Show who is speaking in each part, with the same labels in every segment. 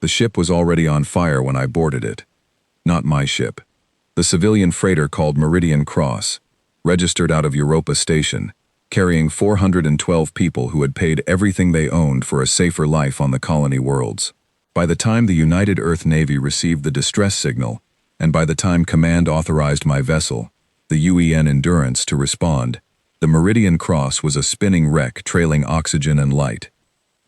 Speaker 1: The ship was already on fire when I boarded it. Not my ship. The civilian freighter called Meridian Cross, registered out of Europa Station, carrying 412 people who had paid everything they owned for a safer life on the colony worlds. By the time the United Earth Navy received the distress signal, and by the time Command authorized my vessel, the UEN Endurance, to respond, the Meridian Cross was a spinning wreck trailing oxygen and light.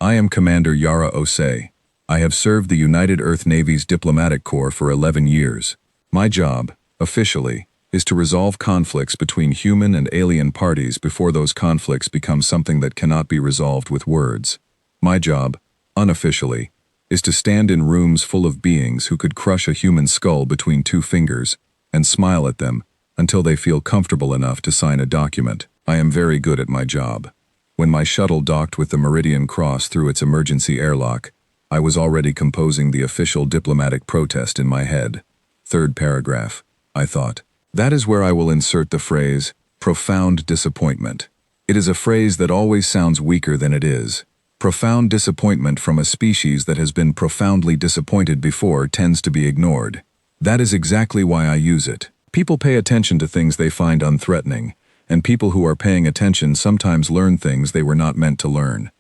Speaker 1: I am Commander Yara Osei. I have served the United Earth Navy's Diplomatic Corps for 11 years. My job, officially, is to resolve conflicts between human and alien parties before those conflicts become something that cannot be resolved with words. My job, unofficially, is to stand in rooms full of beings who could crush a human skull between two fingers and smile at them until they feel comfortable enough to sign a document. I am very good at my job. When my shuttle docked with the Meridian Cross through its emergency airlock, I was already composing the official diplomatic protest in my head. Third paragraph, I thought. That is where I will insert the phrase, profound disappointment. It is a phrase that always sounds weaker than it is. Profound disappointment from a species that has been profoundly disappointed before tends to be ignored. That is exactly why I use it. People pay attention to things they find unthreatening, and people who are paying attention sometimes learn things they were not meant to learn.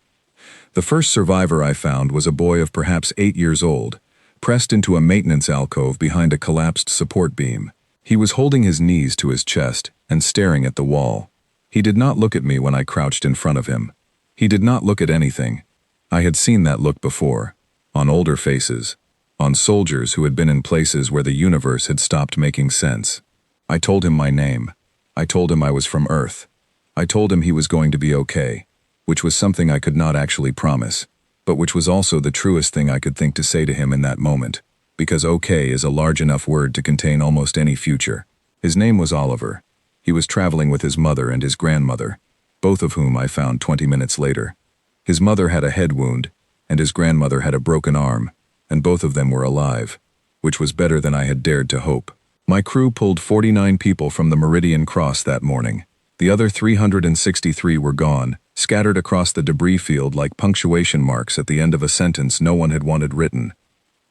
Speaker 1: The first survivor I found was a boy of perhaps 8 years old, pressed into a maintenance alcove behind a collapsed support beam. He was holding his knees to his chest and staring at the wall. He did not look at me when I crouched in front of him. He did not look at anything. I had seen that look before, on older faces, on soldiers who had been in places where the universe had stopped making sense. I told him my name. I told him I was from Earth. I told him he was going to be okay, which was something I could not actually promise, but which was also the truest thing I could think to say to him in that moment, because okay is a large enough word to contain almost any future. His name was Oliver. He was traveling with his mother and his grandmother, both of whom I found 20 minutes later. His mother had a head wound, and his grandmother had a broken arm, and both of them were alive, which was better than I had dared to hope. My crew pulled 49 people from the Meridian Cross that morning. The other 363 were gone, scattered across the debris field like punctuation marks at the end of a sentence no one had wanted written.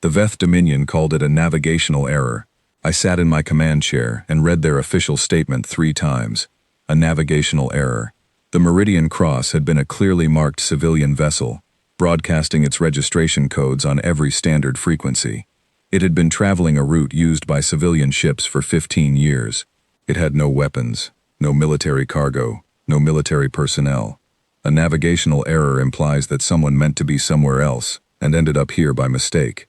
Speaker 1: The Veth Dominion called it a navigational error. I sat in my command chair and read their official statement 3 times. A navigational error. The Meridian Cross had been a clearly marked civilian vessel, broadcasting its registration codes on every standard frequency. It had been traveling a route used by civilian ships for 15 years. It had no weapons, no military cargo, no military personnel. A navigational error implies that someone meant to be somewhere else and ended up here by mistake.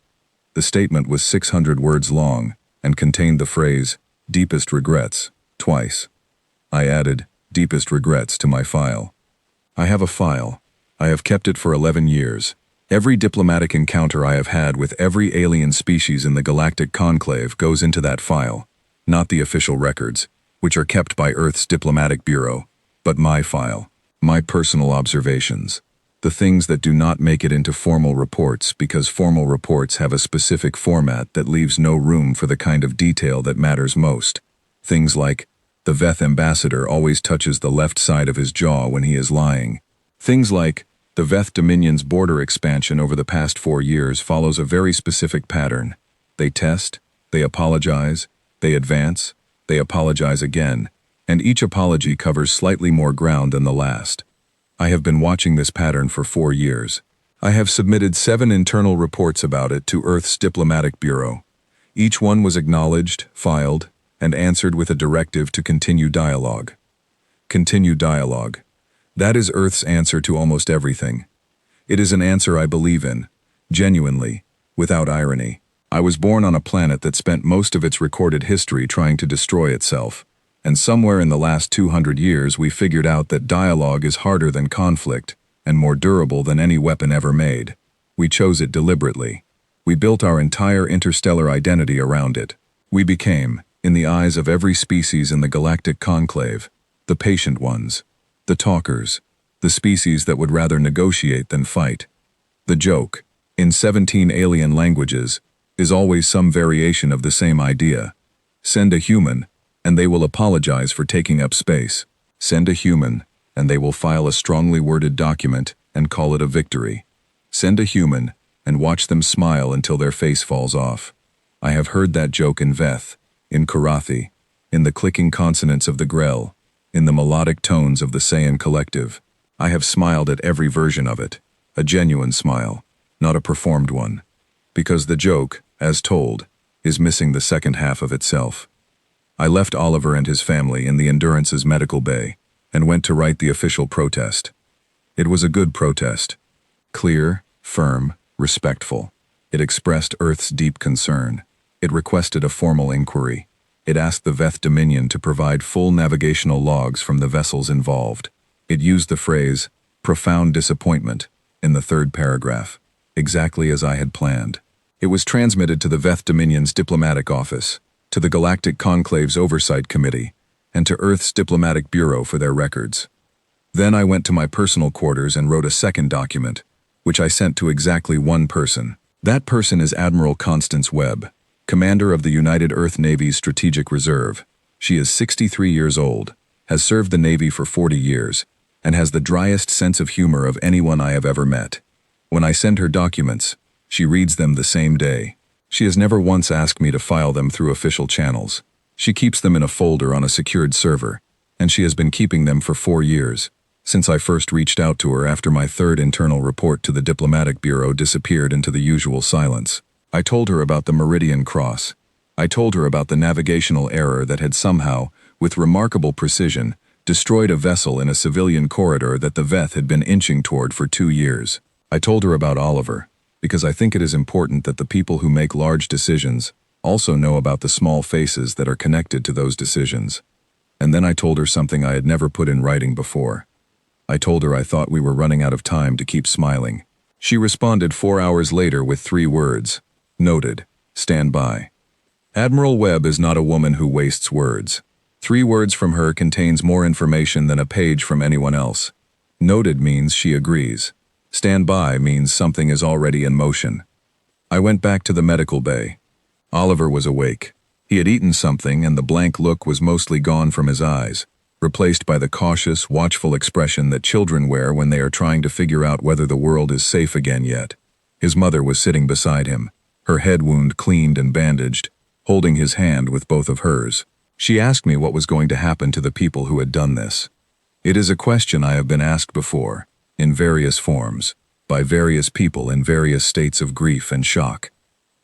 Speaker 1: The statement was 600 words long and contained the phrase, "deepest regrets," twice. I added, "deepest regrets" to my file. I have a file. I have kept it for 11 years. Every diplomatic encounter I have had with every alien species in the Galactic Conclave goes into that file, not the official records, which are kept by Earth's Diplomatic Bureau, but my file, my personal observations, the things that do not make it into formal reports because formal reports have a specific format that leaves no room for the kind of detail that matters most. Things like, the Veth ambassador always touches the left side of his jaw when he is lying. Things like, the Veth Dominion's border expansion over the past 4 years follows a very specific pattern. They test, they apologize, they advance, they apologize again, and each apology covers slightly more ground than the last. I have been watching this pattern for 4 years. I have submitted 7 internal reports about it to Earth's Diplomatic Bureau. Each one was acknowledged, filed, and answered with a directive to continue dialogue. Continue dialogue. That is Earth's answer to almost everything. It is an answer I believe in, genuinely, without irony. I was born on a planet that spent most of its recorded history trying to destroy itself, and somewhere in the last 200 years we figured out that dialogue is harder than conflict, and more durable than any weapon ever made. We chose it deliberately. We built our entire interstellar identity around it. We became, in the eyes of every species in the Galactic Conclave, the patient ones. The talkers, the species that would rather negotiate than fight. The joke, in 17 alien languages, is always some variation of the same idea. Send a human, and they will apologize for taking up space. Send a human, and they will file a strongly worded document and call it a victory. Send a human, and watch them smile until their face falls off. I have heard that joke in Veth, in Karathi, in the clicking consonants of the Grell, in the melodic tones of the Saiyan collective. I have smiled at every version of it, a genuine smile, not a performed one, because the joke, as told, is missing the second half of itself. I left Oliver and his family in the Endurance's medical bay and went to write the official protest. It was a good protest. Clear, firm, respectful. It expressed Earth's deep concern. It requested a formal inquiry. It asked the Veth Dominion to provide full navigational logs from the vessels involved. It used the phrase, profound disappointment, in the third paragraph, exactly as I had planned. It was transmitted to the Veth Dominion's diplomatic office, to the Galactic Conclave's Oversight Committee, and to Earth's Diplomatic Bureau for their records. Then I went to my personal quarters and wrote a second document, which I sent to exactly one person. That person is Admiral Constance Webb, commander of the United Earth Navy's Strategic Reserve. She is 63 years old, has served the Navy for 40 years, and has the driest sense of humor of anyone I have ever met. When I send her documents, she reads them the same day. She has never once asked me to file them through official channels. She keeps them in a folder on a secured server, and she has been keeping them for 4 years, since I first reached out to her after my third internal report to the Diplomatic Bureau disappeared into the usual silence. I told her about the Meridian Cross. I told her about the navigational error that had somehow, with remarkable precision, destroyed a vessel in a civilian corridor that the Veth had been inching toward for 2 years. I told her about Oliver, because I think it is important that the people who make large decisions also know about the small faces that are connected to those decisions. And then I told her something I had never put in writing before. I told her I thought we were running out of time to keep smiling. She responded 4 hours later with 3 words. Noted. Stand by. Admiral Webb is not a woman who wastes words. 3 words from her contains more information than a page from anyone else. Noted means she agrees. Stand by means something is already in motion. I went back to the medical bay. Oliver was awake. He had eaten something and the blank look was mostly gone from his eyes, replaced by the cautious, watchful expression that children wear when they are trying to figure out whether the world is safe again yet. His mother was sitting beside him, her head wound cleaned and bandaged, holding his hand with both of hers. She asked me what was going to happen to the people who had done this. It is a question I have been asked before, in various forms, by various people in various states of grief and shock.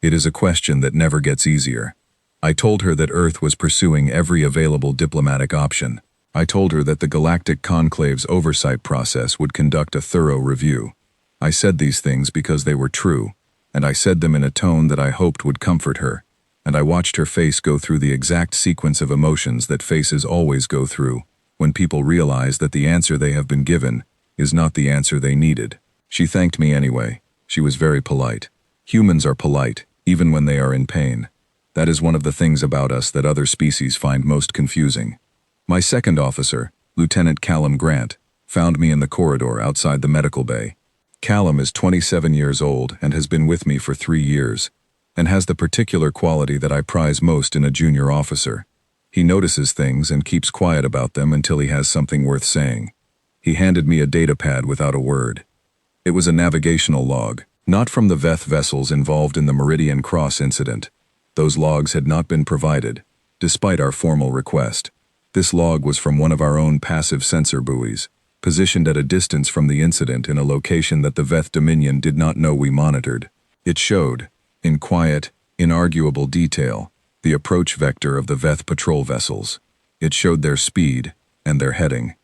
Speaker 1: It is a question that never gets easier. I told her that Earth was pursuing every available diplomatic option. I told her that the Galactic Conclave's oversight process would conduct a thorough review. I said these things because they were true, and I said them in a tone that I hoped would comfort her, and I watched her face go through the exact sequence of emotions that faces always go through when people realize that the answer they have been given is not the answer they needed. She thanked me anyway. She was very polite. Humans are polite, even when they are in pain. That is one of the things about us that other species find most confusing. My second officer, Lieutenant Callum Grant, found me in the corridor outside the medical bay. Callum is 27 years old and has been with me for 3 years, and has the particular quality that I prize most in a junior officer. He notices things and keeps quiet about them until he has something worth saying. He handed me a datapad without a word. It was a navigational log, not from the Veth vessels involved in the Meridian Cross incident. Those logs had not been provided, despite our formal request. This log was from one of our own passive sensor buoys, positioned at a distance from the incident in a location that the Veth Dominion did not know we monitored. It showed, in quiet, inarguable detail, the approach vector of the Veth patrol vessels. It showed their speed and their heading.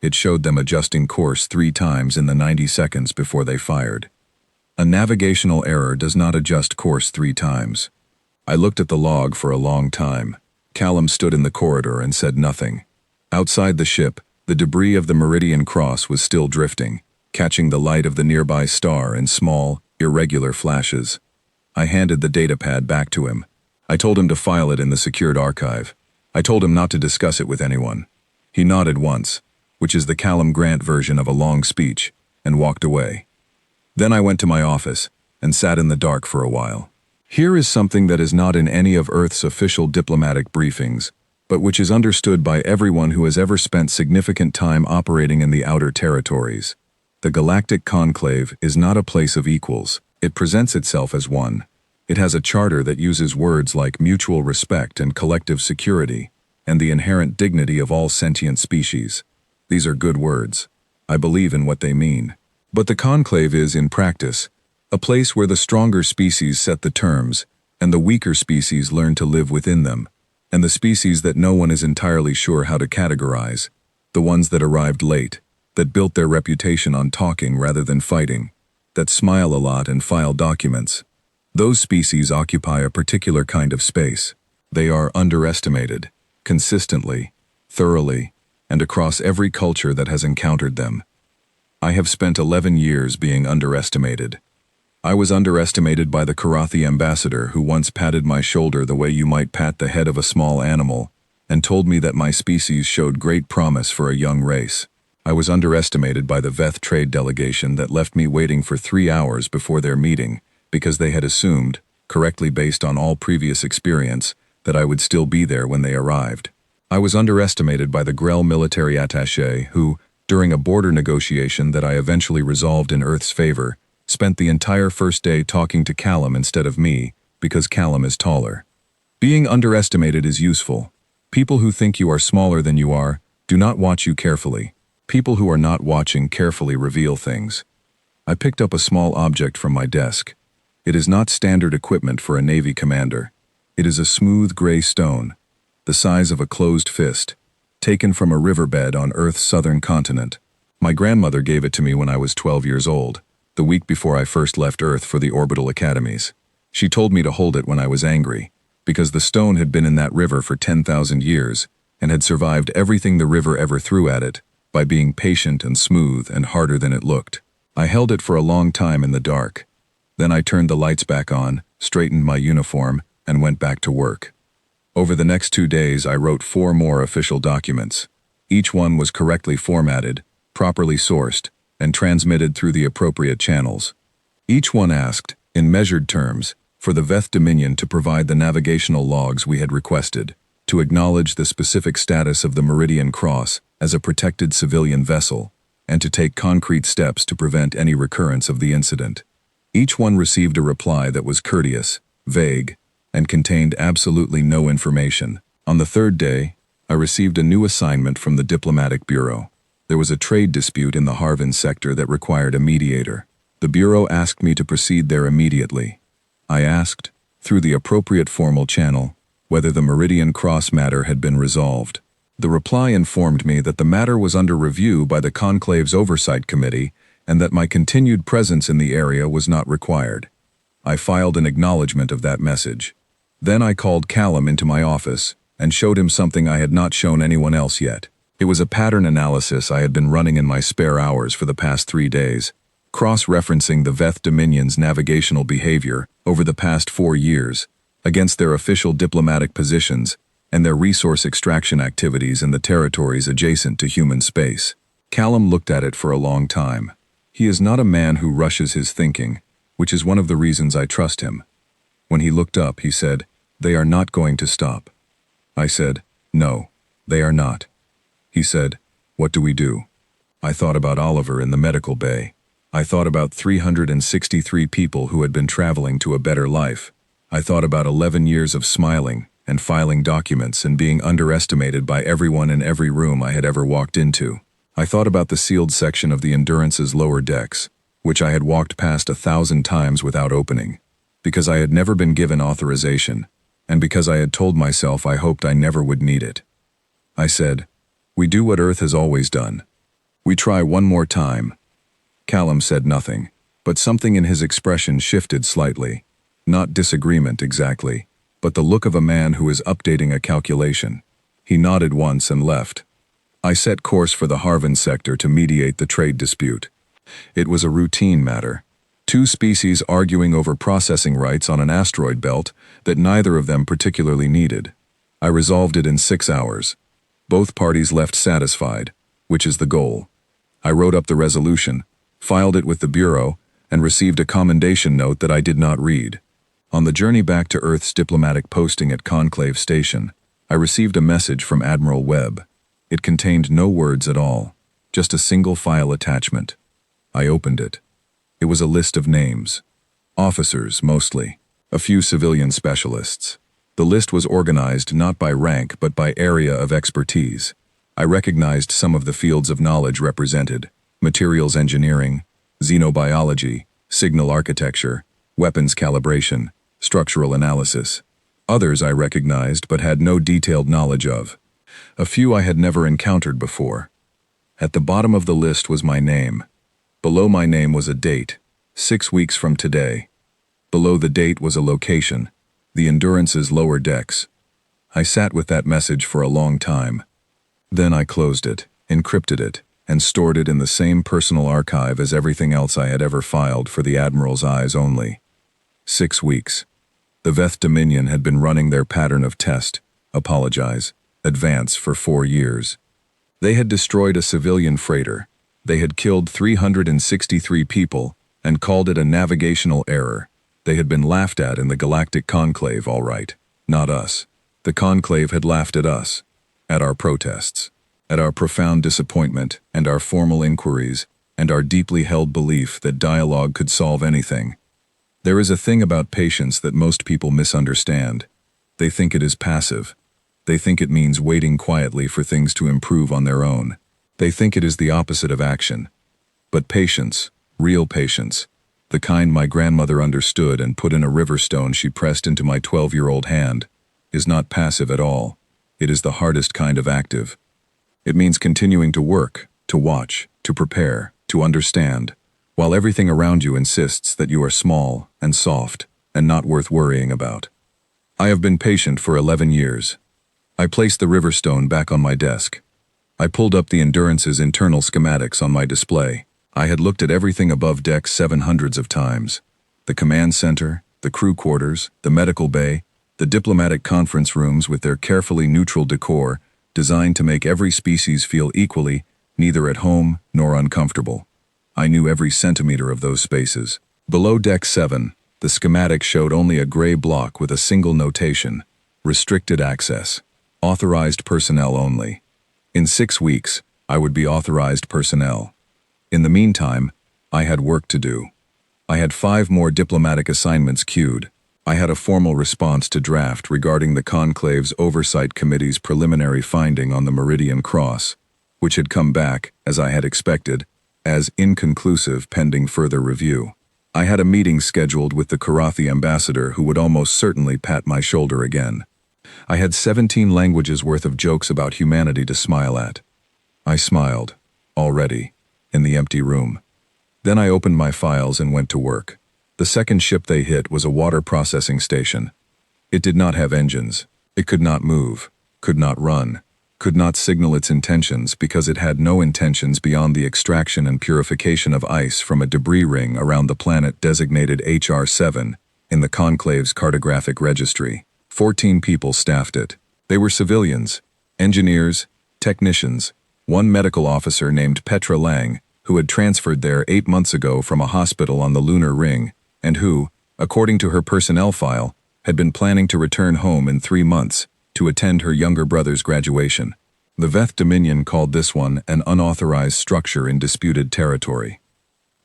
Speaker 1: It showed them adjusting course 3 times in the 90 seconds before they fired. A navigational error does not adjust course 3 times. I looked at the log for a long time. Callum stood in the corridor and said nothing. Outside the ship, the debris of the Meridian Cross was still drifting, catching the light of the nearby star in small, irregular flashes. I handed the datapad back to him. I told him to file it in the secured archive. I told him not to discuss it with anyone. He nodded once, which is the Callum Grant version of a long speech, and walked away. Then I went to my office and sat in the dark for a while. Here is something that is not in any of Earth's official diplomatic briefings, but which is understood by everyone who has ever spent significant time operating in the outer territories. The Galactic Conclave is not a place of equals. It presents itself as one. It has a charter that uses words like mutual respect and collective security, and the inherent dignity of all sentient species. These are good words. I believe in what they mean. But the conclave is, in practice, a place where the stronger species set the terms, and the weaker species learn to live within them, and the species that no one is entirely sure how to categorize, the ones that arrived late, that built their reputation on talking rather than fighting, that smile a lot and file documents. Those species occupy a particular kind of space. They are underestimated, consistently, thoroughly, and across every culture that has encountered them. I have spent 11 years being underestimated. I was underestimated by the Karathi ambassador who once patted my shoulder the way you might pat the head of a small animal, and told me that my species showed great promise for a young race. I was underestimated by the Veth trade delegation that left me waiting for 3 hours before their meeting because they had assumed, correctly based on all previous experience, that I would still be there when they arrived. I was underestimated by the Grell military attaché who, during a border negotiation that I eventually resolved in Earth's favor, spent the entire first day talking to Callum instead of me because Callum is taller. Being underestimated is useful. People who think you are smaller than you are do not watch you carefully. People who are not watching carefully reveal things. I picked up a small object from my desk. It is not standard equipment for a Navy commander. It is a smooth gray stone, the size of a closed fist, taken from a riverbed on Earth's southern continent. My grandmother gave it to me when I was 12 years old, the week before I first left Earth for the orbital academies. She told me to hold it when I was angry, because the stone had been in that river for 10,000 years and had survived everything the river ever threw at it by being patient and smooth and harder than it looked. I held it for a long time in the dark. Then I turned the lights back on, straightened my uniform, and went back to work. Over the next 2 days, I wrote 4 more official documents. Each one was correctly formatted, properly sourced, and transmitted through the appropriate channels. Each one asked, in measured terms, for the Veth Dominion to provide the navigational logs we had requested, to acknowledge the specific status of the Meridian Cross as a protected civilian vessel, and to take concrete steps to prevent any recurrence of the incident. Each one received a reply that was courteous, vague, and contained absolutely no information. On the 3rd day, I received a new assignment from the Diplomatic Bureau. There was a trade dispute in the Harvin sector that required a mediator. The Bureau asked me to proceed there immediately. I asked, through the appropriate formal channel, whether the Meridian Cross matter had been resolved. The reply informed me that the matter was under review by the Conclave's Oversight Committee and that my continued presence in the area was not required. I filed an acknowledgement of that message. Then I called Callum into my office and showed him something I had not shown anyone else yet. It was a pattern analysis I had been running in my spare hours for the past 3 days, cross-referencing the Veth Dominion's navigational behavior over the past 4 years against their official diplomatic positions and their resource extraction activities in the territories adjacent to human space. Callum looked at it for a long time. He is not a man who rushes his thinking, which is one of the reasons I trust him. When he looked up, he said, "They are not going to stop." I said, "No, they are not." He said, "What do we do?" I thought about Oliver in the medical bay. I thought about 363 people who had been traveling to a better life. I thought about 11 years of smiling and filing documents and being underestimated by everyone in every room I had ever walked into. I thought about the sealed section of the Endurance's lower decks, which I had walked past 1,000 times without opening, because I had never been given authorization, and because I had told myself I hoped I never would need it. I said, "We do what Earth has always done. We try one more time." Callum said nothing, but something in his expression shifted slightly. Not disagreement exactly, but the look of a man who is updating a calculation. He nodded once and left. I set course for the Harvin sector to mediate the trade dispute. It was a routine matter. 2 species arguing over processing rights on an asteroid belt that neither of them particularly needed. I resolved it in 6 hours. Both parties left satisfied, which is the goal. I wrote up the resolution, filed it with the Bureau, and received a commendation note that I did not read. On the journey back to Earth's diplomatic posting at Conclave Station, I received a message from Admiral Webb. It contained no words at all, just a single file attachment. I opened it. It was a list of names. Officers, mostly. A few civilian specialists. The list was organized not by rank but by area of expertise. I recognized some of the fields of knowledge represented: materials engineering, xenobiology, signal architecture, weapons calibration, structural analysis. Others I recognized but had no detailed knowledge of. A few I had never encountered before. At the bottom of the list was my name. Below my name was a date, 6 weeks from today. Below the date was a location, the Endurance's lower decks. I sat with that message for a long time. Then I closed it, encrypted it, and stored it in the same personal archive as everything else I had ever filed for the Admiral's eyes only. 6 weeks. The Veth Dominion had been running their pattern of test, apologize, advance for 4 years. They had destroyed a civilian freighter. They had killed 363 people and called it a navigational error. They had been laughed at in the Galactic Conclave, all right, not us. The Conclave had laughed at us, at our protests, at our profound disappointment and our formal inquiries and our deeply held belief that dialogue could solve anything. There is a thing about patience that most people misunderstand. They think it is passive. They think it means waiting quietly for things to improve on their own. They think it is the opposite of action. But patience, real patience, the kind my grandmother understood and put in a river stone she pressed into my 12-year-old hand, is not passive at all. It is the hardest kind of active. It means continuing to work, to watch, to prepare, to understand, while everything around you insists that you are small and soft and not worth worrying about. I have been patient for 11 years. I placed the river stone back on my desk. I pulled up the Endurance's internal schematics on my display. I had looked at everything above deck 700s of times. The command center, the crew quarters, the medical bay, the diplomatic conference rooms with their carefully neutral decor, designed to make every species feel equally, neither at home nor uncomfortable. I knew every centimeter of those spaces. Below deck 7, the schematic showed only a gray block with a single notation: restricted access, authorized personnel only. In 6 weeks, I would be authorized personnel. In the meantime, I had work to do. I had 5 more diplomatic assignments queued. I had a formal response to draft regarding the Conclave's Oversight Committee's preliminary finding on the Meridian Cross, which had come back, as I had expected, as inconclusive pending further review. I had a meeting scheduled with the Karathi ambassador who would almost certainly pat my shoulder again. I had 17 languages worth of jokes about humanity to smile at. I smiled, already, in the empty room. Then I opened my files and went to work. The second ship they hit was a water processing station. It did not have engines. It could not move, could not run, could not signal its intentions because it had no intentions beyond the extraction and purification of ice from a debris ring around the planet designated HR-7 in the Conclave's cartographic registry. 14 people staffed it. They were civilians, engineers, technicians, one medical officer named Petra Lang, who had transferred there 8 months ago from a hospital on the lunar ring, and who, according to her personnel file, had been planning to return home in 3 months to attend her younger brother's graduation. The Veth Dominion called this one an unauthorized structure in disputed territory.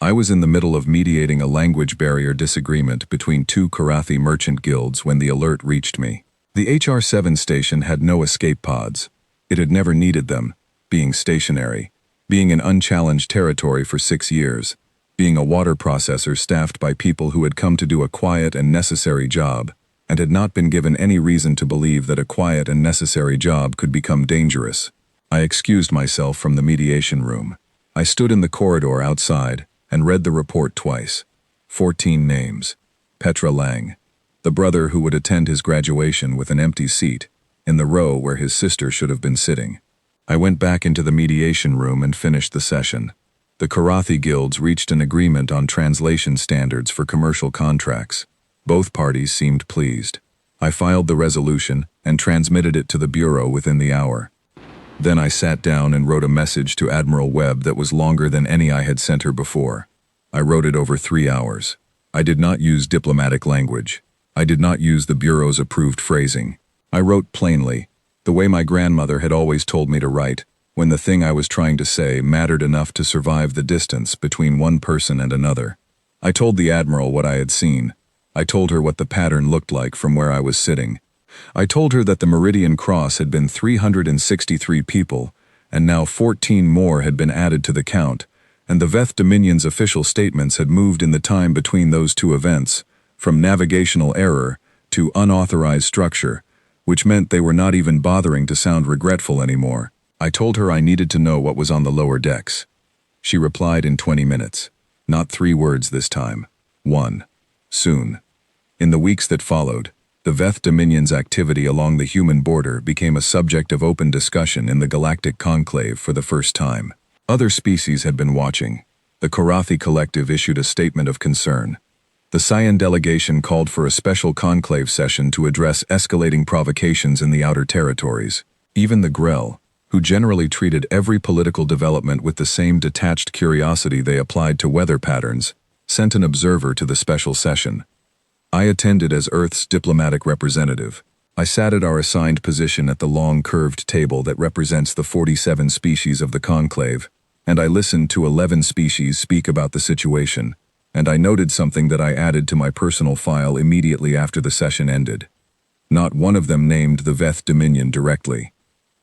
Speaker 1: I was in the middle of mediating a language barrier disagreement between 2 Karathi merchant guilds when the alert reached me. The HR-7 station had no escape pods. It had never needed them, being stationary, being in unchallenged territory for 6 years, being a water processor staffed by people who had come to do a quiet and necessary job, and had not been given any reason to believe that a quiet and necessary job could become dangerous. I excused myself from the mediation room. I stood in the corridor outside and read the report twice. 14 names. Petra Lang, the brother who would attend his graduation with an empty seat, in the row where his sister should have been sitting. I went back into the mediation room and finished the session. The Karathi guilds reached an agreement on translation standards for commercial contracts. Both parties seemed pleased. I filed the resolution and transmitted it to the Bureau within the hour. Then I sat down and wrote a message to Admiral Webb that was longer than any I had sent her before. I wrote it over 3 hours. I did not use diplomatic language. I did not use the Bureau's approved phrasing. I wrote plainly, the way my grandmother had always told me to write, when the thing I was trying to say mattered enough to survive the distance between one person and another. I told the Admiral what I had seen. I told her what the pattern looked like from where I was sitting. I told her that the Meridian Cross had been 363 people, and now 14 more had been added to the count, and the Veth Dominion's official statements had moved in the time between those two events, from navigational error to unauthorized structure, which meant they were not even bothering to sound regretful anymore. I told her I needed to know what was on the lower decks. She replied in 20 minutes. Not 3 words this time. 1. Soon. In the weeks that followed, the Veth Dominion's activity along the human border became a subject of open discussion in the Galactic Conclave for the first time. Other species had been watching. The Korathi Collective issued a statement of concern. The Cyan delegation called for a special conclave session to address escalating provocations in the outer territories. Even the Grell, who generally treated every political development with the same detached curiosity they applied to weather patterns, sent an observer to the special session. I attended as Earth's diplomatic representative. I sat at our assigned position at the long curved table that represents the 47 species of the conclave, and I listened to 11 species speak about the situation, and I noted something that I added to my personal file immediately after the session ended. Not one of them named the Veth Dominion directly.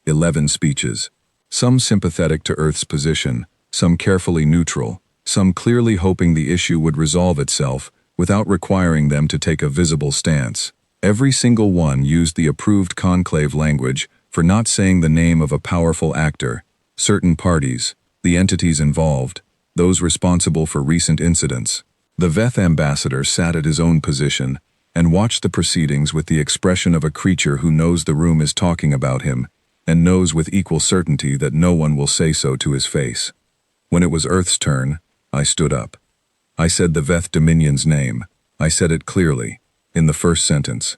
Speaker 1: 11 speeches. Some sympathetic to Earth's position, some carefully neutral, some clearly hoping the issue would resolve itself without requiring them to take a visible stance. Every single one used the approved conclave language for not saying the name of a powerful actor, certain parties, the entities involved, those responsible for recent incidents. The Veth ambassador sat at his own position and watched the proceedings with the expression of a creature who knows the room is talking about him and knows with equal certainty that no one will say so to his face. When it was Earth's turn, I stood up. I said the Veth Dominion's name. I said it clearly, in the first sentence.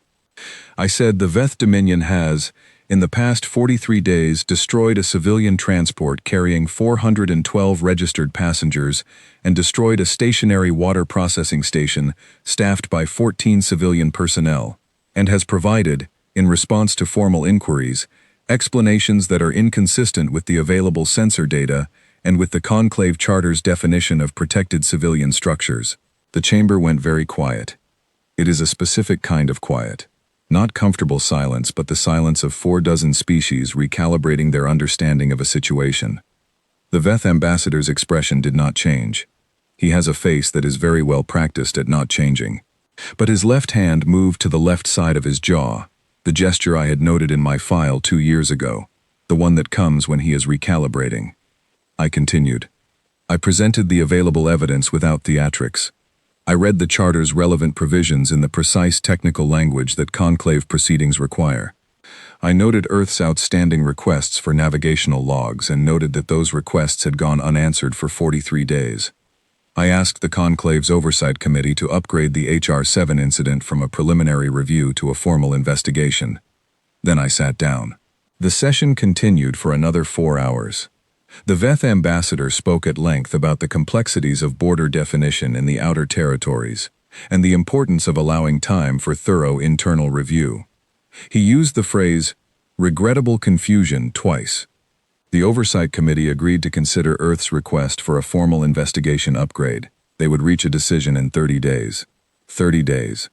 Speaker 1: I said the Veth Dominion has, in the past 43 days, destroyed a civilian transport carrying 412 registered passengers and destroyed a stationary water processing station staffed by 14 civilian personnel, and has provided, in response to formal inquiries, explanations that are inconsistent with the available sensor data and with the Conclave Charter's definition of protected civilian structures. The chamber went very quiet. It is a specific kind of quiet. Not comfortable silence, but the silence of 46 species recalibrating their understanding of a situation. The Veth ambassador's expression did not change. He has a face that is very well practiced at not changing. But his left hand moved to the left side of his jaw, the gesture I had noted in my file 2 years ago, the one that comes when he is recalibrating. I continued. I presented the available evidence without theatrics. I read the Charter's relevant provisions in the precise technical language that conclave proceedings require. I noted Earth's outstanding requests for navigational logs and noted that those requests had gone unanswered for 43 days. I asked the Conclave's Oversight Committee to upgrade the HR-7 incident from a preliminary review to a formal investigation. Then I sat down. The session continued for another 4 hours. The Veth ambassador spoke at length about the complexities of border definition in the outer territories, and the importance of allowing time for thorough internal review. He used the phrase, regrettable confusion, twice. The Oversight Committee agreed to consider Earth's request for a formal investigation upgrade. They would reach a decision in 30 days. 30 days.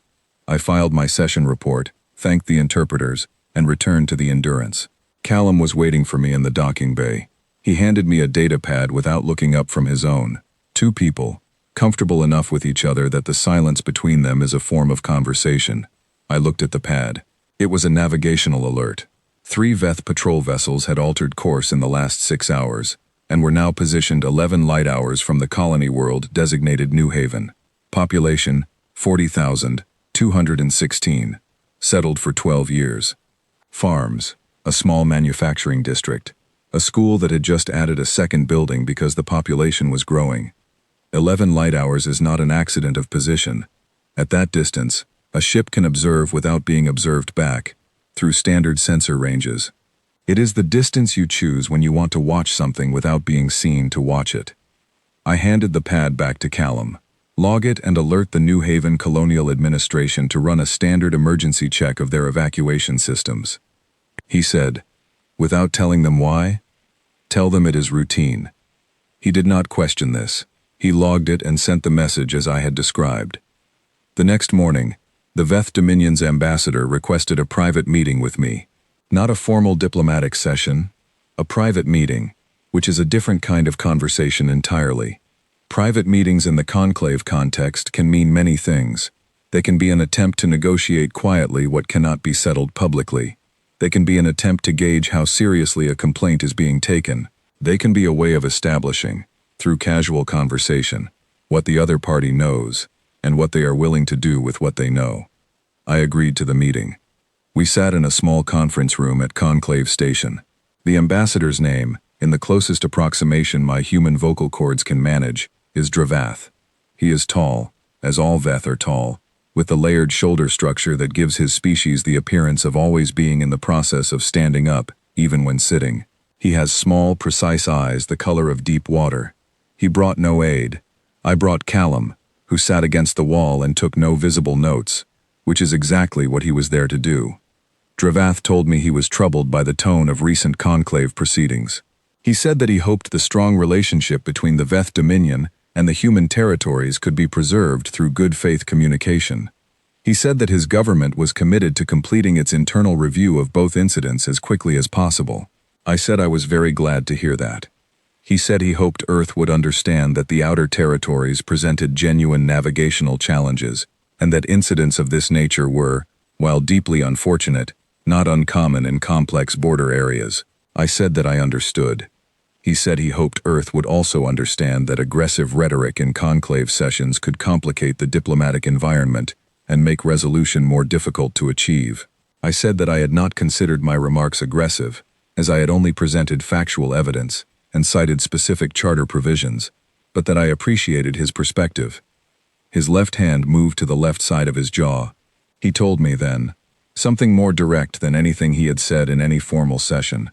Speaker 1: I filed my session report, thanked the interpreters, and returned to the Endurance. Callum was waiting for me in the docking bay. He handed me a data pad without looking up from his own. 2 people, comfortable enough with each other that the silence between them is a form of conversation. I looked at the pad. It was a navigational alert. 3 Veth patrol vessels had altered course in the last 6 hours, and were now positioned 11 light hours from the colony world designated New Haven. Population, 40,216. Settled for 12 years. Farms, a small manufacturing district. A school that had just added a second building because the population was growing. 11 light hours is not an accident of position. At that distance, a ship can observe without being observed back, through standard sensor ranges. It is the distance you choose when you want to watch something without being seen to watch it. I handed the pad back to Callum. Log it and alert the New Haven Colonial Administration to run a standard emergency check of their evacuation systems. He said, without telling them why, tell them it is routine. He did not question this. He logged it and sent the message as I had described. The next morning, the Veth Dominion's ambassador requested a private meeting with me. Not a formal diplomatic session, a private meeting, which is a different kind of conversation entirely. Private meetings in the conclave context can mean many things. They can be an attempt to negotiate quietly what cannot be settled publicly. They can be an attempt to gauge how seriously a complaint is being taken. They can be a way of establishing, through casual conversation, what the other party knows, and what they are willing to do with what they know. I agreed to the meeting. We sat in a small conference room at Conclave Station. The ambassador's name, in the closest approximation my human vocal cords can manage, is Dravath. He is tall, as all Veth are tall, with the layered shoulder structure that gives his species the appearance of always being in the process of standing up, even when sitting. He has small, precise eyes the color of deep water. He brought no aid. I brought Callum, who sat against the wall and took no visible notes, which is exactly what he was there to do. Dravath told me he was troubled by the tone of recent conclave proceedings. He said that he hoped the strong relationship between the Veth Dominion and the human territories could be preserved through good faith communication. He said that his government was committed to completing its internal review of both incidents as quickly as possible. I said I was very glad to hear that. He said he hoped Earth would understand that the outer territories presented genuine navigational challenges, and that incidents of this nature were, while deeply unfortunate, not uncommon in complex border areas. I said that I understood. He said he hoped Earth would also understand that aggressive rhetoric in conclave sessions could complicate the diplomatic environment and make resolution more difficult to achieve. I said that I had not considered my remarks aggressive, as I had only presented factual evidence and cited specific charter provisions, but that I appreciated his perspective. His left hand moved to the left side of his jaw. He told me then, something more direct than anything he had said in any formal session.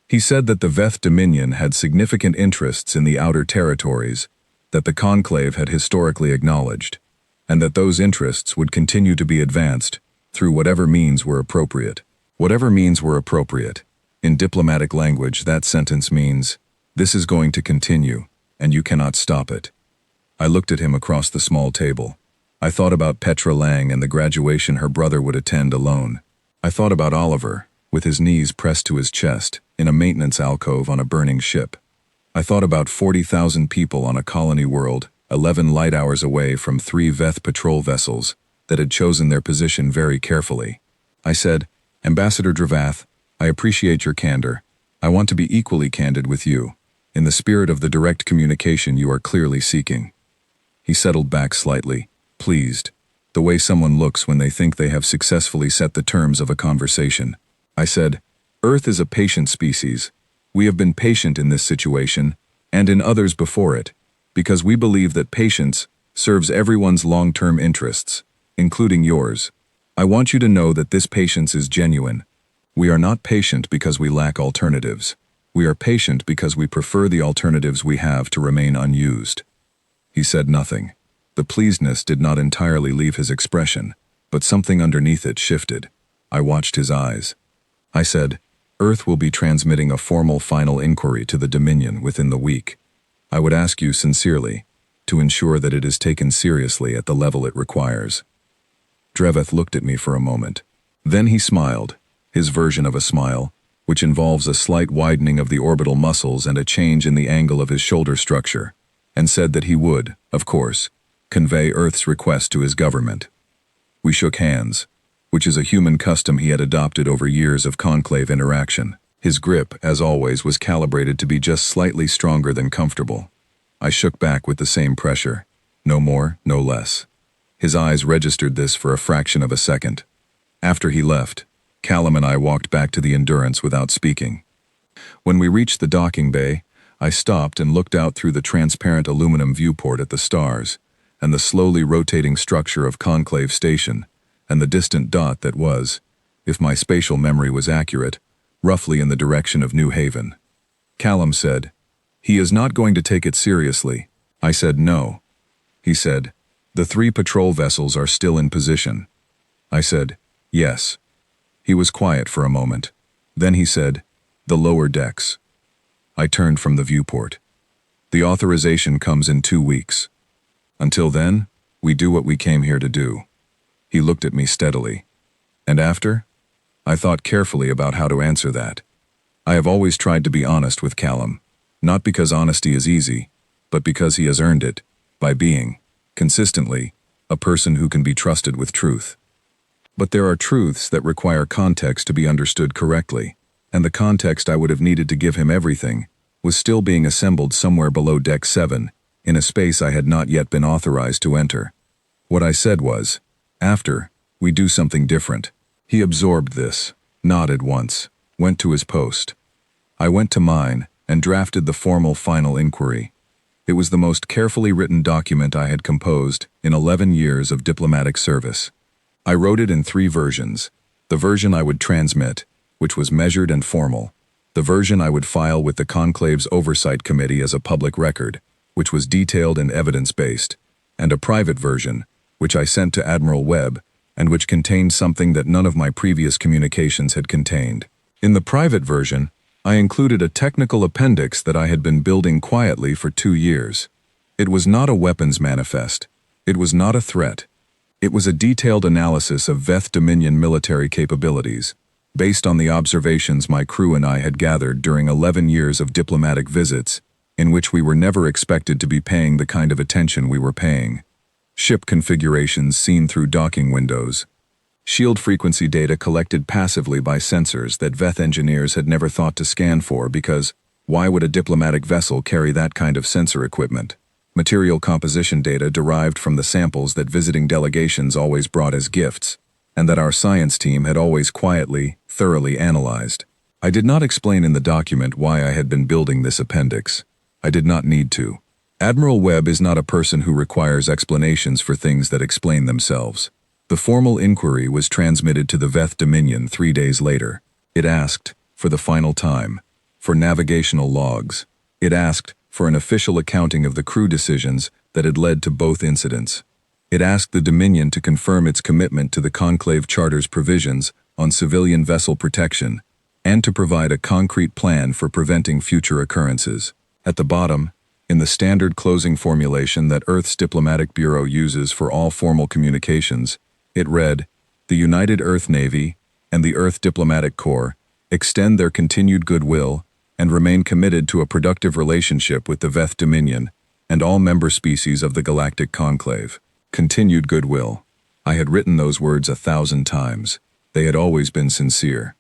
Speaker 1: He said that the Veth Dominion had significant interests in the outer territories that the Conclave had historically acknowledged, and that those interests would continue to be advanced through whatever means were appropriate. Whatever means were appropriate. In diplomatic language, that sentence means, this is going to continue, and you cannot stop it. I looked at him across the small table. I thought about Petra Lang and the graduation her brother would attend alone. I thought about Oliver, with his knees pressed to his chest, in a maintenance alcove on a burning ship. I thought about 40,000 people on a colony world, 11 light hours away from 3 Veth patrol vessels that had chosen their position very carefully. I said, Ambassador Dravath, I appreciate your candor. I want to be equally candid with you, in the spirit of the direct communication you are clearly seeking. He settled back slightly, pleased, the way someone looks when they think they have successfully set the terms of a conversation. I said, Earth is a patient species. We have been patient in this situation, and in others before it, because we believe that patience serves everyone's long-term interests, including yours. I want you to know that this patience is genuine. We are not patient because we lack alternatives. We are patient because we prefer the alternatives we have to remain unused. He said nothing. The pleasedness did not entirely leave his expression, but something underneath it shifted. I watched his eyes. I said, Earth will be transmitting a formal final inquiry to the Dominion within the week. I would ask you sincerely to ensure that it is taken seriously at the level it requires. Dravath looked at me for a moment. Then he smiled, his version of a smile, which involves a slight widening of the orbital muscles and a change in the angle of his shoulder structure, and said that he would, of course, convey Earth's request to his government. We shook hands, which is a human custom he had adopted over years of conclave interaction. His grip, as always, was calibrated to be just slightly stronger than comfortable. I shook back with the same pressure. No more, no less. His eyes registered this for a fraction of a second. After he left, Callum and I walked back to the Endurance without speaking. When we reached the docking bay, I stopped and looked out through the transparent aluminum viewport at the stars, and the slowly rotating structure of Conclave Station, and the distant dot that was, if my spatial memory was accurate, roughly in the direction of New Haven. Callum said, He is not going to take it seriously. I said no. He said, The 3 patrol vessels are still in position. I said, Yes. He was quiet for a moment. Then he said, The lower decks. I turned from the viewport. The authorization comes in 2 weeks. Until then, we do what we came here to do." He looked at me steadily. "And after?" I thought carefully about how to answer that. I have always tried to be honest with Callum, not because honesty is easy, but because he has earned it, by being, consistently, a person who can be trusted with truth. But there are truths that require context to be understood correctly, and the context I would have needed to give him everything was still being assembled somewhere below Deck 7, in a space I had not yet been authorized to enter. What I said was, "After, we do something different." He absorbed this, nodded once, went to his post. I went to mine and drafted the formal final inquiry. It was the most carefully written document I had composed in 11 years of diplomatic service. I wrote it in 3 versions: the version I would transmit, which was measured and formal; the version I would file with the Conclave's Oversight Committee as a public record, which was detailed and evidence-based; and a private version, which I sent to Admiral Webb, and which contained something that none of my previous communications had contained. In the private version, I included a technical appendix that I had been building quietly for 2 years. It was not a weapons manifest. It was not a threat. It was a detailed analysis of Veth Dominion military capabilities, based on the observations my crew and I had gathered during 11 years of diplomatic visits, in which we were never expected to be paying the kind of attention we were paying. Ship configurations seen through docking windows. Shield frequency data collected passively by sensors that Veth engineers had never thought to scan for because, why would a diplomatic vessel carry that kind of sensor equipment? Material composition data derived from the samples that visiting delegations always brought as gifts, and that our science team had always quietly, thoroughly analyzed. I did not explain in the document why I had been building this appendix. I did not need to. Admiral Webb is not a person who requires explanations for things that explain themselves. The formal inquiry was transmitted to the Veth Dominion 3 days later. It asked, for the final time, for navigational logs. It asked for an official accounting of the crew decisions that had led to both incidents. It asked the Dominion to confirm its commitment to the Conclave Charter's provisions on civilian vessel protection, and to provide a concrete plan for preventing future occurrences. At the bottom, in the standard closing formulation that Earth's Diplomatic Bureau uses for all formal communications, it read, "The United Earth Navy and the Earth Diplomatic Corps extend their continued goodwill and remain committed to a productive relationship with the Veth Dominion and all member species of the Galactic Conclave." Continued goodwill. I had written those words 1,000 times. They had always been sincere.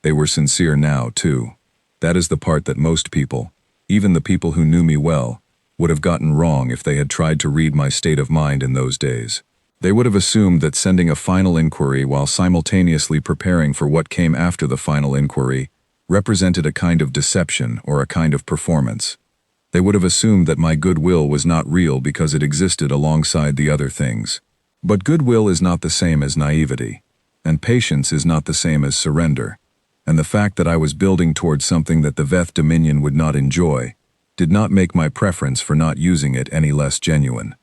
Speaker 1: They were sincere now, too. That is the part that most people, even the people who knew me well, would have gotten wrong if they had tried to read my state of mind in those days. They would have assumed that sending a final inquiry while simultaneously preparing for what came after the final inquiry represented a kind of deception or a kind of performance. They would have assumed that my goodwill was not real because it existed alongside the other things. But goodwill is not the same as naivety, and patience is not the same as surrender, and the fact that I was building towards something that the Veth Dominion would not enjoy did not make my preference for not using it any less genuine.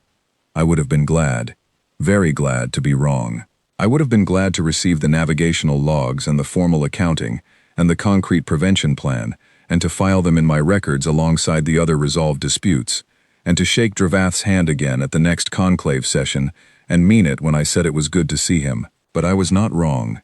Speaker 1: I would have been glad, very glad, to be wrong. I would have been glad to receive the navigational logs and the formal accounting and the concrete prevention plan, and to file them in my records alongside the other resolved disputes, and to shake Dravath's hand again at the next conclave session and mean it when I said it was good to see him. But I was not wrong.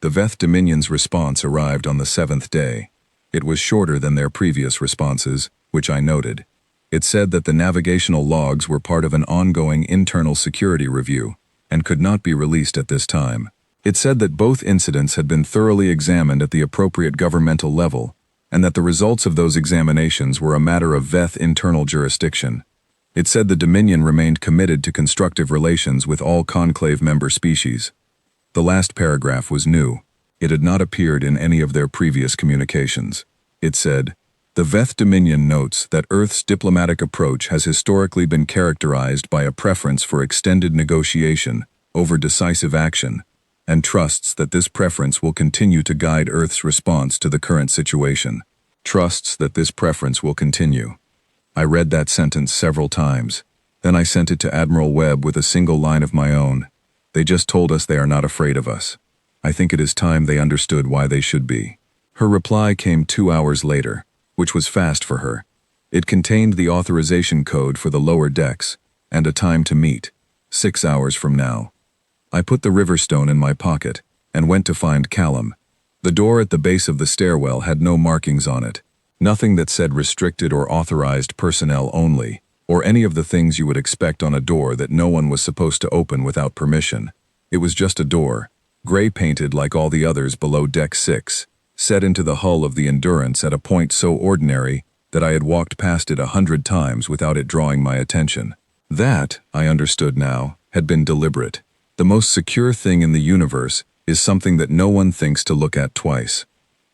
Speaker 1: The Veth Dominion's response arrived on the 7th day. It was shorter than their previous responses, which I noted. It said that the navigational logs were part of an ongoing internal security review and could not be released at this time. It said that both incidents had been thoroughly examined at the appropriate governmental level, and that the results of those examinations were a matter of Veth internal jurisdiction. It said the Dominion remained committed to constructive relations with all Conclave member species. The last paragraph was new. It had not appeared in any of their previous communications. It said, "The Veth Dominion notes that Earth's diplomatic approach has historically been characterized by a preference for extended negotiation over decisive action, and trusts that this preference will continue to guide Earth's response to the current situation." Trusts that this preference will continue. I read that sentence several times. Then I sent it to Admiral Webb with a single line of my own. "They just told us they are not afraid of us. I think it is time they understood why they should be." Her reply came 2 hours later, which was fast for her. It contained the authorization code for the lower decks, and a time to meet, 6 hours from now. I put the riverstone in my pocket, and went to find Callum. The door at the base of the stairwell had no markings on it, nothing that said restricted or authorized personnel only, or any of the things you would expect on a door that no one was supposed to open without permission. It was just a door, gray-painted like all the others below Deck 6, set into the hull of the Endurance at a point so ordinary that I had walked past it 100 times without it drawing my attention. That, I understood now, had been deliberate. The most secure thing in the universe is something that no one thinks to look at twice.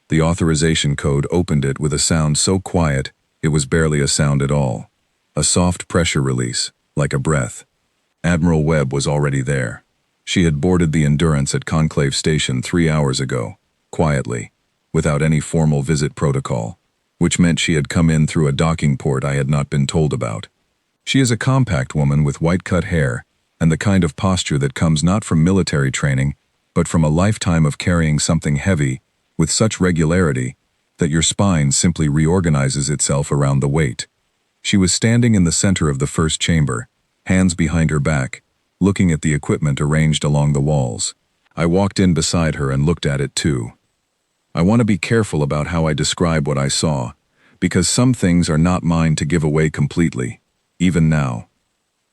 Speaker 1: The authorization code opened it with a sound so quiet, it was barely a sound at all. A soft pressure release, like a breath. Admiral Webb was already there. She had boarded the Endurance at Conclave Station 3 hours ago, quietly, without any formal visit protocol, which meant she had come in through a docking port I had not been told about. She is a compact woman with white-cut hair, and the kind of posture that comes not from military training, but from a lifetime of carrying something heavy with such regularity that your spine simply reorganizes itself around the weight. She was standing in the center of the first chamber, hands behind her back, looking at the equipment arranged along the walls. I walked in beside her and looked at it too. I want to be careful about how I describe what I saw, because some things are not mine to give away completely, even now.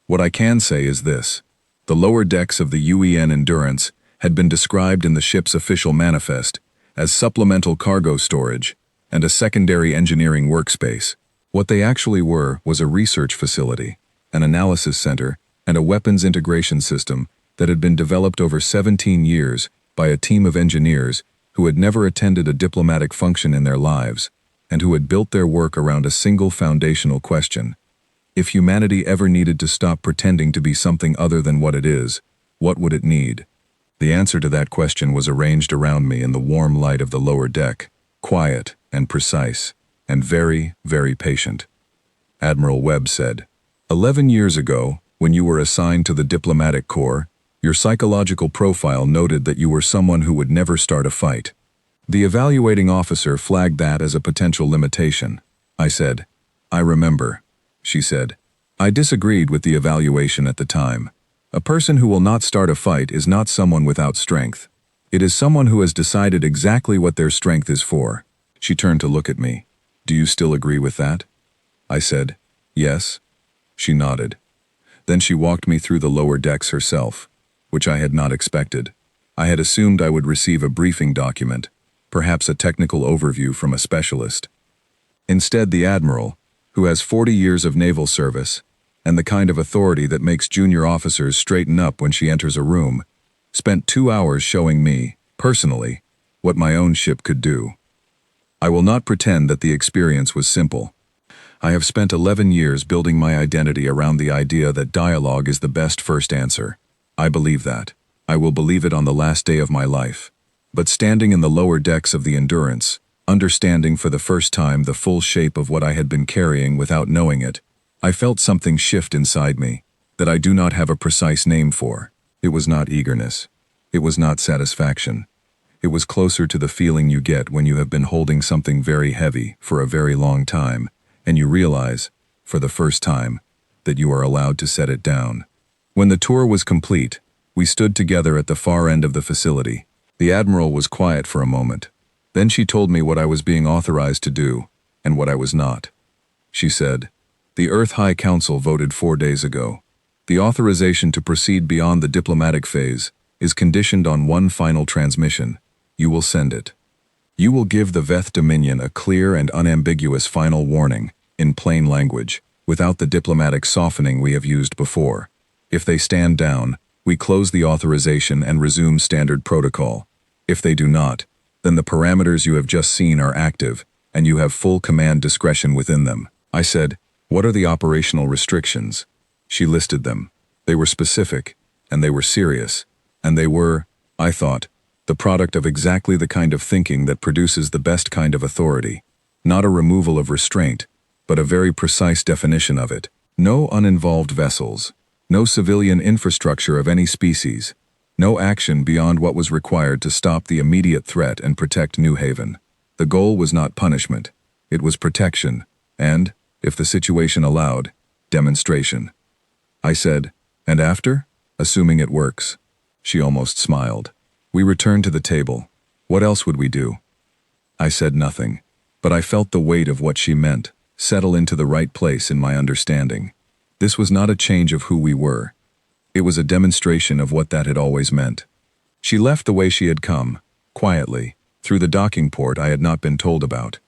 Speaker 1: What I can say is this: the lower decks of the UEN Endurance had been described in the ship's official manifest as supplemental cargo storage and a secondary engineering workspace. What they actually were was a research facility, an analysis center, and a weapons integration system that had been developed over 17 years by a team of engineers who had never attended a diplomatic function in their lives, and who had built their work around a single foundational question. If humanity ever needed to stop pretending to be something other than what it is, what would it need? The answer to that question was arranged around me in the warm light of the lower deck, quiet and precise, and very, very patient. Admiral Webb said, 11 years ago, when you were assigned to the diplomatic corps, your psychological profile noted that you were someone who would never start a fight. The evaluating officer flagged that as a potential limitation. I said, I remember. She said, I disagreed with the evaluation at the time. A person who will not start a fight is not someone without strength. It is someone who has decided exactly what their strength is for. She turned to look at me. Do you still agree with that? I said, yes. She nodded. Then she walked me through the lower decks herself, which I had not expected. I had assumed I would receive a briefing document, perhaps a technical overview from a specialist. Instead, the Admiral, who has 40 years of naval service, and the kind of authority that makes junior officers straighten up when she enters a room, spent 2 hours showing me, personally, what my own ship could do. I will not pretend that the experience was simple. I have spent 11 years building my identity around the idea that dialogue is the best first answer. I believe that. I will believe it on the last day of my life. But standing in the lower decks of the Endurance, understanding for the first time the full shape of what I had been carrying without knowing it, I felt something shift inside me that I do not have a precise name for. It was not eagerness. It was not satisfaction. It was closer to the feeling you get when you have been holding something very heavy for a very long time, and you realize, for the first time, that you are allowed to set it down. When the tour was complete, we stood together at the far end of the facility. The Admiral was quiet for a moment. Then she told me what I was being authorized to do, and what I was not. She said, the Earth High Council voted 4 days ago. The authorization to proceed beyond the diplomatic phase is conditioned on one final transmission. You will send it. You will give the Veth Dominion a clear and unambiguous final warning, in plain language, without the diplomatic softening we have used before. If they stand down, we close the authorization and resume standard protocol. If they do not, then the parameters you have just seen are active, and you have full command discretion within them. I said, what are the operational restrictions? She listed them. They were specific, and they were serious, and they were, I thought, the product of exactly the kind of thinking that produces the best kind of authority. Not a removal of restraint, but a very precise definition of it. No uninvolved vessels. No civilian infrastructure of any species. No action beyond what was required to stop the immediate threat and protect New Haven. The goal was not punishment. It was protection. And, If the situation allowed, demonstration. I said, and after? Assuming it works. She almost smiled. We returned to the table. What else would we do? I said nothing, but I felt the weight of what she meant settle into the right place in my understanding. This was not a change of who we were. It was a demonstration of what that had always meant. She left the way she had come, quietly, through the docking port I had not been told about.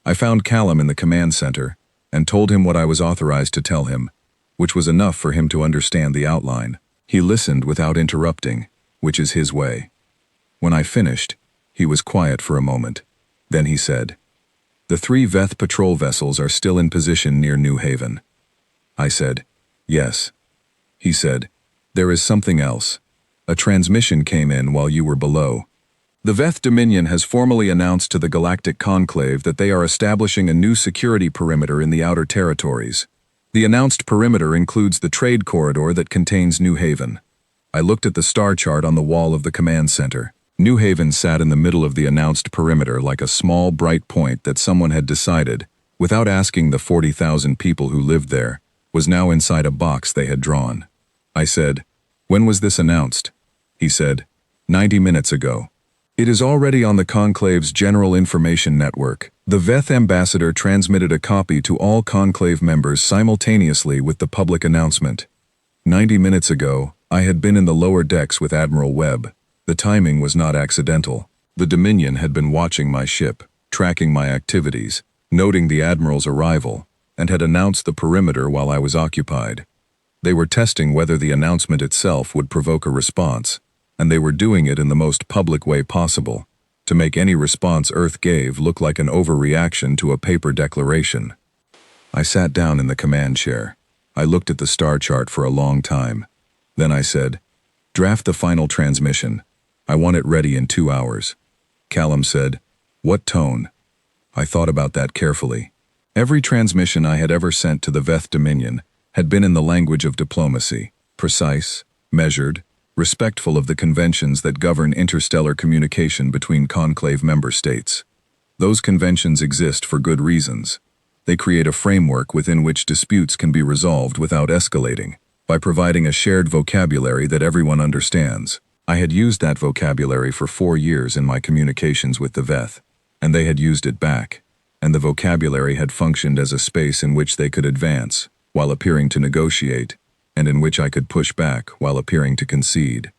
Speaker 1: I found Callum in the command center and told him what I was authorized to tell him, which was enough for him to understand the outline. He listened without interrupting, which is his way. When I finished, he was quiet for a moment. Then he said, "The 3 Veth patrol vessels are still in position near New Haven." I said, "Yes." He said, "There is something else. A transmission came in while you were below. The Veth Dominion has formally announced to the Galactic Conclave that they are establishing a new security perimeter in the outer territories. The announced perimeter includes the trade corridor that contains New Haven." I looked at the star chart on the wall of the command center. New Haven sat in the middle of the announced perimeter like a small, bright point that someone had decided, without asking the 40,000 people who lived there, was now inside a box they had drawn. I said, "When was this announced?" He said, 90 minutes ago. "It is already on the Conclave's General Information Network." The Veth ambassador transmitted a copy to all Conclave members simultaneously with the public announcement. 90 minutes ago, I had been in the lower decks with Admiral Webb. The timing was not accidental. The Dominion had been watching my ship, tracking my activities, noting the Admiral's arrival, and had announced the perimeter while I was occupied. They were testing whether the announcement itself would provoke a response, and they were doing it in the most public way possible, to make any response Earth gave look like an overreaction to a paper declaration. I sat down in the command chair. I looked at the star chart for a long time. Then I said, "Draft the final transmission. I want it ready in 2 hours." Callum said, "What tone?" I thought about that carefully. Every transmission I had ever sent to the Veth Dominion had been in the language of diplomacy, precise, measured, respectful of the conventions that govern interstellar communication between Conclave member states. Those conventions exist for good reasons. They create a framework within which disputes can be resolved without escalating, by providing a shared vocabulary that everyone understands. I had used that vocabulary for 4 years in my communications with the Veth, and they had used it back, and the vocabulary had functioned as a space in which they could advance, while appearing to negotiate, and in which I could push back while appearing to concede.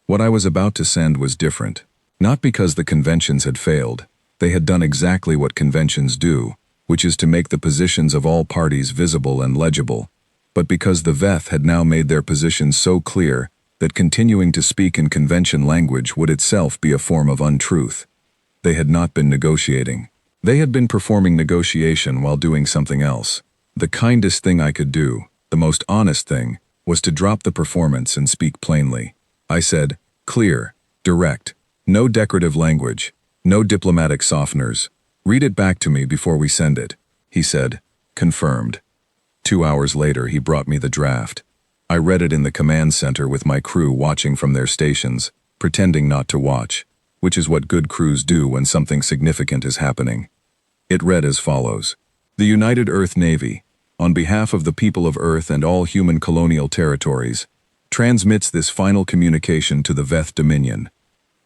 Speaker 1: What I was about to send was different, not because the conventions had failed. They had done exactly what conventions do, which is to make the positions of all parties visible and legible, but because the Veth had now made their positions so clear that continuing to speak in convention language would itself be a form of untruth. They had not been negotiating. They had been performing negotiation while doing something else. The kindest thing I could do, the most honest thing, was to drop the performance and speak plainly. I said, clear, direct, no decorative language, no diplomatic softeners. Read it back to me before we send it. He said, confirmed. 2 hours later, he brought me the draft. I read it in the command center with my crew watching from their stations, pretending not to watch, which is what good crews do when something significant is happening. It read as follows. The United Earth Navy, on behalf of the people of Earth and all human colonial territories, transmits this final communication to the Veth Dominion.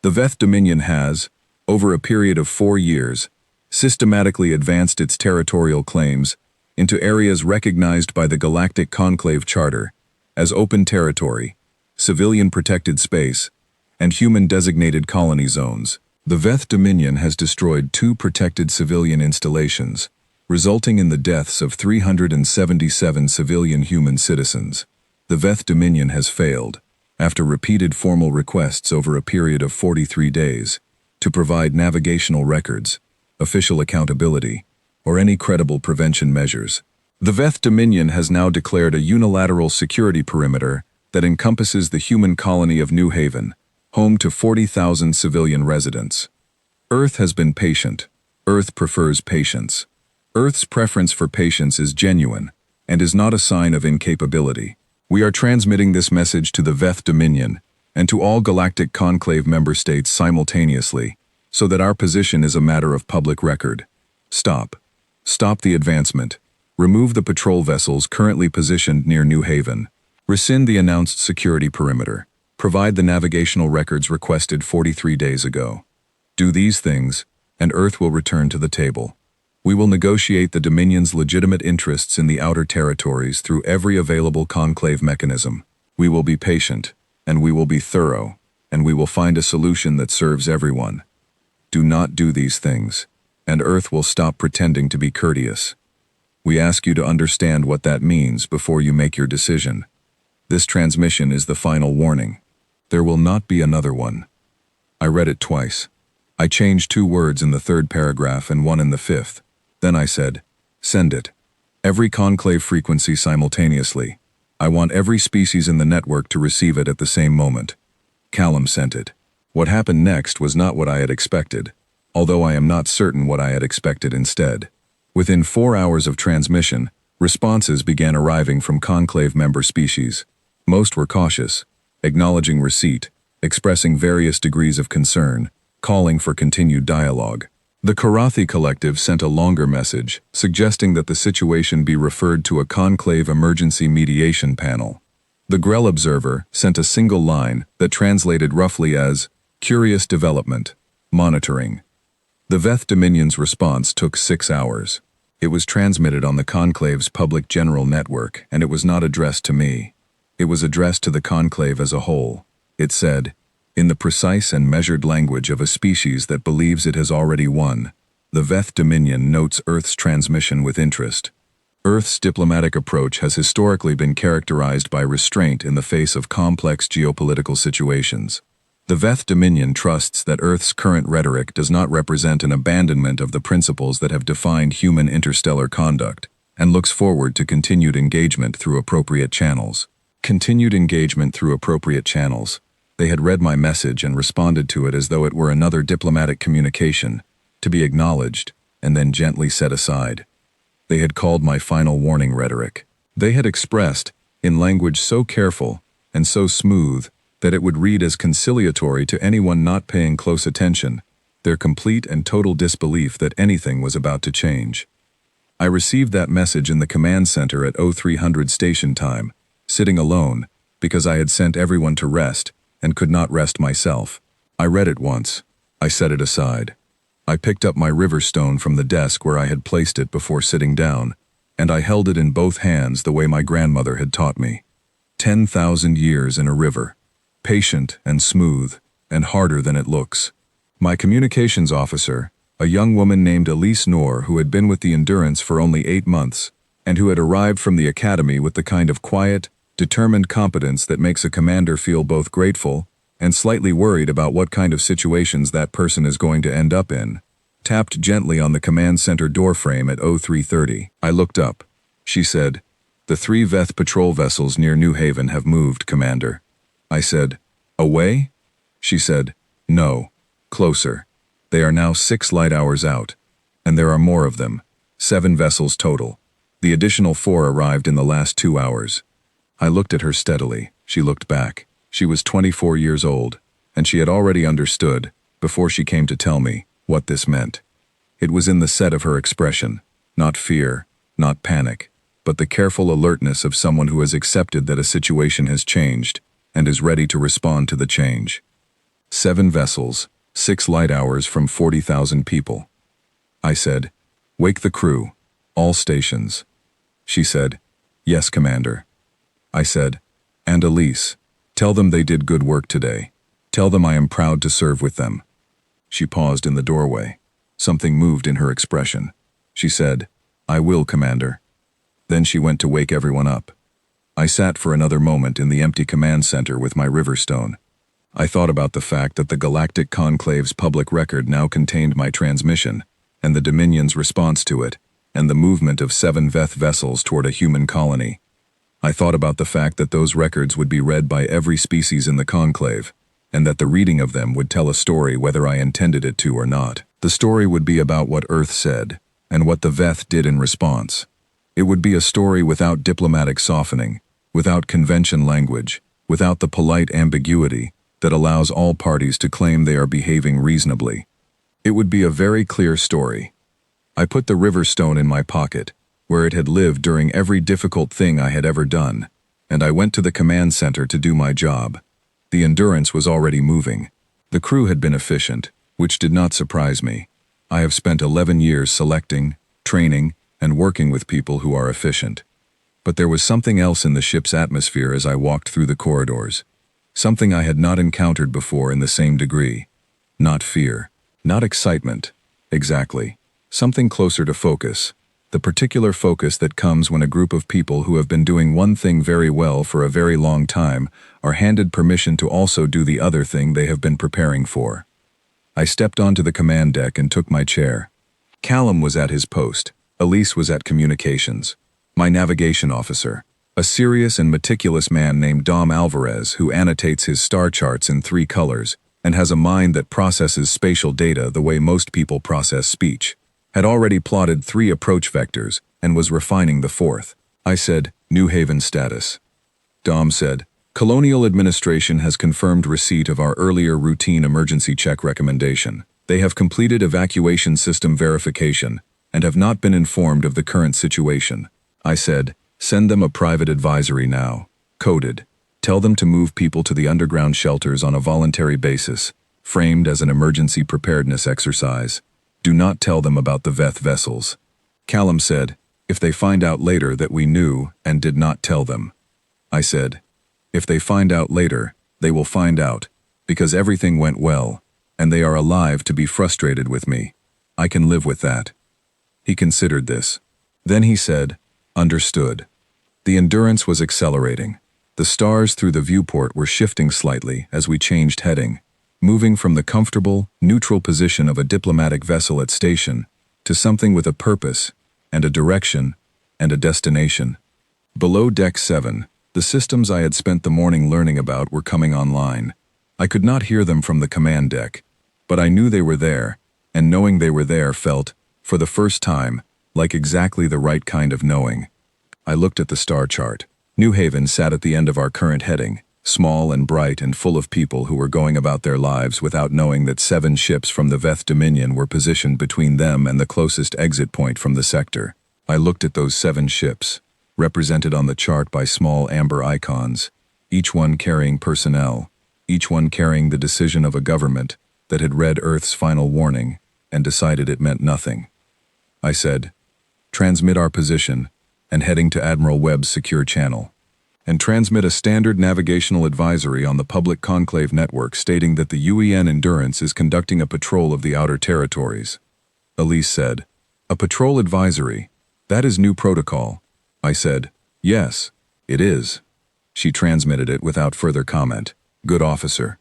Speaker 1: The Veth Dominion has, over a period of 4 years, systematically advanced its territorial claims into areas recognized by the Galactic Conclave Charter as open territory, civilian protected space, and human-designated colony zones. The Veth Dominion has destroyed 2 protected civilian installations, resulting in the deaths of 377 civilian human citizens. The Veth Dominion has failed, after repeated formal requests over a period of 43 days, to provide navigational records, official accountability, or any credible prevention measures. The Veth Dominion has now declared a unilateral security perimeter that encompasses the human colony of New Haven, home to 40,000 civilian residents. Earth has been patient. Earth prefers patience. Earth's preference for patience is genuine and is not a sign of incapability. We are transmitting this message to the Veth Dominion and to all Galactic Conclave member states simultaneously, so that our position is a matter of public record. Stop. Stop the advancement. Remove the patrol vessels currently positioned near New Haven. Rescind the announced security perimeter. Provide the navigational records requested 43 days ago. Do these things, and Earth will return to the table. We will negotiate the Dominion's legitimate interests in the outer territories through every available conclave mechanism. We will be patient, and we will be thorough, and we will find a solution that serves everyone. Do not do these things, and Earth will stop pretending to be courteous. We ask you to understand what that means before you make your decision. This transmission is the final warning. There will not be another one. I read it twice. I changed 2 words in the 3rd paragraph and 1 in the 5th. Then I said, send it. Every conclave frequency simultaneously. I want every species in the network to receive it at the same moment. Callum sent it. What happened next was not what I had expected, although I am not certain what I had expected instead. Within 4 hours of transmission, responses began arriving from conclave member species. Most were cautious, acknowledging receipt, expressing various degrees of concern, calling for continued dialogue. The Karathi Collective sent a longer message, suggesting that the situation be referred to a conclave emergency mediation panel. The Grell Observer sent a single line that translated roughly as, curious development, monitoring. The Veth Dominion's response took 6 hours. It was transmitted on the Conclave's public general network, and it was not addressed to me. It was addressed to the Conclave as a whole. It said, in the precise and measured language of a species that believes it has already won, the Veth Dominion notes Earth's transmission with interest. Earth's diplomatic approach has historically been characterized by restraint in the face of complex geopolitical situations. The Veth Dominion trusts that Earth's current rhetoric does not represent an abandonment of the principles that have defined human interstellar conduct, and looks forward to continued engagement through appropriate channels. Continued engagement through appropriate channels. They had read my message and responded to it as though it were another diplomatic communication, to be acknowledged, and then gently set aside. They had called my final warning rhetoric. They had expressed, in language so careful and so smooth that it would read as conciliatory to anyone not paying close attention, their complete and total disbelief that anything was about to change. I received that message in the command center at 0300 station time, sitting alone, because I had sent everyone to rest and could not rest myself. I read it once. I set it aside. I picked up my river stone from the desk where I had placed it before sitting down, and I held it in both hands the way my grandmother had taught me. 10,000 years in a river. Patient and smooth, and harder than it looks. My communications officer, a young woman named Elise Noor, who had been with the Endurance for only 8 months, and who had arrived from the academy with the kind of quiet, determined competence that makes a commander feel both grateful and slightly worried about what kind of situations that person is going to end up in, tapped gently on the command center doorframe at 0330. I looked up. She said, "The 3 Veth patrol vessels near New Haven have moved, Commander." I said, "Away?" She said, "No, closer. They are now 6 light hours out, and there are more of them, 7 vessels total. The additional 4 arrived in the last 2 hours. I looked at her steadily. She looked back. She was 24 years old, and she had already understood, before she came to tell me, what this meant. It was in the set of her expression, not fear, not panic, but the careful alertness of someone who has accepted that a situation has changed and is ready to respond to the change. 7 vessels, 6 light hours from 40,000 people. I said, "Wake the crew, all stations." She said, "Yes, Commander." I said, "And Elise, tell them they did good work today. Tell them I am proud to serve with them." She paused in the doorway. Something moved in her expression. She said, "I will, Commander." Then she went to wake everyone up. I sat for another moment in the empty command center with my riverstone. I thought about the fact that the Galactic Conclave's public record now contained my transmission, and the Dominion's response to it, and the movement of 7 Veth vessels toward a human colony. I thought about the fact that those records would be read by every species in the Conclave, and that the reading of them would tell a story whether I intended it to or not. The story would be about what Earth said, and what the Veth did in response. It would be a story without diplomatic softening, without convention language, without the polite ambiguity that allows all parties to claim they are behaving reasonably. It would be a very clear story. I put the river stone in my pocket, where it had lived during every difficult thing I had ever done, and I went to the command center to do my job. The Endurance was already moving. The crew had been efficient, which did not surprise me. I have spent 11 years selecting, training, and working with people who are efficient. But there was something else in the ship's atmosphere as I walked through the corridors. Something I had not encountered before in the same degree. Not fear. Not excitement. Exactly. Something closer to focus. The particular focus that comes when a group of people who have been doing one thing very well for a very long time are handed permission to also do the other thing they have been preparing for. I stepped onto the command deck and took my chair. Callum was at his post. Elise was at communications. My navigation officer, a serious and meticulous man named Dom Alvarez who annotates his star charts in 3 colors and has a mind that processes spatial data the way most people process speech, had already plotted 3 approach vectors and was refining the 4th. I said, New Haven status. Dom said, Colonial Administration has confirmed receipt of our earlier routine emergency check recommendation. They have completed evacuation system verification and have not been informed of the current situation. I said, send them a private advisory now. Coded. Tell them to move people to the underground shelters on a voluntary basis, framed as an emergency preparedness exercise. Do not tell them about the Veth vessels. Callum said, if they find out later that we knew and did not tell them. I said, if they find out later, they will find out, because everything went well, and they are alive to be frustrated with me. I can live with that. He considered this. Then he said, understood. The Endurance was accelerating. The stars through the viewport were shifting slightly as we changed heading, moving from the comfortable, neutral position of a diplomatic vessel at station to something with a purpose and a direction and a destination. Below Deck 7, the systems I had spent the morning learning about were coming online. I could not hear them from the command deck, but I knew they were there, and knowing they were there felt, for the first time, like exactly the right kind of knowing. I looked at the star chart. New Haven sat at the end of our current heading, small and bright and full of people who were going about their lives without knowing that 7 ships from the Veth Dominion were positioned between them and the closest exit point from the sector. I looked at those 7 ships, represented on the chart by small amber icons, each one carrying personnel, each one carrying the decision of a government that had read Earth's final warning and decided it meant nothing. I said, transmit our position and heading to Admiral Webb's secure channel, and transmit a standard navigational advisory on the public conclave network stating that the UEN Endurance is conducting a patrol of the outer territories. Elise said, a patrol advisory? That is new protocol. I said, yes, it is. She transmitted it without further comment. Good officer.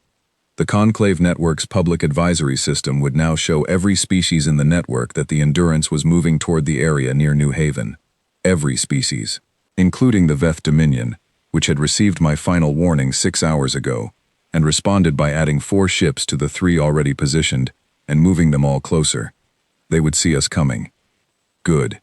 Speaker 1: The conclave network's public advisory system would now show every species in the network that the Endurance was moving toward the area near New Haven. Every species, including the Veth Dominion, which had received my final warning 6 hours ago, and responded by adding 4 ships to the 3 already positioned and moving them all closer. They would see us coming. Good.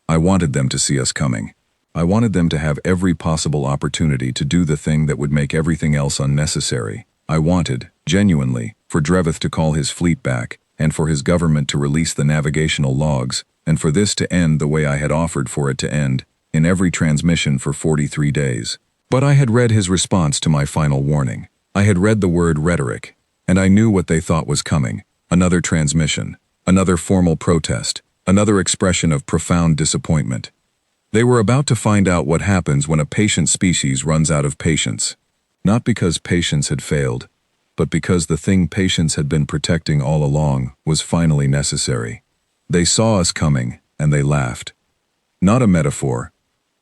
Speaker 1: I wanted them to see us coming. I wanted them to have every possible opportunity to do the thing that would make everything else unnecessary. I wanted, genuinely, for Dreveth to call his fleet back, and for his government to release the navigational logs, and for this to end the way I had offered for it to end, in every transmission for 43 days. But I had read his response to my final warning. I had read the word rhetoric, and I knew what they thought was coming. Another transmission, another formal protest, another expression of profound disappointment. They were about to find out what happens when a patient species runs out of patience. Not because patience had failed, but because the thing patience had been protecting all along was finally necessary. They saw us coming, and they laughed. Not a metaphor,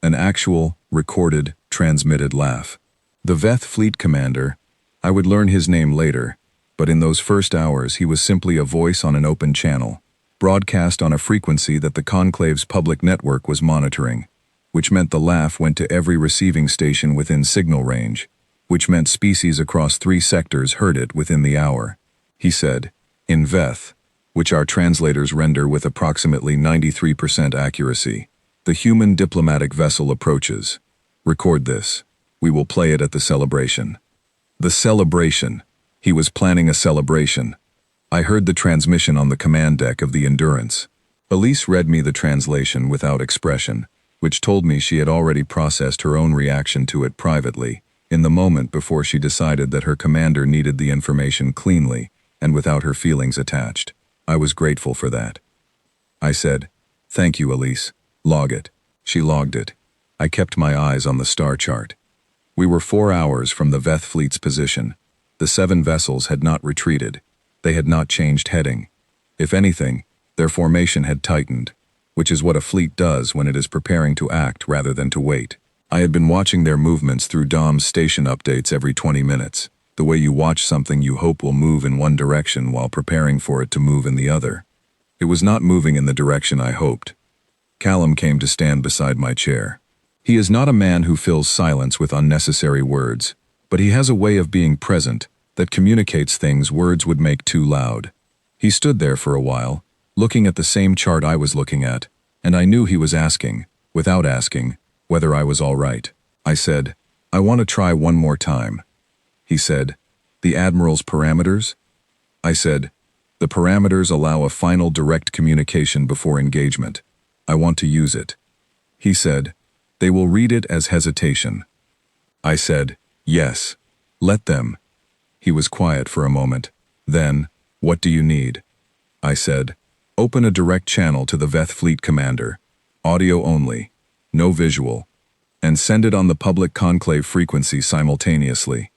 Speaker 1: an actual, recorded, transmitted laugh. The Veth fleet commander, I would learn his name later, but in those first hours he was simply a voice on an open channel, broadcast on a frequency that the conclave's public network was monitoring, which meant the laugh went to every receiving station within signal range, which meant species across 3 sectors heard it within the hour. He said, in Veth, which our translators render with approximately 93% accuracy, the human diplomatic vessel approaches. Record this. We will play it at the celebration. The celebration. He was planning a celebration. I heard the transmission on the command deck of the Endurance. Elise read me the translation without expression, which told me she had already processed her own reaction to it privately, in the moment before she decided that her commander needed the information cleanly and without her feelings attached. I was grateful for that. I said, "Thank you, Elise. Log it." She logged it. I kept my eyes on the star chart. We were 4 hours from the Veth fleet's position. The 7 vessels had not retreated. They had not changed heading. If anything, their formation had tightened, which is what a fleet does when it is preparing to act rather than to wait. I had been watching their movements through Dom's station updates every 20 minutes, the way you watch something you hope will move in one direction while preparing for it to move in the other. It was not moving in the direction I hoped. Callum came to stand beside my chair. He is not a man who fills silence with unnecessary words, but he has a way of being present that communicates things words would make too loud. He stood there for a while, looking at the same chart I was looking at, and I knew he was asking, without asking, whether I was all right. I said, "I want to try one more time." He said, "The Admiral's parameters?" I said, "The parameters allow a final direct communication before engagement. I want to use it." He said, "They will read it as hesitation." I said, "Yes. Let them." He was quiet for a moment. Then, "What do you need?" I said, "Open a direct channel to the Veth Fleet Commander. Audio only. No visual. And send it on the public conclave frequency simultaneously.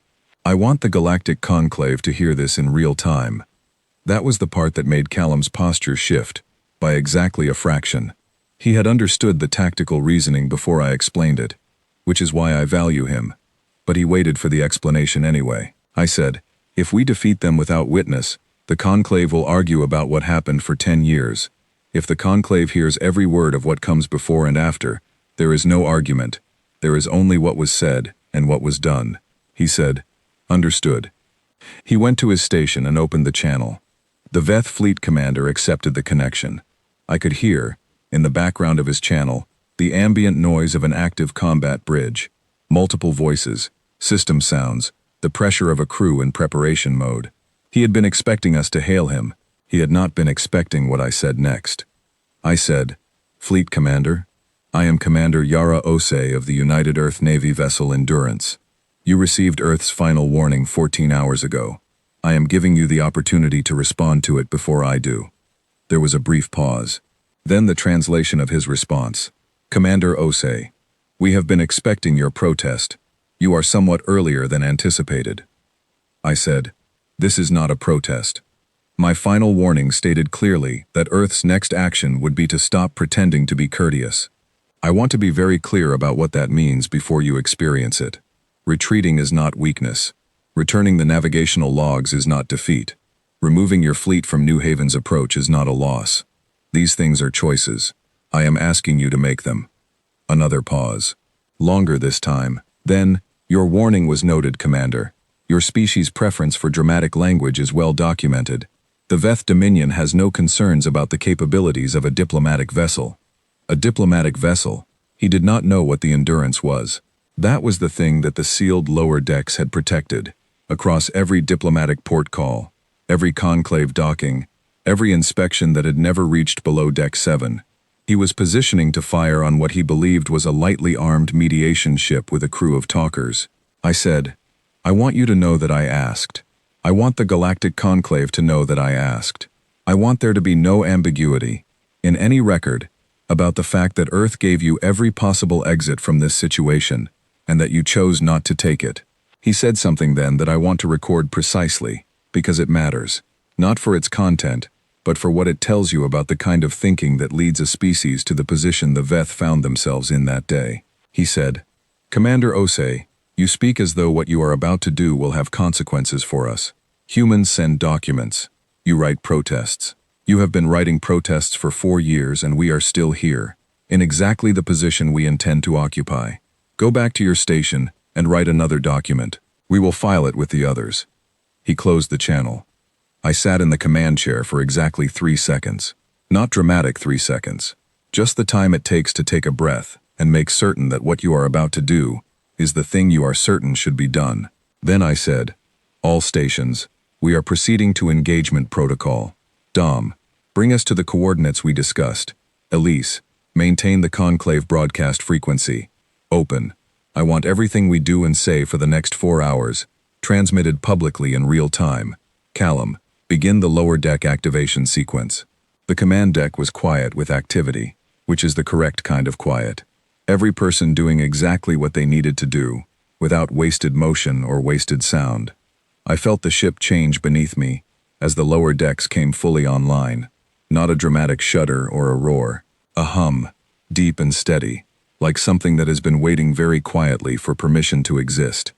Speaker 1: I want the Galactic Conclave to hear this in real time." That was the part that made Callum's posture shift, by exactly a fraction. He had understood the tactical reasoning before I explained it, which is why I value him. But he waited for the explanation anyway. I said, "If we defeat them without witness, the Conclave will argue about what happened for 10 years. If the Conclave hears every word of what comes before and after, there is no argument. There is only what was said and what was done." He said, "Understood." He went to his station and opened the channel. The Veth Fleet Commander accepted the connection. I could hear, in the background of his channel, the ambient noise of an active combat bridge, multiple voices, system sounds, the pressure of a crew in preparation mode. He had been expecting us to hail him. He had not been expecting what I said next. I said, "Fleet Commander, I am Commander Yara Osei of the United Earth Navy vessel Endurance. You received Earth's final warning 14 hours ago. I am giving you the opportunity to respond to it before I do." There was a brief pause. Then the translation of his response. "Commander Osei, we have been expecting your protest. You are somewhat earlier than anticipated." I said, "This is not a protest. My final warning stated clearly that Earth's next action would be to stop pretending to be courteous. I want to be very clear about what that means before you experience it. Retreating is not weakness. Returning the navigational logs is not defeat. Removing your fleet from New Haven's approach is not a loss. These things are choices. I am asking you to make them." Another pause. Longer this time. Then, "Your warning was noted, Commander. Your species' preference for dramatic language is well documented. The Veth Dominion has no concerns about the capabilities of a diplomatic vessel." A diplomatic vessel. He did not know what the Endurance was. That was the thing that the sealed lower decks had protected. Across every diplomatic port call, every conclave docking, every inspection that had never reached below Deck 7, he was positioning to fire on what he believed was a lightly armed mediation ship with a crew of talkers. I said, "I want you to know that I asked. I want the Galactic Conclave to know that I asked. I want there to be no ambiguity, in any record, about the fact that Earth gave you every possible exit from this situation, and that you chose not to take it." He said something then that I want to record precisely, because it matters, not for its content, but for what it tells you about the kind of thinking that leads a species to the position the Veth found themselves in that day. He said, "Commander Osei, you speak as though what you are about to do will have consequences for us. Humans send documents. You write protests. You have been writing protests for 4 years and we are still here, in exactly the position we intend to occupy. Go back to your station and write another document. We will file it with the others." He closed the channel. I sat in the command chair for exactly 3 seconds. Not dramatic 3 seconds. Just the time it takes to take a breath and make certain that what you are about to do is the thing you are certain should be done. Then I said, "All stations, we are proceeding to engagement protocol. Dom, Bring us to the coordinates we discussed. Elise, maintain the conclave broadcast frequency. Open. I want everything we do and say for the next 4 hours, transmitted publicly in real time. Callum, begin the lower deck activation sequence. The command deck was quiet with activity, which is the correct kind of quiet. Every person doing exactly what they needed to do, without wasted motion or wasted sound. I felt the ship change beneath me as the lower decks came fully online. Not a dramatic shudder or a roar. A hum, deep and steady, like something that has been waiting very quietly for permission to exist.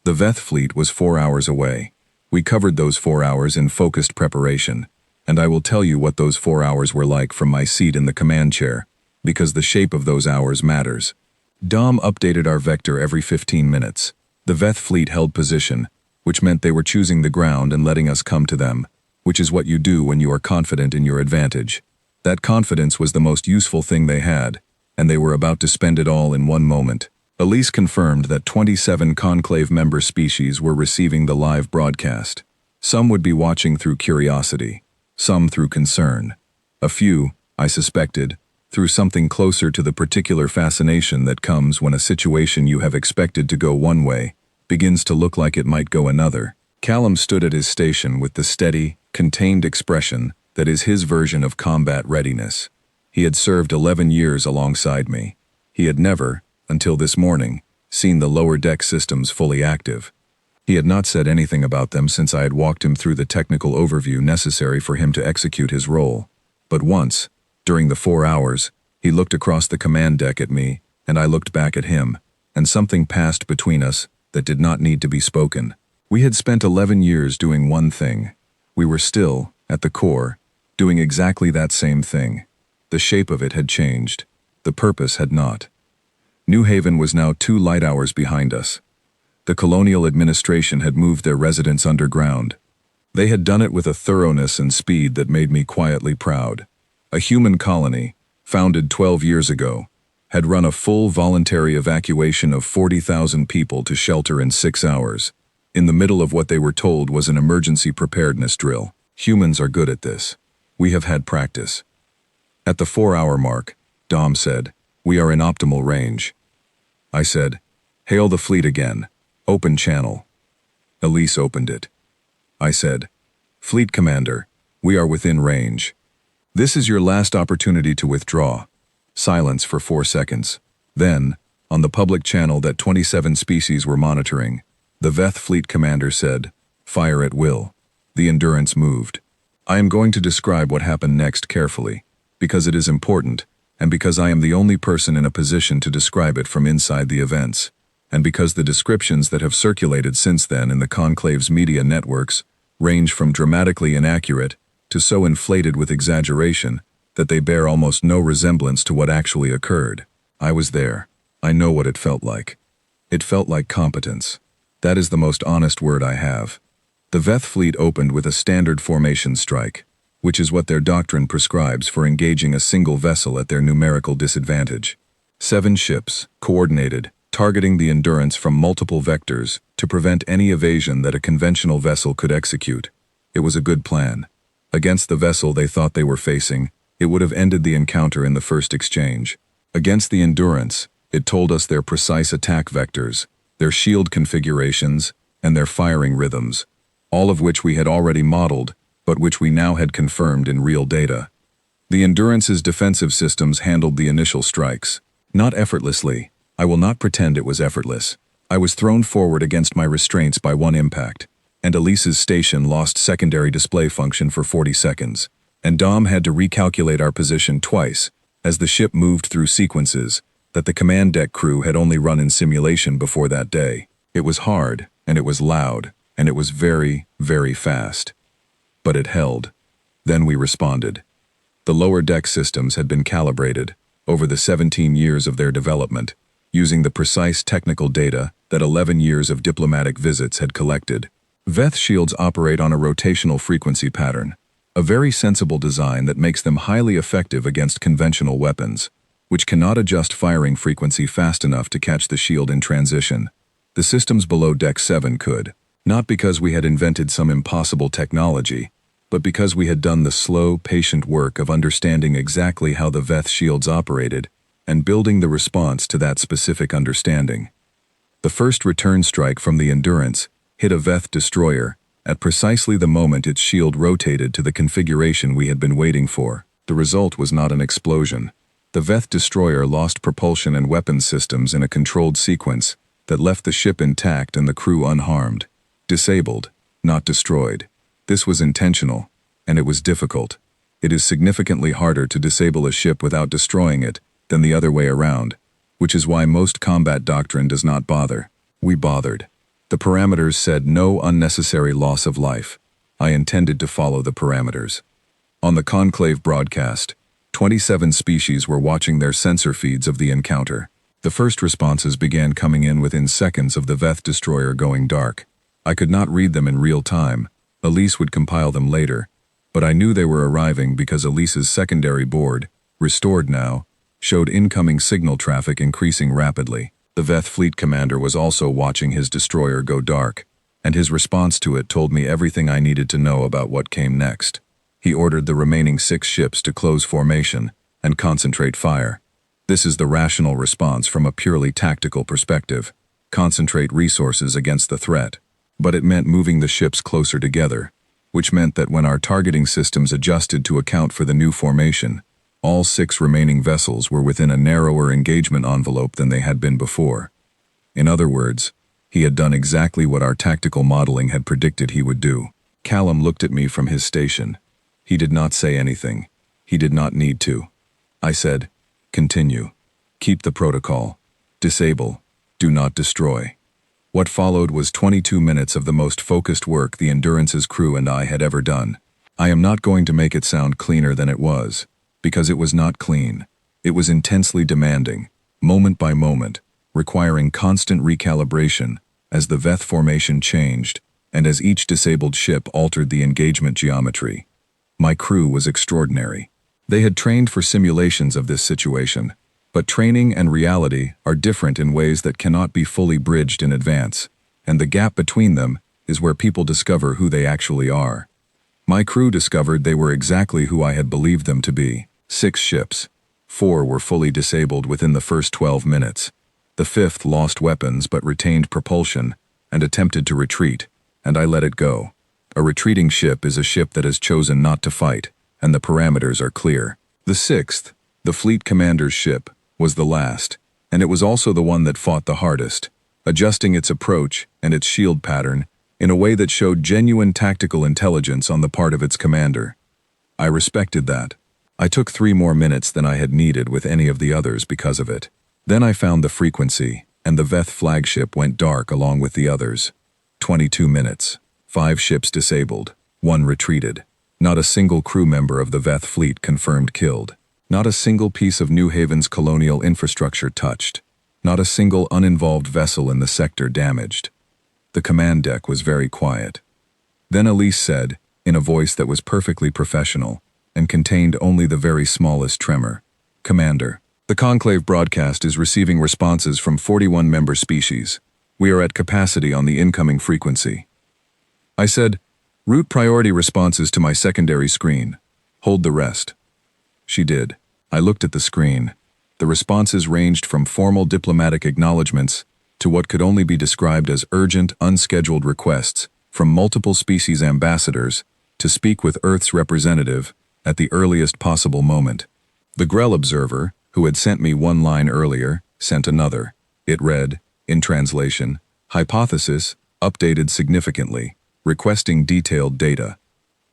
Speaker 1: The Veth fleet was 4 hours away. We covered those 4 hours in focused preparation, and I will tell you what those 4 hours were like from my seat in the command chair, because the shape of those hours matters. Dom updated our vector every 15 minutes. The Veth fleet held position, which meant they were choosing the ground and letting us come to them, which is what you do when you are confident in your advantage. That confidence was the most useful thing they had, and they were about to spend it all in one moment. Elise confirmed that 27 conclave member species were receiving the live broadcast. Some would be watching through curiosity, some through concern. A few, I suspected, through something closer to the particular fascination that comes when a situation you have expected to go one way begins to look like it might go another. Callum stood at his station with the steady, contained expression that is his version of combat readiness. He had served 11 years alongside me. He had never, until this morning, seen the lower deck systems fully active. He had not said anything about them since I had walked him through the technical overview necessary for him to execute his role. But once, during the 4 hours, he looked across the command deck at me, and I looked back at him, and something passed between us that did not need to be spoken. We had spent 11 years doing one thing. We were still, at the core, doing exactly that same thing. The shape of it had changed. The purpose had not. New Haven was now 2 light hours behind us. The colonial administration had moved their residents underground. They had done it with a thoroughness and speed that made me quietly proud. A human colony, founded 12 years ago, had run a full voluntary evacuation of 40,000 people to shelter in 6 hours, in the middle of what they were told was an emergency preparedness drill. Humans are good at this. We have had practice. At the 4-hour mark, Dom said, "We are in optimal range." I said, "Hail the fleet again. Open channel." Elise opened it. I said, "Fleet Commander, we are within range. This is your last opportunity to withdraw." Silence for 4 seconds. Then, on the public channel that 27 species were monitoring, the Veth Fleet Commander said, "Fire at will." The Endurance moved. I am going to describe what happened next carefully, because it is important, and because I am the only person in a position to describe it from inside the events, and because the descriptions that have circulated since then in the Conclave's media networks range from dramatically inaccurate to so inflated with exaggeration that they bear almost no resemblance to what actually occurred. I was there. I know what it felt like. It felt like competence. That is the most honest word I have. The Veth fleet opened with a standard formation strike, which is what their doctrine prescribes for engaging a single vessel at their numerical disadvantage. 7 ships, coordinated, targeting the Endurance from multiple vectors to prevent any evasion that a conventional vessel could execute. It was a good plan. Against the vessel they thought they were facing, it would have ended the encounter in the first exchange. Against the Endurance, it told us their precise attack vectors, their shield configurations, and their firing rhythms, all of which we had already modeled, but which we now had confirmed in real data. The Endurance's defensive systems handled the initial strikes. Not effortlessly. I will not pretend it was effortless. I was thrown forward against my restraints by one impact, and Elise's station lost secondary display function for 40 seconds, and Dom had to recalculate our position twice, as the ship moved through sequences that the command deck crew had only run in simulation before that day. It was hard, and it was loud, and it was very, very fast. But it held. Then we responded. The lower deck systems had been calibrated, over the 17 years of their development, using the precise technical data that 11 years of diplomatic visits had collected. Veth shields operate on a rotational frequency pattern, a very sensible design that makes them highly effective against conventional weapons, which cannot adjust firing frequency fast enough to catch the shield in transition. The systems below Deck 7 could, not because we had invented some impossible technology, but because we had done the slow, patient work of understanding exactly how the Veth shields operated and building the response to that specific understanding. The first return strike from the Endurance hit a Veth destroyer at precisely the moment its shield rotated to the configuration we had been waiting for. The result was not an explosion. The Veth destroyer lost propulsion and weapons systems in a controlled sequence that left the ship intact and the crew unharmed. Disabled, not destroyed. This was intentional, and it was difficult. It is significantly harder to disable a ship without destroying it than the other way around, which is why most combat doctrine does not bother. We bothered. The parameters said no unnecessary loss of life. I intended to follow the parameters. On the Conclave broadcast, 27 species were watching their sensor feeds of the encounter. The first responses began coming in within seconds of the Veth destroyer going dark. I could not read them in real time. Elise would compile them later, but I knew they were arriving because Elise's secondary board, restored now, showed incoming signal traffic increasing rapidly. The Veth fleet commander was also watching his destroyer go dark, and his response to it told me everything I needed to know about what came next. He ordered the remaining 6 ships to close formation and concentrate fire. This is the rational response from a purely tactical perspective. Concentrate resources against the threat. But it meant moving the ships closer together, which meant that when our targeting systems adjusted to account for the new formation, all 6 remaining vessels were within a narrower engagement envelope than they had been before. In other words, he had done exactly what our tactical modeling had predicted he would do. Callum looked at me from his station. He did not say anything. He did not need to. I said, "Continue. Keep the protocol. Disable. Do not destroy." What followed was 22 minutes of the most focused work the Endurance's crew and I had ever done. I am not going to make it sound cleaner than it was, because it was not clean. It was intensely demanding, moment by moment, requiring constant recalibration as the Veth formation changed and as each disabled ship altered the engagement geometry. My crew was extraordinary. They had trained for simulations of this situation, but training and reality are different in ways that cannot be fully bridged in advance, and the gap between them is where people discover who they actually are. My crew discovered they were exactly who I had believed them to be. 6 ships. 4 were fully disabled within the first 12 minutes. The 5th lost weapons but retained propulsion and attempted to retreat, and I let it go. A retreating ship is a ship that has chosen not to fight, and the parameters are clear. The 6th, the fleet commander's ship, was the last, and it was also the one that fought the hardest, adjusting its approach and its shield pattern in a way that showed genuine tactical intelligence on the part of its commander. I respected that. I took 3 more minutes than I had needed with any of the others because of it. Then I found the frequency, and the Veth flagship went dark along with the others. 22 minutes. 5 ships disabled. 1 retreated. Not a single crew member of the Veth fleet confirmed killed. Not a single piece of New Haven's colonial infrastructure touched. Not a single uninvolved vessel in the sector damaged. The command deck was very quiet. Then Elise said, in a voice that was perfectly professional and contained only the very smallest tremor, "Commander, the Conclave broadcast is receiving responses from 41 member species. We are at capacity on the incoming frequency." I said, "Route priority responses to my secondary screen. Hold the rest." She did. I looked at the screen. The responses ranged from formal diplomatic acknowledgments to what could only be described as urgent, unscheduled requests from multiple species ambassadors to speak with Earth's representative at the earliest possible moment. The Grell observer, who had sent me one line earlier, sent another. It read, in translation, "Hypothesis, updated significantly, requesting detailed data."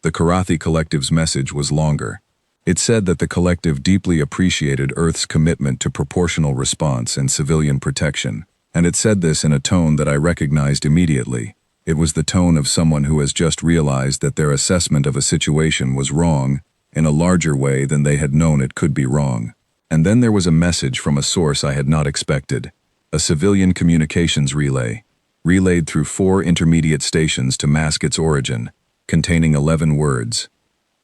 Speaker 1: The Karathi Collective's message was longer. It said that the collective deeply appreciated Earth's commitment to proportional response and civilian protection, and it said this in a tone that I recognized immediately. It was the tone of someone who has just realized that their assessment of a situation was wrong in a larger way than they had known it could be wrong. And then there was a message from a source I had not expected, a civilian communications relay, relayed through 4 intermediate stations to mask its origin, containing 11 words.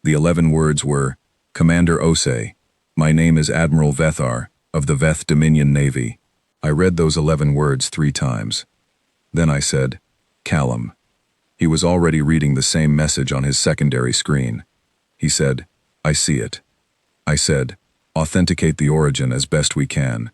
Speaker 1: The 11 words were, "Commander Osei, my name is Admiral Vethar, of the Veth Dominion Navy." I read those 11 words 3 times. Then I said, "Callum." He was already reading the same message on his secondary screen. He said, "I see it." I said, "Authenticate the origin as best we can."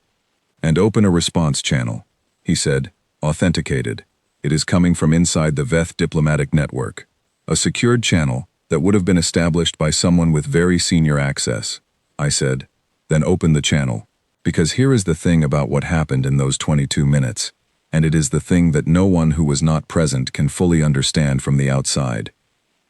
Speaker 1: "And open a response channel." He said, "Authenticated. It is coming from inside the Veth diplomatic network. A secured channel that would have been established by someone with very senior access." I said, "Then open the channel. Because here is the thing about what happened in those 22 minutes, and it is the thing that no one who was not present can fully understand from the outside.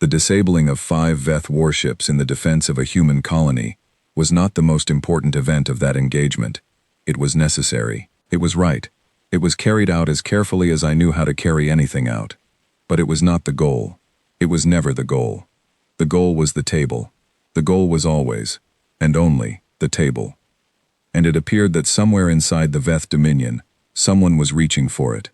Speaker 1: The disabling of 5 Veth warships in the defense of a human colony was not the most important event of that engagement. It was necessary. It was right. It was carried out as carefully as I knew how to carry anything out. But it was not the goal. It was never the goal. The goal was the table. The goal was always, and only, the table. And it appeared that somewhere inside the Veth Dominion, someone was reaching for it."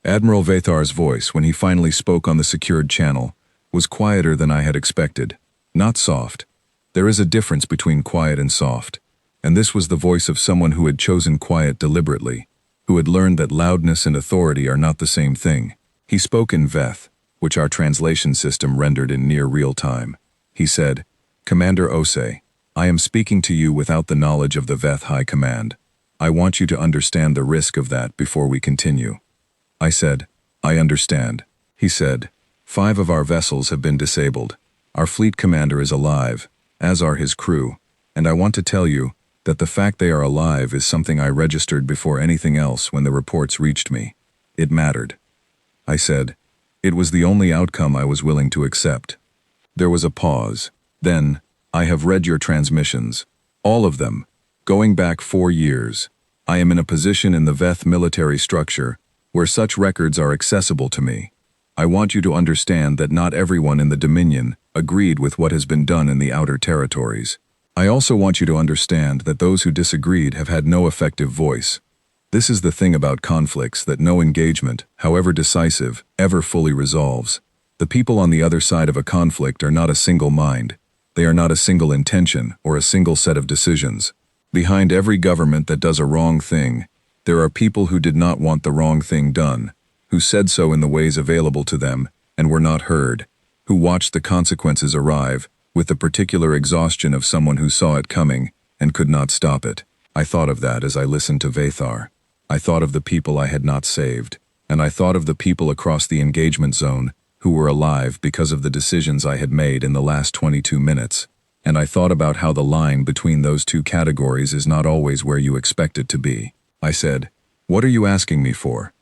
Speaker 1: Admiral Vathar's voice, when he finally spoke on the secured channel, was quieter than I had expected. Not soft. There is a difference between quiet and soft, and this was the voice of someone who had chosen quiet deliberately, who had learned that loudness and authority are not the same thing. He spoke in Veth, which our translation system rendered in near real time. He said, "Commander Osei, I am speaking to you without the knowledge of the Veth High Command. I want you to understand the risk of that before we continue." I said, "I understand." He said, "5 of our vessels have been disabled. Our fleet commander is alive, as are his crew, and I want to tell you that the fact they are alive is something I registered before anything else when the reports reached me. It mattered." I said, "It was the only outcome I was willing to accept." There was a pause. Then, "I have read your transmissions. All of them. Going back 4 years. I am in a position in the Veth military structure where such records are accessible to me. I want you to understand that not everyone in the Dominion agreed with what has been done in the outer territories. I also want you to understand that those who disagreed have had no effective voice. This is the thing about conflicts that no engagement, however decisive, ever fully resolves. The people on the other side of a conflict are not a single mind. They are not a single intention or a single set of decisions. Behind every government that does a wrong thing, there are people who did not want the wrong thing done, who said so in the ways available to them and were not heard, who watched the consequences arrive with the particular exhaustion of someone who saw it coming and could not stop it. I thought of that as I listened to Vathar. I thought of the people I had not saved, and I thought of the people across the engagement zone who were alive because of the decisions I had made in the last 22 minutes, and I thought about how the line between those two categories is not always where you expect it to be. I said, "What are you asking me for?"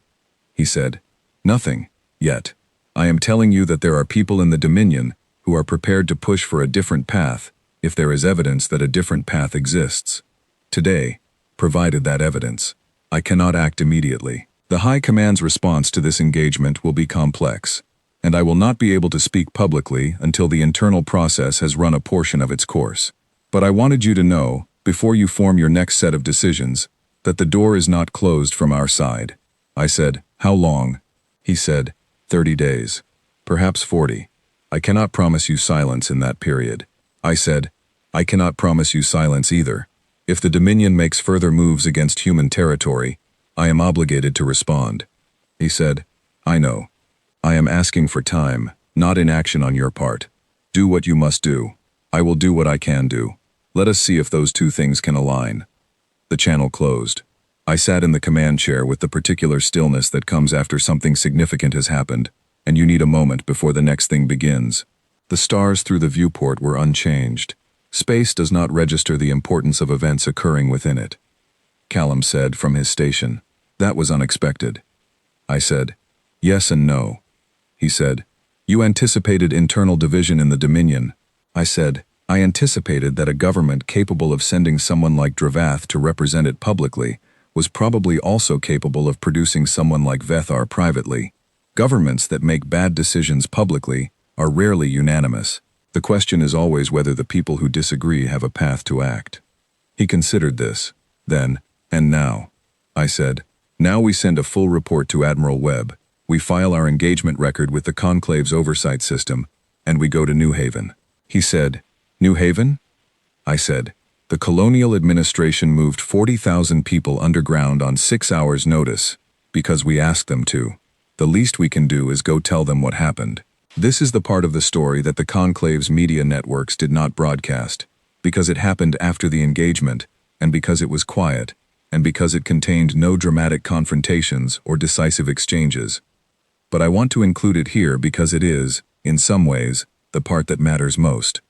Speaker 1: He said, "Nothing, yet. I am telling you that there are people in the Dominion who are prepared to push for a different path if there is evidence that a different path exists. Today, provided that evidence, I cannot act immediately. The High Command's response to this engagement will be complex, and I will not be able to speak publicly until the internal process has run a portion of its course. But I wanted you to know, before you form your next set of decisions, that the door is not closed from our side." I said, "How long?" He said, 30 days. Perhaps 40. I cannot promise you silence in that period. I said, "I cannot promise you silence either. If the Dominion makes further moves against human territory, I am obligated to respond." He said, "I know. I am asking for time, not inaction on your part. Do what you must do. I will do what I can do. Let us see if those two things can align." The channel closed. I sat in the command chair with the particular stillness that comes after something significant has happened, and you need a moment before the next thing begins. The stars through the viewport were unchanged. Space does not register the importance of events occurring within it. Callum said from his station, "That was unexpected." I said, "Yes and no." He said, "You anticipated internal division in the Dominion." I said, "I anticipated that a government capable of sending someone like Dravath to represent it publicly was probably also capable of producing someone like Vethar privately. Governments that make bad decisions publicly are rarely unanimous. The question is always whether the people who disagree have a path to act." He considered this. Then, "And now," I said, "now we send a full report to Admiral Webb. We file our engagement record with the Conclave's oversight system, and we go to New Haven." He said, "New Haven?" I said, "The colonial administration moved 40,000 people underground on 6 hours' notice, because we asked them to. The least we can do is go tell them what happened. This is the part of the story that the Conclave's media networks did not broadcast, because it happened after the engagement, and because it was quiet, and because it contained no dramatic confrontations or decisive exchanges. But I want to include it here because it is, in some ways, the part that matters most.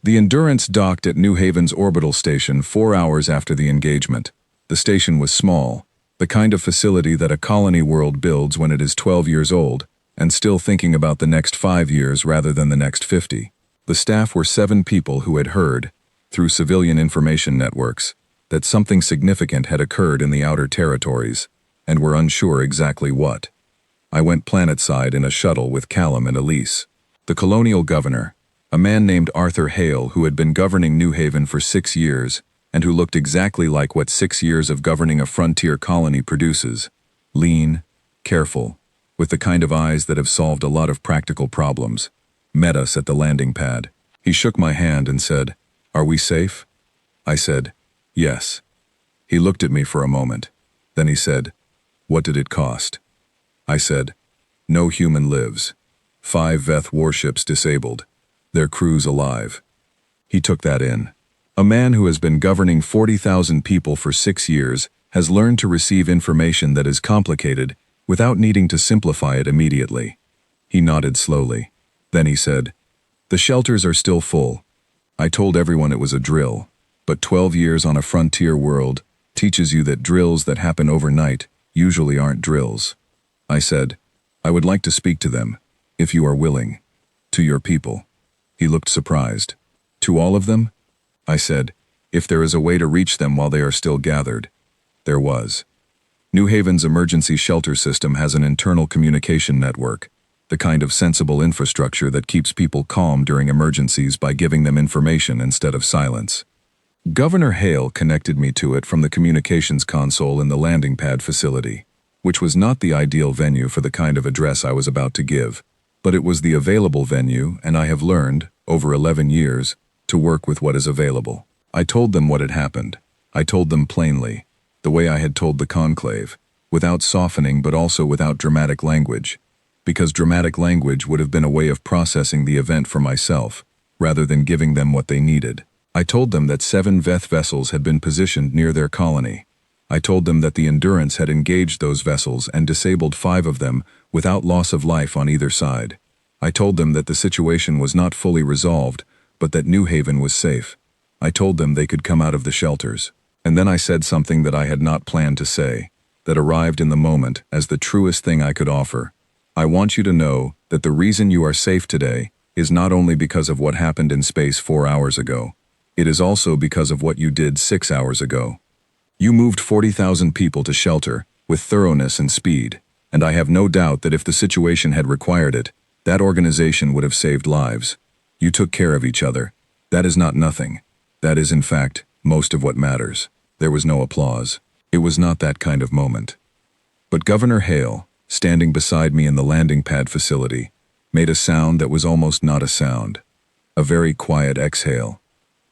Speaker 1: The Endurance docked at New Haven's orbital station 4 hours after the engagement. The station was small, the kind of facility that a colony world builds when it is 12 years old, and still thinking about the next 5 years rather than the next 50. The staff were 7 people who had heard, through civilian information networks, that something significant had occurred in the outer territories, and were unsure exactly what. I went planetside in a shuttle with Callum and Elise. The colonial governor, a man named Arthur Hale who had been governing New Haven for 6 years, and who looked exactly like what 6 years of governing a frontier colony produces, lean, careful, with the kind of eyes that have solved a lot of practical problems, met us at the landing pad. He shook my hand and said, "Are we safe?" I said, "Yes." He looked at me for a moment. Then he said, "What did it cost?" I said, "No human lives. 5 Veth warships disabled. Their crews alive." He took that in. A man who has been governing 40,000 people for 6 years has learned to receive information that is complicated without needing to simplify it immediately. He nodded slowly. Then he said, "The shelters are still full. I told everyone it was a drill, but 12 years on a frontier world teaches you that drills that happen overnight usually aren't drills." I said, "I would like to speak to them, if you are willing. To your people." He looked surprised. "To all of them?" I said, "If there is a way to reach them while they are still gathered." There was. New Haven's emergency shelter system has an internal communication network, the kind of sensible infrastructure that keeps people calm during emergencies by giving them information instead of silence. Governor Hale connected me to it from the communications console in the landing pad facility, which was not the ideal venue for the kind of address I was about to give, but it was the available venue, and I have learned, over 11 years, to work with what is available. I told them what had happened. I told them plainly, the way I had told the conclave, without softening but also without dramatic language, because dramatic language would have been a way of processing the event for myself, rather than giving them what they needed. I told them that 7 Veth vessels had been positioned near their colony. I told them that the Endurance had engaged those vessels and disabled 5 of them without loss of life on either side. I told them that the situation was not fully resolved, but that New Haven was safe. I told them they could come out of the shelters. And then I said something that I had not planned to say, that arrived in the moment as the truest thing I could offer. I want you to know that the reason you are safe today is not only because of what happened in space 4 hours ago. It is also because of what you did 6 hours ago. You moved 40,000 people to shelter with thoroughness and speed, and I have no doubt that if the situation had required it, that organization would have saved lives. You took care of each other. That is not nothing. That is, in fact, most of what matters. There was no applause. It was not that kind of moment. But Governor Hale, standing beside me in the landing pad facility, made a sound that was almost not a sound. A very quiet exhale.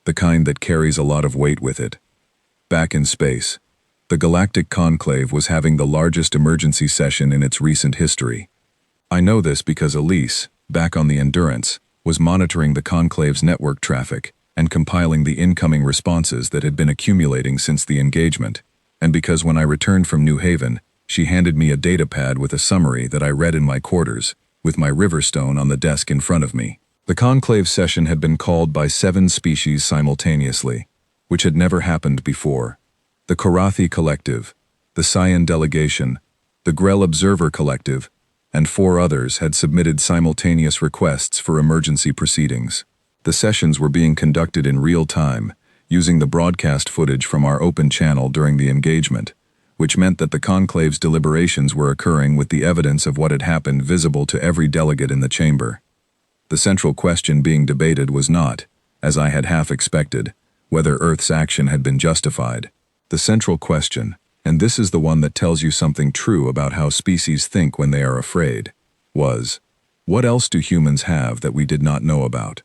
Speaker 1: The kind that carries a lot of weight with it. Back in space, the Galactic Conclave was having the largest emergency session in its recent history. I know this because Elise, back on the Endurance, was monitoring the Conclave's network traffic and compiling the incoming responses that had been accumulating since the engagement, and because when I returned from New Haven, she handed me a data pad with a summary that I read in my quarters, with my Riverstone on the desk in front of me. The Conclave session had been called by 7 species simultaneously, which had never happened before. The Korathi Collective, the Cyan Delegation, the Grell Observer Collective, and 4 others had submitted simultaneous requests for emergency proceedings. The sessions were being conducted in real time, using the broadcast footage from our open channel during the engagement, which meant that the Conclave's deliberations were occurring with the evidence of what had happened visible to every delegate in the chamber. The central question being debated was not, as I had half expected, whether Earth's action had been justified. The central question, and this is the one that tells you something true about how species think when they are afraid, was, what else do humans have that we did not know about?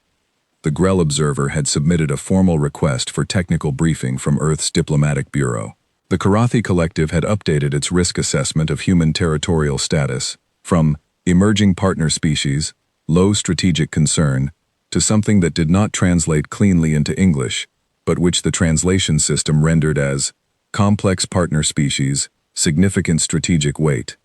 Speaker 1: The Grell Observer had submitted a formal request for technical briefing from Earth's Diplomatic Bureau. The Korathi Collective had updated its risk assessment of human territorial status, From emerging partner species, low strategic concern, to something that did not translate cleanly into English, but which the translation system rendered as complex partner species, significant strategic weight.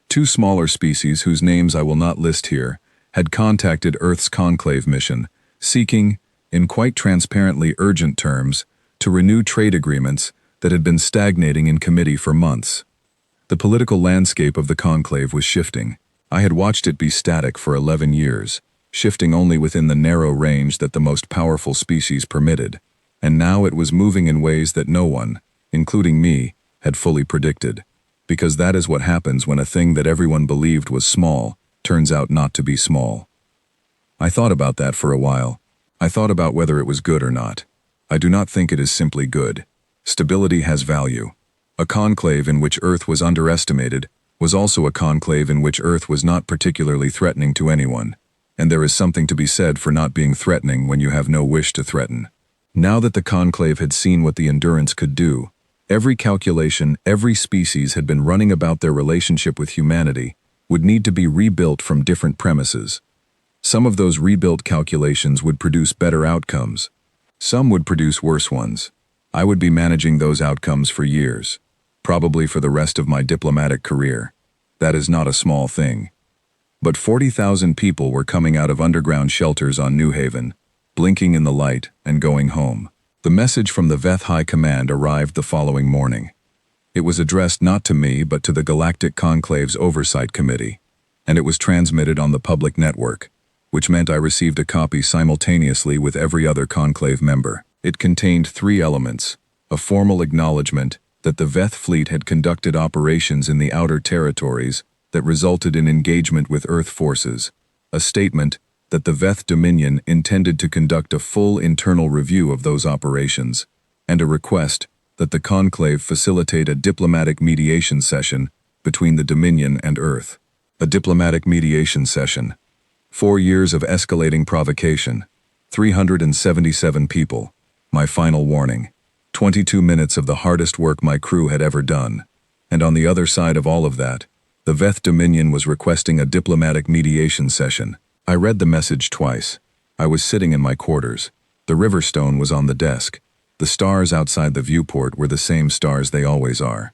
Speaker 1: Two smaller species whose names I will not list here had contacted Earth's conclave mission, seeking, in quite transparently urgent terms, to renew trade agreements that had been stagnating in committee for months. The political landscape of the conclave was shifting. I had watched it be static for 11 years, shifting only within the narrow range that the most powerful species permitted, and now it was moving in ways that no one, including me, had fully predicted, because that is what happens when a thing that everyone believed was small turns out not to be small. I thought about that for a while. I thought about whether it was good or not. I do not think it is simply good. Stability has value. A conclave in which Earth was underestimated was also a conclave in which Earth was not particularly threatening to anyone, and there is something to be said for not being threatening when you have no wish to threaten. Now that the conclave had seen what the Endurance could do, every calculation every species had been running about their relationship with humanity would need to be rebuilt from different premises. Some of those rebuilt calculations would produce better outcomes. Some would produce worse ones. I would be managing those outcomes for years, probably for the rest of my diplomatic career. That is not a small thing. But 40,000 people were coming out of underground shelters on New Haven, blinking in the light and going home. The message from the Veth High Command arrived the following morning. It was addressed not to me but to the Galactic Conclave's Oversight Committee, and it was transmitted on the public network, which meant I received a copy simultaneously with every other conclave member. It contained 3 elements: a formal acknowledgement that the Veth fleet had conducted operations in the outer territories that resulted in engagement with Earth forces, a statement that the Veth Dominion intended to conduct a full internal review of those operations, and a request that the conclave facilitate a diplomatic mediation session between the Dominion and Earth. A diplomatic mediation session. 4 years of escalating provocation. 377 people. My final warning. 22 minutes of the hardest work my crew had ever done. And on the other side of all of that, the Veth Dominion was requesting a diplomatic mediation session. I read the message twice. I was sitting in my quarters. The Riverstone was on the desk. The stars outside the viewport were the same stars they always are.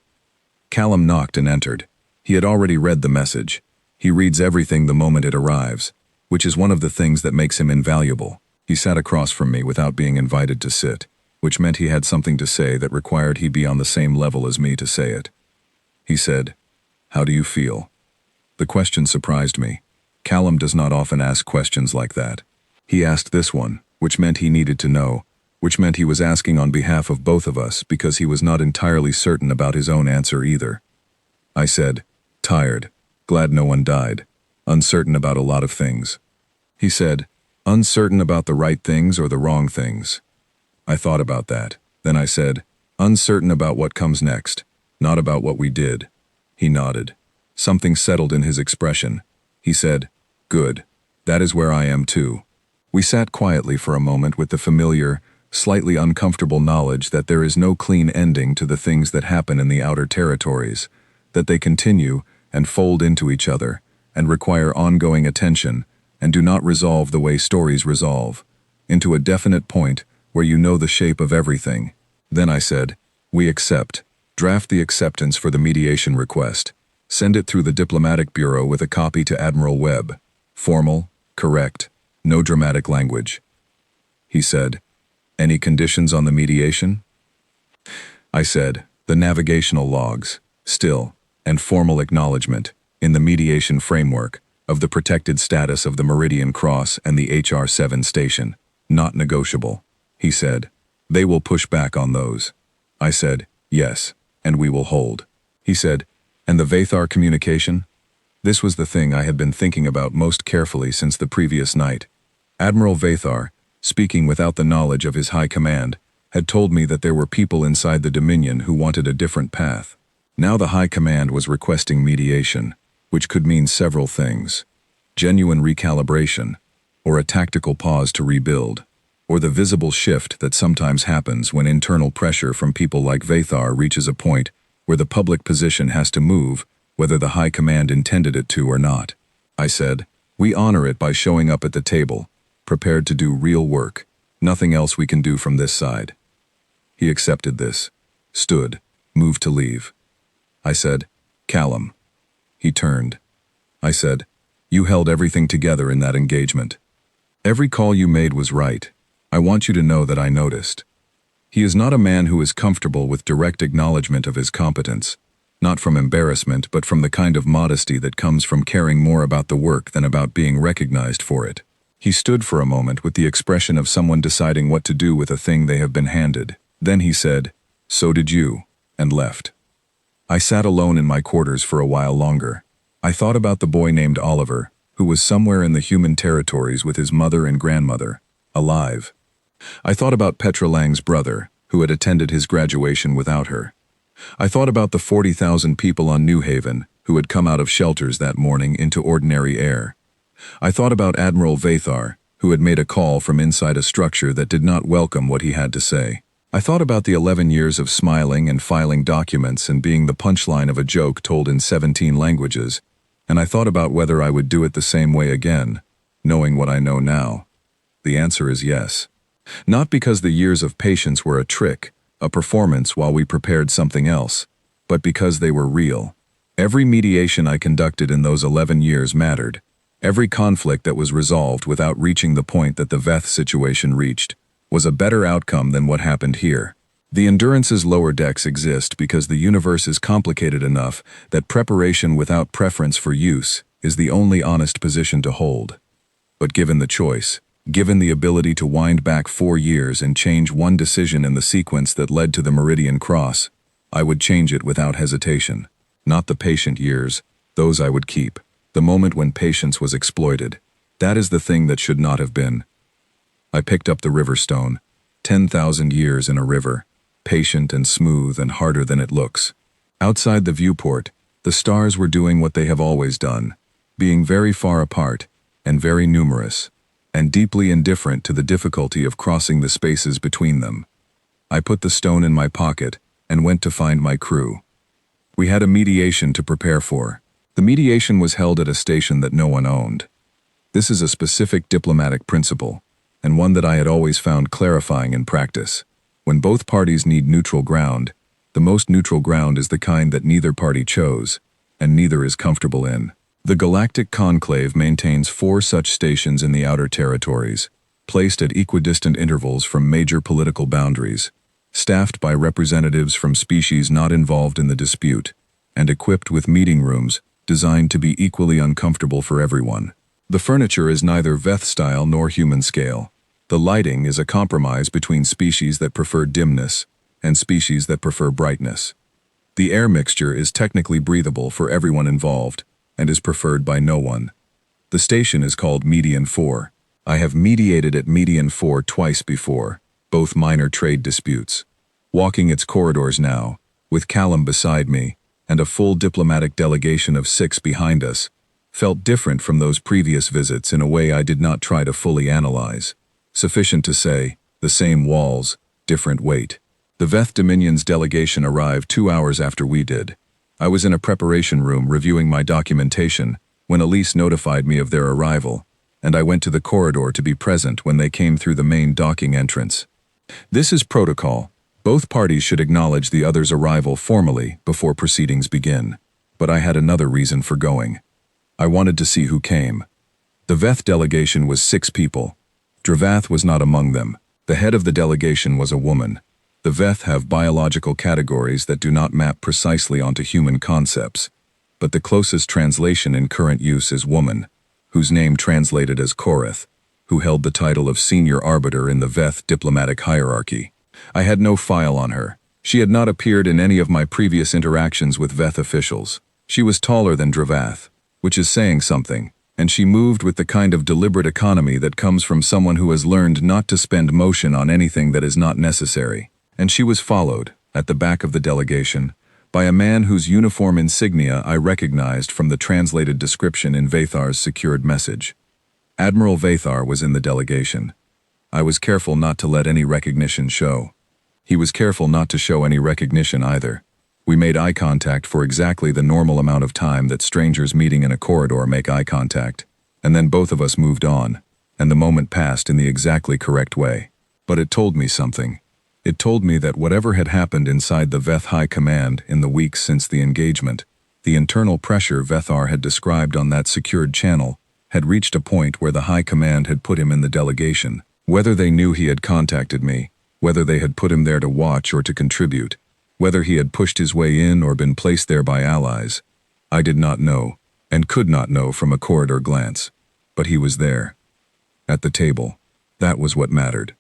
Speaker 1: Callum knocked and entered. He had already read the message. He reads everything the moment it arrives, which is one of the things that makes him invaluable. He sat across from me without being invited to sit, which meant he had something to say that required he be on the same level as me to say it. He said, "How do you feel?" The question surprised me. Callum does not often ask questions like that. He asked this one, which meant he needed to know, which meant he was asking on behalf of both of us because he was not entirely certain about his own answer either. I said, "Tired, glad no one died, uncertain about a lot of things." He said, "Uncertain about the right things or the wrong things?" I thought about that. Then I said, "Uncertain about what comes next, not about what we did." He nodded. Something settled in his expression. He said, "Good. That is where I am too." We sat quietly for a moment with the familiar, slightly uncomfortable knowledge that there is no clean ending to the things that happen in the outer territories, that they continue and fold into each other, and require ongoing attention, and do not resolve the way stories resolve, into a definite point where you know the shape of everything. Then I said, "We accept. Draft the acceptance for the mediation request. Send it through the Diplomatic Bureau with a copy to Admiral Webb. Formal, correct, no dramatic language." He said, "Any conditions on the mediation?" I said, "The navigational logs, still, and formal acknowledgement, in the mediation framework, of the protected status of the Meridian Cross and the HR-7 station, not negotiable." He said, "They will push back on those." I said, "Yes, and we will hold." He said, "And the Vathar communication?" This was the thing I had been thinking about most carefully since the previous night. Admiral Vathar, speaking without the knowledge of his high command, had told me that there were people inside the Dominion who wanted a different path. Now the high command was requesting mediation, which could mean several things: genuine recalibration, or a tactical pause to rebuild, or the visible shift that sometimes happens when internal pressure from people like Vathar reaches a point where the public position has to move, whether the High Command intended it to or not. I said, "We honor it by showing up at the table, prepared to do real work. Nothing else we can do from this side." He accepted this, stood, moved to leave. I said, "Callum." He turned. I said, "You held everything together in that engagement. Every call you made was right. I want you to know that I noticed." He is not a man who is comfortable with direct acknowledgement of his competence, not from embarrassment but from the kind of modesty that comes from caring more about the work than about being recognized for it. He stood for a moment with the expression of someone deciding what to do with a thing they have been handed. Then he said, "So did you," and left. I sat alone in my quarters for a while longer. I thought about the boy named Oliver, who was somewhere in the human territories with his mother and grandmother, alive. I thought about Petra Lang's brother, who had attended his graduation without her. I thought about the 40,000 people on New Haven, who had come out of shelters that morning into ordinary air. I thought about Admiral Vathar, who had made a call from inside a structure that did not welcome what he had to say. I thought about the 11 years of smiling and filing documents and being the punchline of a joke told in 17 languages, and I thought about whether I would do it the same way again, knowing what I know now. The answer is yes. Not because the years of patience were a trick, a performance while we prepared something else, but because they were real. Every mediation I conducted in those 11 years mattered. Every conflict that was resolved without reaching the point that the Veth situation reached was a better outcome than what happened here. The Endurance's lower decks exist because the universe is complicated enough that preparation without preference for use is the only honest position to hold. But given the choice, given the ability to wind back 4 years and change one decision in the sequence that led to the Meridian Cross, I would change it without hesitation. Not the patient years, those I would keep. The moment when patience was exploited. That is the thing that should not have been. I picked up the river stone. 10,000 years in a river, patient and smooth and harder than it looks. Outside the viewport, the stars were doing what they have always done, being very far apart, and very numerous, and deeply indifferent to the difficulty of crossing the spaces between them. I put the stone in my pocket and went to find my crew. We had a mediation to prepare for. The mediation was held at a station that no one owned. This is a specific diplomatic principle, and one that I had always found clarifying in practice. When both parties need neutral ground, the most neutral ground is the kind that neither party chose, and neither is comfortable in. The Galactic Conclave maintains 4 such stations in the outer territories, placed at equidistant intervals from major political boundaries, staffed by representatives from species not involved in the dispute, and equipped with meeting rooms designed to be equally uncomfortable for everyone. The furniture is neither Veth style nor human scale. The lighting is a compromise between species that prefer dimness and species that prefer brightness. The air mixture is technically breathable for everyone involved and is preferred by no one. The station is called Median 4. I have mediated at Median 4 twice before, both minor trade disputes. Walking its corridors now, with Callum beside me, and a full diplomatic delegation of 6 behind us, felt different from those previous visits in a way I did not try to fully analyze. Sufficient to say, the same walls, different weight. The Veth Dominion's delegation arrived 2 hours after we did. I was in a preparation room reviewing my documentation when Elise notified me of their arrival, and I went to the corridor to be present when they came through the main docking entrance. This is protocol. Both parties should acknowledge the other's arrival formally before proceedings begin. But I had another reason for going. I wanted to see who came. The Veth delegation was 6 people. Dravath was not among them. The head of the delegation was a woman. The Veth have biological categories that do not map precisely onto human concepts, but the closest translation in current use is woman, whose name translated as Koreth, who held the title of senior arbiter in the Veth diplomatic hierarchy. I had no file on her. She had not appeared in any of my previous interactions with Veth officials. She was taller than Dravath, which is saying something, and she moved with the kind of deliberate economy that comes from someone who has learned not to spend motion on anything that is not necessary. And she was followed, at the back of the delegation, by a man whose uniform insignia I recognized from the translated description in Vathar's secured message. Admiral Vathar was in the delegation. I was careful not to let any recognition show. He was careful not to show any recognition either. We made eye contact for exactly the normal amount of time that strangers meeting in a corridor make eye contact, and then both of us moved on, and the moment passed in the exactly correct way. But it told me something. It told me that whatever had happened inside the Veth High Command in the weeks since the engagement, the internal pressure Vethar had described on that secured channel had reached a point where the High Command had put him in the delegation. Whether they knew he had contacted me, whether they had put him there to watch or to contribute, whether he had pushed his way in or been placed there by allies, I did not know, and could not know from a corridor glance. But he was there. At the table. That was what mattered.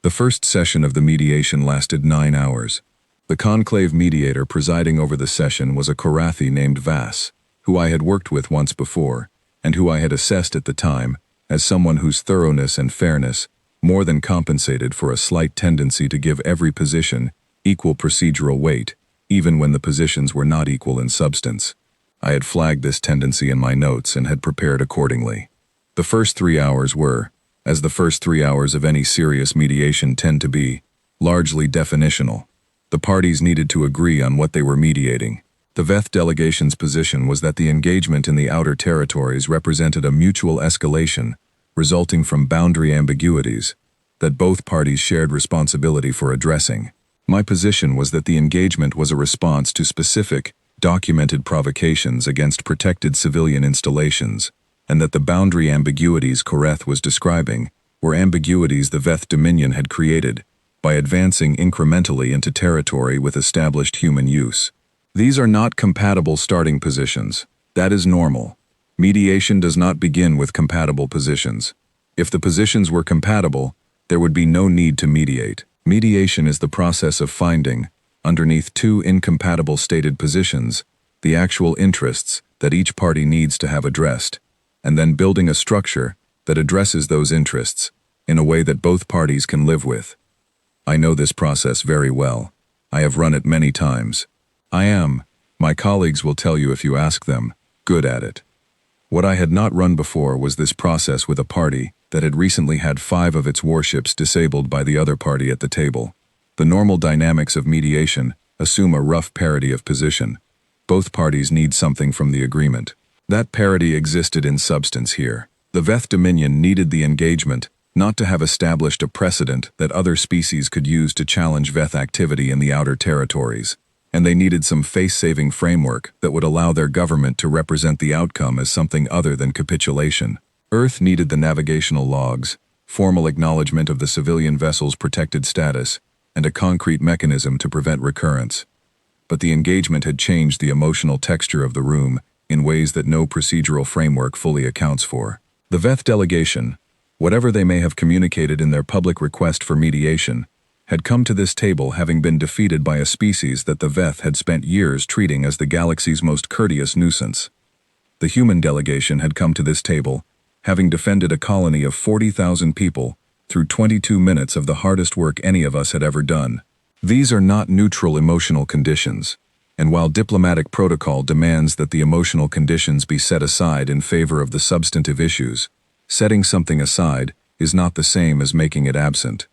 Speaker 1: The first session of the mediation lasted 9 hours. The conclave mediator presiding over the session was a Korathi named Vass, who I had worked with once before, and who I had assessed at the time as someone whose thoroughness and fairness more than compensated for a slight tendency to give every position equal procedural weight, even when the positions were not equal in substance. I had flagged this tendency in my notes and had prepared accordingly. The first 3 hours were, as the first 3 hours of any serious mediation tend to be, largely definitional. The parties needed to agree on what they were mediating. The Veth delegation's position was that the engagement in the outer territories represented a mutual escalation resulting from boundary ambiguities that both parties shared responsibility for addressing. My position was that the engagement was a response to specific, documented provocations against protected civilian installations, and that the boundary ambiguities Koreth was describing were ambiguities the Veth Dominion had created by advancing incrementally into territory with established human use. These are not compatible starting positions. That is normal. Mediation does not begin with compatible positions. If the positions were compatible, there would be no need to mediate. Mediation is the process of finding, underneath two incompatible stated positions, the actual interests that each party needs to have addressed, and then building a structure that addresses those interests in a way that both parties can live with. I know this process very well. I have run it many times. I am, my colleagues will tell you if you ask them, good at it. What I had not run before was this process with a party that had recently had 5 of its warships disabled by the other party at the table. The normal dynamics of mediation assume a rough parity of position. Both parties need something from the agreement. That parity existed in substance here. The Veth Dominion needed the engagement not to have established a precedent that other species could use to challenge Veth activity in the outer territories, and they needed some face-saving framework that would allow their government to represent the outcome as something other than capitulation. Earth needed the navigational logs, formal acknowledgement of the civilian vessel's protected status, and a concrete mechanism to prevent recurrence. But the engagement had changed the emotional texture of the room in ways that no procedural framework fully accounts for. The Veth delegation, whatever they may have communicated in their public request for mediation, had come to this table having been defeated by a species that the Veth had spent years treating as the galaxy's most courteous nuisance. The human delegation had come to this table having defended a colony of 40,000 people through 22 minutes of the hardest work any of us had ever done. These are not neutral emotional conditions, and while diplomatic protocol demands that the emotional conditions be set aside in favor of the substantive issues, setting something aside is not the same as making it absent.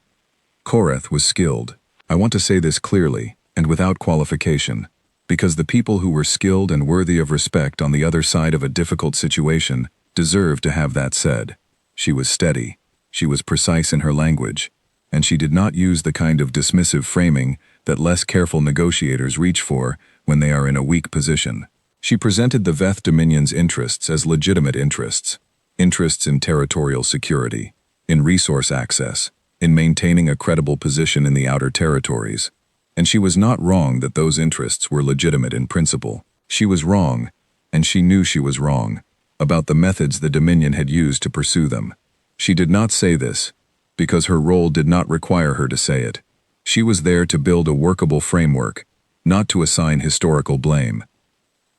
Speaker 1: Koreth was skilled. I want to say this clearly, and without qualification, because the people who were skilled and worthy of respect on the other side of a difficult situation deserved to have that said. She was steady, she was precise in her language, and she did not use the kind of dismissive framing that less careful negotiators reach for when they are in a weak position. She presented the Veth Dominion's interests as legitimate interests in territorial security, in resource access, in maintaining a credible position in the outer territories, and she was not wrong that those interests were legitimate in principle. She was wrong, and she knew she was wrong, about the methods the Dominion had used to pursue them. She did not say this, because her role did not require her to say it. She was there to build a workable framework, not to assign historical blame.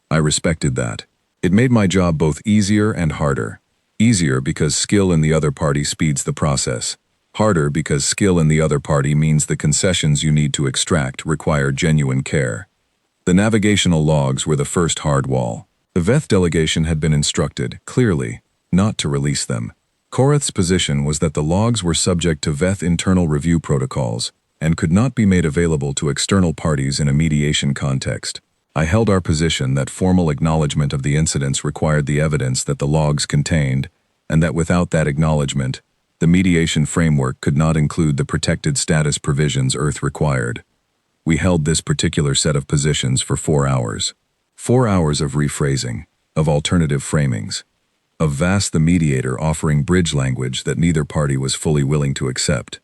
Speaker 1: I respected that. It made my job both easier and harder. Easier because skill in the other party speeds the process. Harder because skill in the other party means the concessions you need to extract require genuine care. The navigational logs were the first hard wall. The Veth delegation had been instructed, clearly, not to release them. Koreth's position was that the logs were subject to Veth internal review protocols, and could not be made available to external parties in a mediation context. I held our position that formal acknowledgement of the incidents required the evidence that the logs contained, and that without that acknowledgement, the mediation framework could not include the protected status provisions Earth required. We held this particular set of positions for 4 hours. 4 hours of rephrasing, of alternative framings, of Vass the mediator offering bridge language that neither party was fully willing to accept,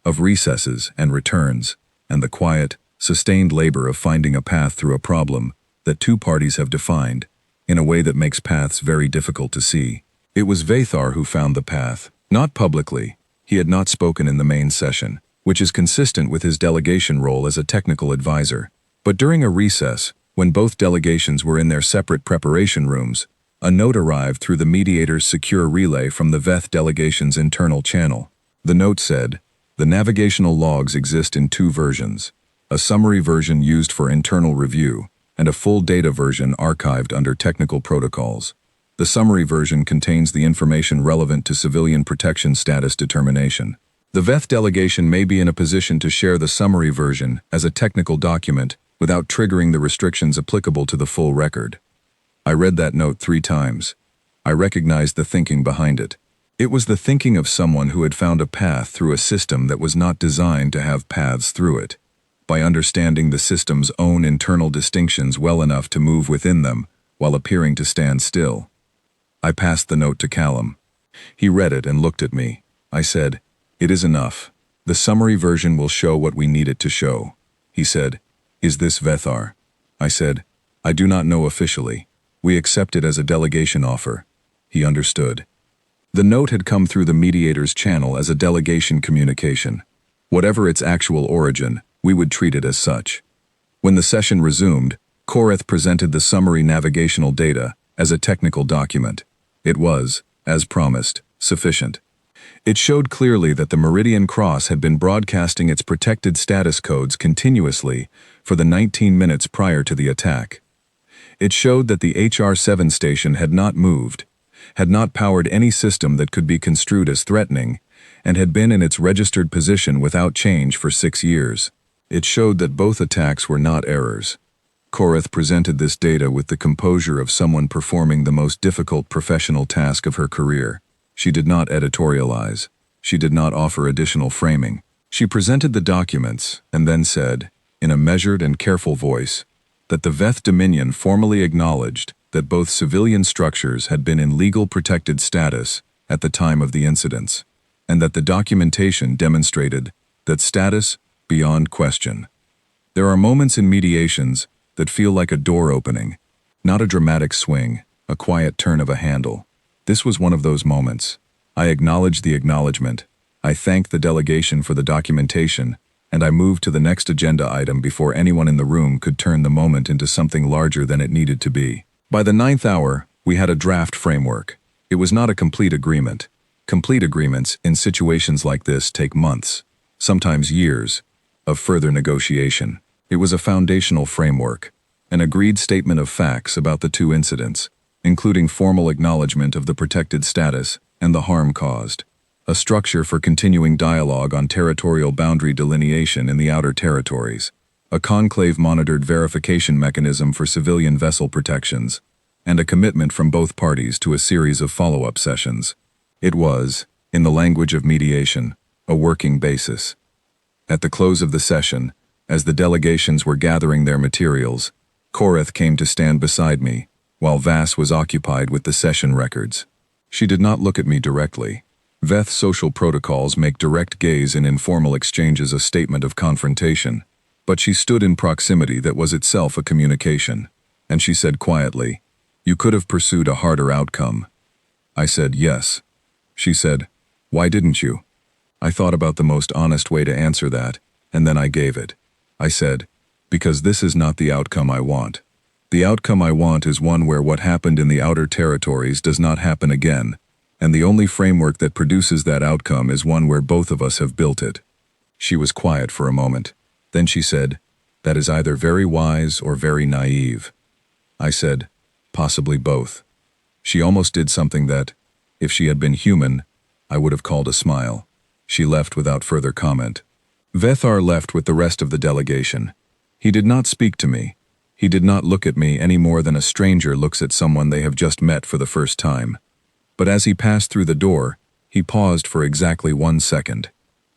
Speaker 1: of recesses and returns, and the quiet, sustained labor of finding a path through a problem that two parties have defined in a way that makes paths very difficult to see. It was Vathar who found the path, not publicly. He had not spoken in the main session, which is consistent with his delegation role as a technical advisor. But during a recess, when both delegations were in their separate preparation rooms, a note arrived through the mediator's secure relay from the Veth delegation's internal channel. The note said, "The navigational logs exist in 2 versions, a summary version used for internal review, and a full data version archived under technical protocols. The summary version contains the information relevant to civilian protection status determination. The Veth delegation may be in a position to share the summary version as a technical document without triggering the restrictions applicable to the full record." I read that note 3 times. I recognized the thinking behind it. It was the thinking of someone who had found a path through a system that was not designed to have paths through it. By understanding the system's own internal distinctions well enough to move within them while appearing to stand still. I passed the note to Callum. He read it and looked at me. I said, "It is enough. The summary version will show what we need it to show." He said, "Is this Vethar?" I said, "I do not know officially. We accept it as a delegation offer." He understood. The note had come through the mediator's channel as a delegation communication. Whatever its actual origin, we would treat it as such. When the session resumed, Korath presented the summary navigational data as a technical document. It was, as promised, sufficient. It showed clearly that the Meridian Cross had been broadcasting its protected status codes continuously for the 19 minutes prior to the attack. It showed that the HR-7 station had not moved, had not powered any system that could be construed as threatening, and had been in its registered position without change for 6 years. It showed that both attacks were not errors. Korath presented this data with the composure of someone performing the most difficult professional task of her career. She did not editorialize. She did not offer additional framing. She presented the documents and then said, in a measured and careful voice, that the Veth Dominion formally acknowledged that both civilian structures had been in legal protected status at the time of the incidents, and that the documentation demonstrated that status beyond question. There are moments in mediations that feel like a door opening, not a dramatic swing, a quiet turn of a handle. This was one of those moments. I acknowledged the acknowledgement. I thanked the delegation for the documentation, and I moved to the next agenda item before anyone in the room could turn the moment into something larger than it needed to be. By the 9th hour, we had a draft framework. It was not a complete agreement. Complete agreements in situations like this take months, sometimes years, of further negotiation. It was a foundational framework, an agreed statement of facts about the 2 incidents, including formal acknowledgement of the protected status and the harm caused, a structure for continuing dialogue on territorial boundary delineation in the outer territories, a conclave-monitored verification mechanism for civilian vessel protections, and a commitment from both parties to a series of follow-up sessions. It was, in the language of mediation, a working basis. At the close of the session, as the delegations were gathering their materials, Korath came to stand beside me, while Vass was occupied with the session records. She did not look at me directly. Veth social protocols make direct gaze in informal exchanges a statement of confrontation, but she stood in proximity that was itself a communication, and she said quietly, "You could have pursued a harder outcome." I said, "Yes." She said, "Why didn't you?" I thought about the most honest way to answer that, and then I gave it. I said, "Because this is not the outcome I want. The outcome I want is one where what happened in the outer territories does not happen again, and the only framework that produces that outcome is one where both of us have built it." She was quiet for a moment. Then she said, "That is either very wise or very naive." I said, "Possibly both." She almost did something that, if she had been human, I would have called a smile. She left without further comment. Vethar left with the rest of the delegation. He did not speak to me. He did not look at me any more than a stranger looks at someone they have just met for the first time. But as he passed through the door, he paused for exactly 1 second.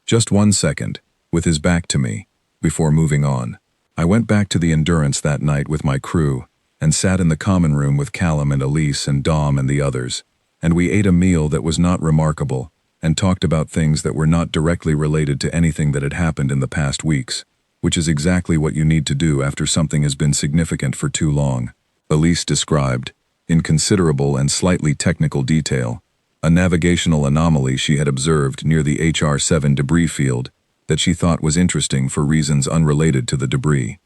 Speaker 1: Just 1 second, with his back to me, before moving on. I went back to the Endurance that night with my crew, and sat in the common room with Callum and Elise and Dom and the others, and we ate a meal that was not remarkable, and talked about things that were not directly related to anything that had happened in the past weeks, which is exactly what you need to do after something has been significant for too long. Elise described, in considerable and slightly technical detail, a navigational anomaly she had observed near the HR-7 debris field that she thought was interesting for reasons unrelated to the debris.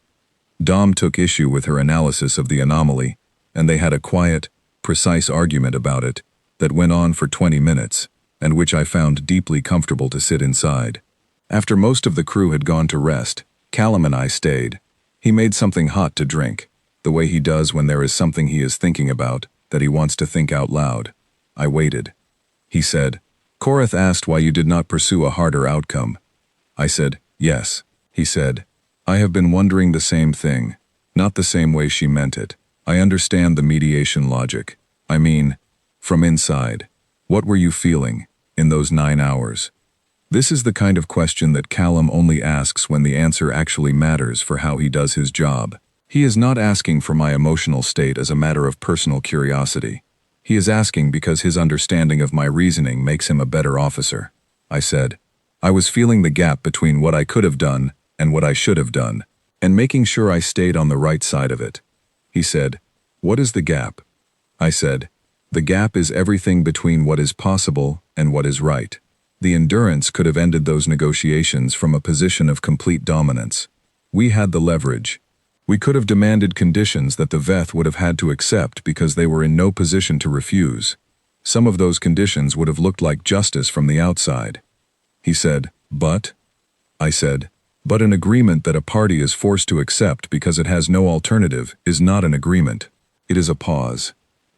Speaker 1: Dom took issue with her analysis of the anomaly, and they had a quiet, precise argument about it that went on for 20 minutes, and which I found deeply comfortable to sit inside. After most of the crew had gone to rest, Callum and I stayed. He made something hot to drink, the way he does when there is something he is thinking about that he wants to think out loud. I waited. He said, "Korath asked why you did not pursue a harder outcome." I said, "Yes." He said, "I have been wondering the same thing, not the same way she meant it. I understand the mediation logic. I mean, from inside. What were you feeling in those 9 hours?" This is the kind of question that Callum only asks when the answer actually matters for how he does his job. He is not asking for my emotional state as a matter of personal curiosity. He is asking because his understanding of my reasoning makes him a better officer. I said, "I was feeling the gap between what I could have done and what I should have done, and making sure I stayed on the right side of it." He said, "What is the gap?" I said, "The gap is everything between what is possible and what is right." The Endurance could have ended those negotiations from a position of complete dominance. We had the leverage. We could have demanded conditions that the Veth would have had to accept because they were in no position to refuse. Some of those conditions would have looked like justice from the outside. He said, "But?" I said, "But an agreement that a party is forced to accept because it has no alternative is not an agreement. It is a pause."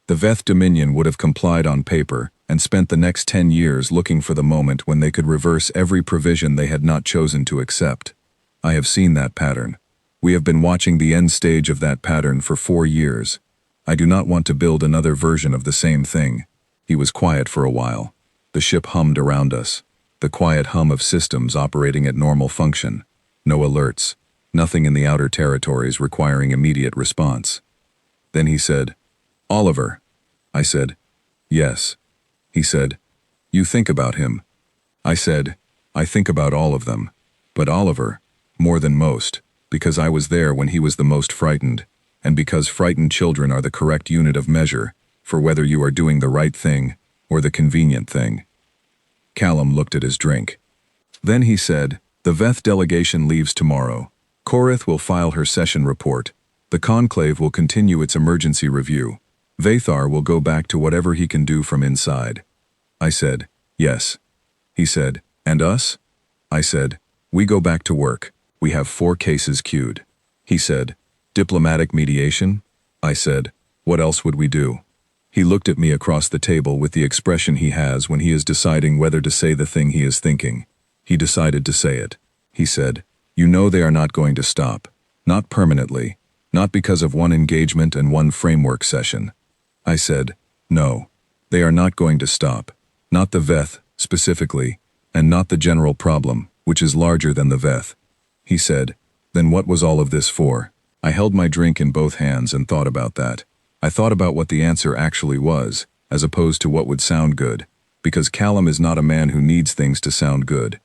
Speaker 1: The Veth Dominion would have complied on paper and spent the next 10 years looking for the moment when they could reverse every provision they had not chosen to accept. I have seen that pattern. We have been watching the end stage of that pattern for 4 years. I do not want to build another version of the same thing. He was quiet for a while. The ship hummed around us. The quiet hum of systems operating at normal function. No alerts. Nothing in the outer territories requiring immediate response. Then he said, "Oliver." I said, "Yes." He said, "You think about him." I said, "I think about all of them. But Oliver, more than most, because I was there when he was the most frightened, and because frightened children are the correct unit of measure for whether you are doing the right thing or the convenient thing." Callum looked at his drink. Then he said, "The Veth delegation leaves tomorrow. Korath will file her session report. The conclave will continue its emergency review. Vethar will go back to whatever he can do from inside." I said, "Yes." He said, "And us?" I said, "We go back to work. We have 4 cases queued." He said, "Diplomatic mediation?" I said, "What else would we do?" He looked at me across the table with the expression he has when he is deciding whether to say the thing he is thinking. He decided to say it. He said, "You know they are not going to stop. Not permanently. Not because of one engagement and one framework session." I said, "No. They are not going to stop. Not the Veth, specifically, and not the general problem, which is larger than the Veth." He said, "Then what was all of this for?" I held my drink in both hands and thought about that. I thought about what the answer actually was, as opposed to what would sound good, because Callum is not a man who needs things to sound good.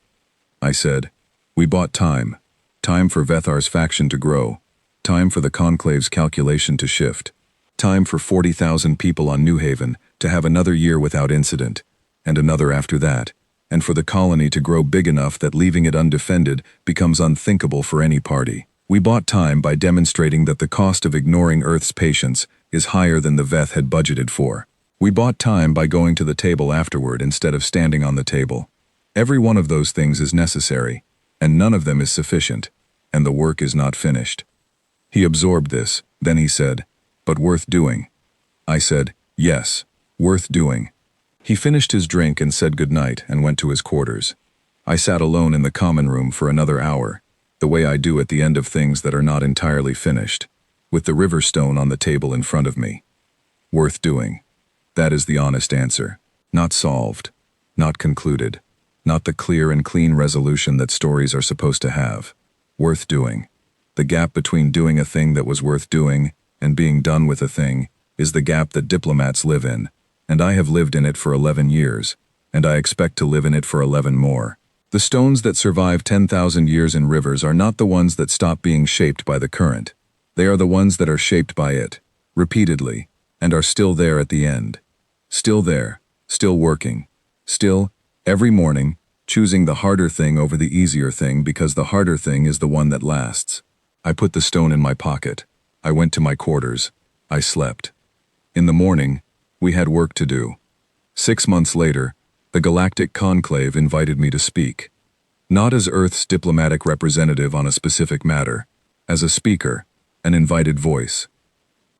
Speaker 1: I said, "We bought time. Time for Vethar's faction to grow. Time for the Conclave's calculation to shift. Time for 40,000 people on New Haven to have another year without incident, and another after that, and for the colony to grow big enough that leaving it undefended becomes unthinkable for any party. We bought time by demonstrating that the cost of ignoring Earth's patience is higher than the Veth had budgeted for. We bought time by going to the table afterward instead of standing on the table. Every one of those things is necessary, and none of them is sufficient, and the work is not finished." He absorbed this, then he said, "But worth doing." I said, "Yes, worth doing." He finished his drink and said goodnight and went to his quarters. I sat alone in the common room for another hour, the way I do at the end of things that are not entirely finished, with the river stone on the table in front of me. Worth doing. That is the honest answer. Not solved. Not concluded. Not the clear and clean resolution that stories are supposed to have. Worth doing. The gap between doing a thing that was worth doing and being done with a thing is the gap that diplomats live in, and I have lived in it for 11 years, and I expect to live in it for 11 more. The stones that survive 10,000 years in rivers are not the ones that stop being shaped by the current. They are the ones that are shaped by it, repeatedly, and are still there at the end. Still there, still working. Still, every morning, choosing the harder thing over the easier thing because the harder thing is the one that lasts. I put the stone in my pocket. I went to my quarters. I slept. In the morning, we had work to do. 6 months later, the Galactic Conclave invited me to speak. Not as Earth's diplomatic representative on a specific matter, as a speaker, an invited voice.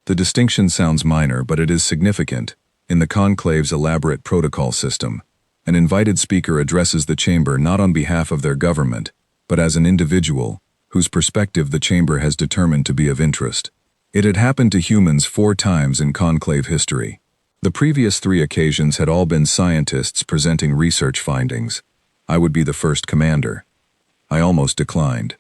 Speaker 1: The distinction sounds minor, but it is significant. In the Conclave's elaborate protocol system, an invited speaker addresses the chamber not on behalf of their government, but as an individual, whose perspective the chamber has determined to be of interest. It had happened to humans 4 times in Conclave history. The previous 3 occasions had all been scientists presenting research findings. I would be the first commander. I almost declined.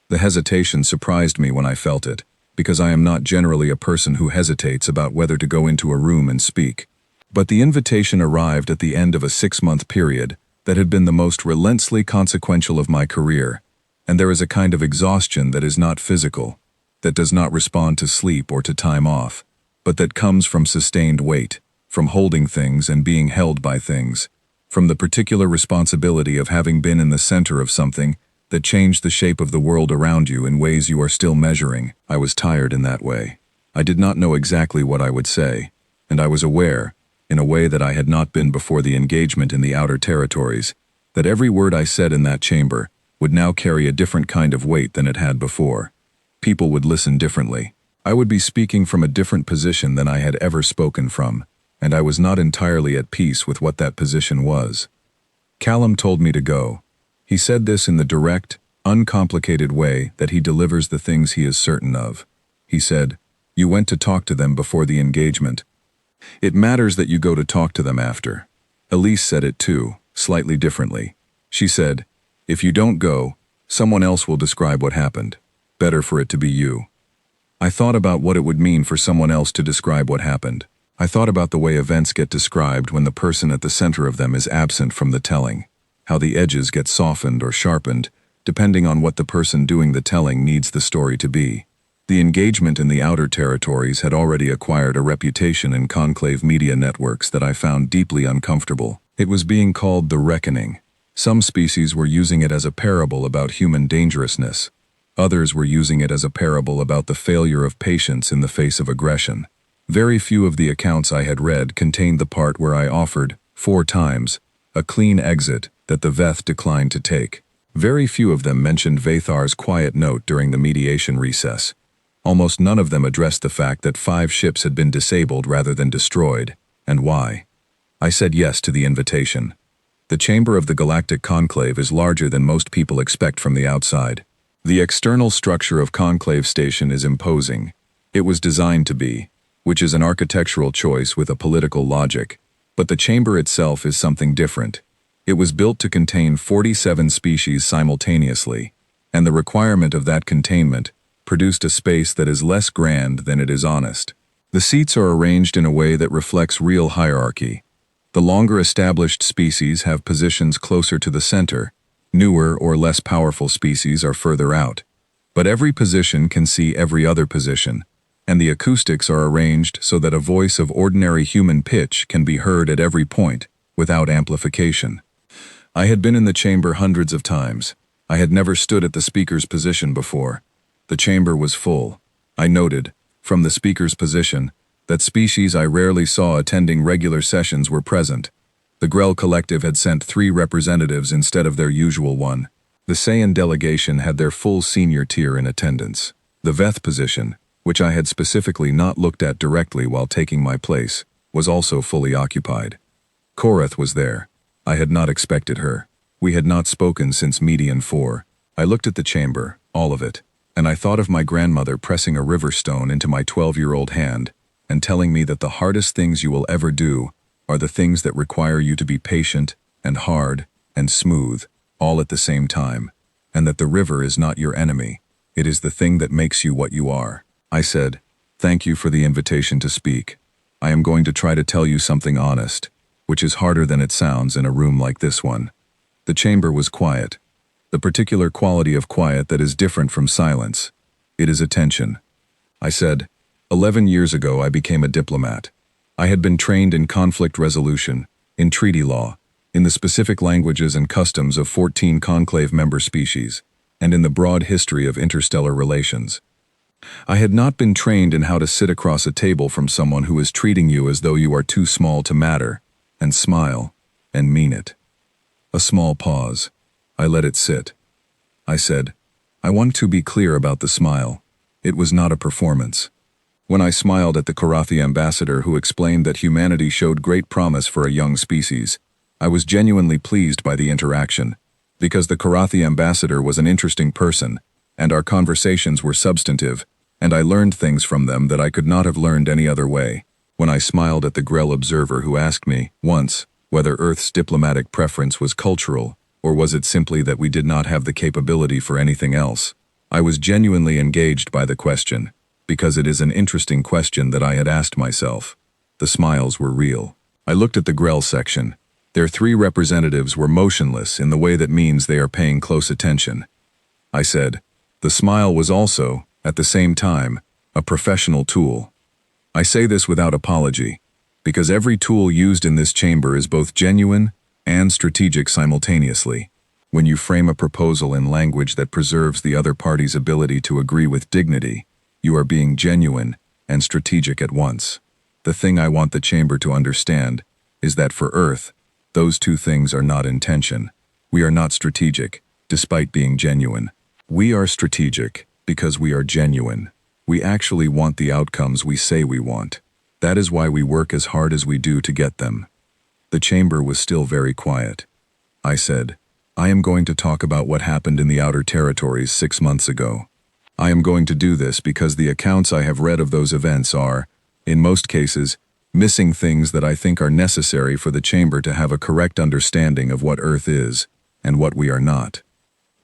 Speaker 1: The hesitation surprised me when I felt it, because I am not generally a person who hesitates about whether to go into a room and speak. But the invitation arrived at the end of a 6-month period that had been the most relentlessly consequential of my career, and there is a kind of exhaustion that is not physical, that does not respond to sleep or to time off, but that comes from sustained weight, from holding things and being held by things, from the particular responsibility of having been in the center of something that changed the shape of the world around you in ways you are still measuring. I was tired in that way. I did not know exactly what I would say, and I was aware, in a way that I had not been before the engagement in the outer territories, that every word I said in that chamber would now carry a different kind of weight than it had before. People would listen differently. I would be speaking from a different position than I had ever spoken from, and I was not entirely at peace with what that position was. Callum told me to go. He said this in the direct, uncomplicated way that he delivers the things he is certain of. He said, "You went to talk to them before the engagement. It matters that you go to talk to them after." Elise said it too, slightly differently. She said, "If you don't go, someone else will describe what happened. Better for it to be you." I thought about what it would mean for someone else to describe what happened. I thought about the way events get described when the person at the center of them is absent from the telling, how the edges get softened or sharpened, depending on what the person doing the telling needs the story to be. The engagement in the outer territories had already acquired a reputation in conclave media networks that I found deeply uncomfortable. It was being called the reckoning. Some species were using it as a parable about human dangerousness. Others were using it as a parable about the failure of patience in the face of aggression. Very few of the accounts I had read contained the part where I offered, 4 times, a clean exit that the Veth declined to take. Very few of them mentioned Vathar's quiet note during the mediation recess. Almost none of them addressed the fact that 5 ships had been disabled rather than destroyed, and why. I said yes to the invitation. The chamber of the Galactic Conclave is larger than most people expect from the outside. The external structure of Conclave Station is imposing. It was designed to be, which is an architectural choice with a political logic, but the chamber itself is something different. It was built to contain 47 species simultaneously, and the requirement of that containment produced a space that is less grand than it is honest. The seats are arranged in a way that reflects real hierarchy. The longer established species have positions closer to the center, newer or less powerful species are further out. But every position can see every other position, and the acoustics are arranged so that a voice of ordinary human pitch can be heard at every point, without amplification. I had been in the chamber hundreds of times. I had never stood at the speaker's position before. The chamber was full. I noted, from the speaker's position, that species I rarely saw attending regular sessions were present. The Grell Collective had sent 3 representatives instead of their usual one. The Saiyan delegation had their full senior tier in attendance. The Veth position, which I had specifically not looked at directly while taking my place, was also fully occupied. Korath was there. I had not expected her. We had not spoken since Median 4. I looked at the chamber, all of it, and I thought of my grandmother pressing a river stone into my 12-year-old hand and telling me that the hardest things you will ever do are the things that require you to be patient and hard and smooth, all at the same time, and that the river is not your enemy. It is the thing that makes you what you are. I said, "Thank you for the invitation to speak. I am going to try to tell you something honest, which is harder than it sounds in a room like this one." The chamber was quiet. The particular quality of quiet that is different from silence. It is attention. I said, 11 years ago I became a diplomat. I had been trained in conflict resolution, in treaty law, in the specific languages and customs of 14 conclave member species, and in the broad history of interstellar relations. I had not been trained in how to sit across a table from someone who is treating you as though you are too small to matter, and smile, and mean it. A small pause. I let it sit. I said, "I want to be clear about the smile. It was not a performance." When I smiled at the Karathi ambassador who explained that humanity showed great promise for a young species, I was genuinely pleased by the interaction, because the Karathi ambassador was an interesting person, and our conversations were substantive, and I learned things from them that I could not have learned any other way. When I smiled at the Grell observer who asked me, once, whether Earth's diplomatic preference was cultural, or was it simply that we did not have the capability for anything else, I was genuinely engaged by the question, because it is an interesting question that I had asked myself. The smiles were real. I looked at the Grell section. Their 3 representatives were motionless in the way that means they are paying close attention. I said, the smile was also, at the same time, a professional tool. I say this without apology, because every tool used in this chamber is both genuine and strategic simultaneously. When you frame a proposal in language that preserves the other party's ability to agree with dignity, you are being genuine and strategic at once. The thing I want the chamber to understand is that for Earth, those 2 things are not in tension. We are not strategic, despite being genuine. We are strategic because we are genuine. We actually want the outcomes we say we want. That is why we work as hard as we do to get them. The chamber was still very quiet. I said, I am going to talk about what happened in the Outer Territories 6 months ago. I am going to do this because the accounts I have read of those events are, in most cases, missing things that I think are necessary for the chamber to have a correct understanding of what Earth is and what we are not.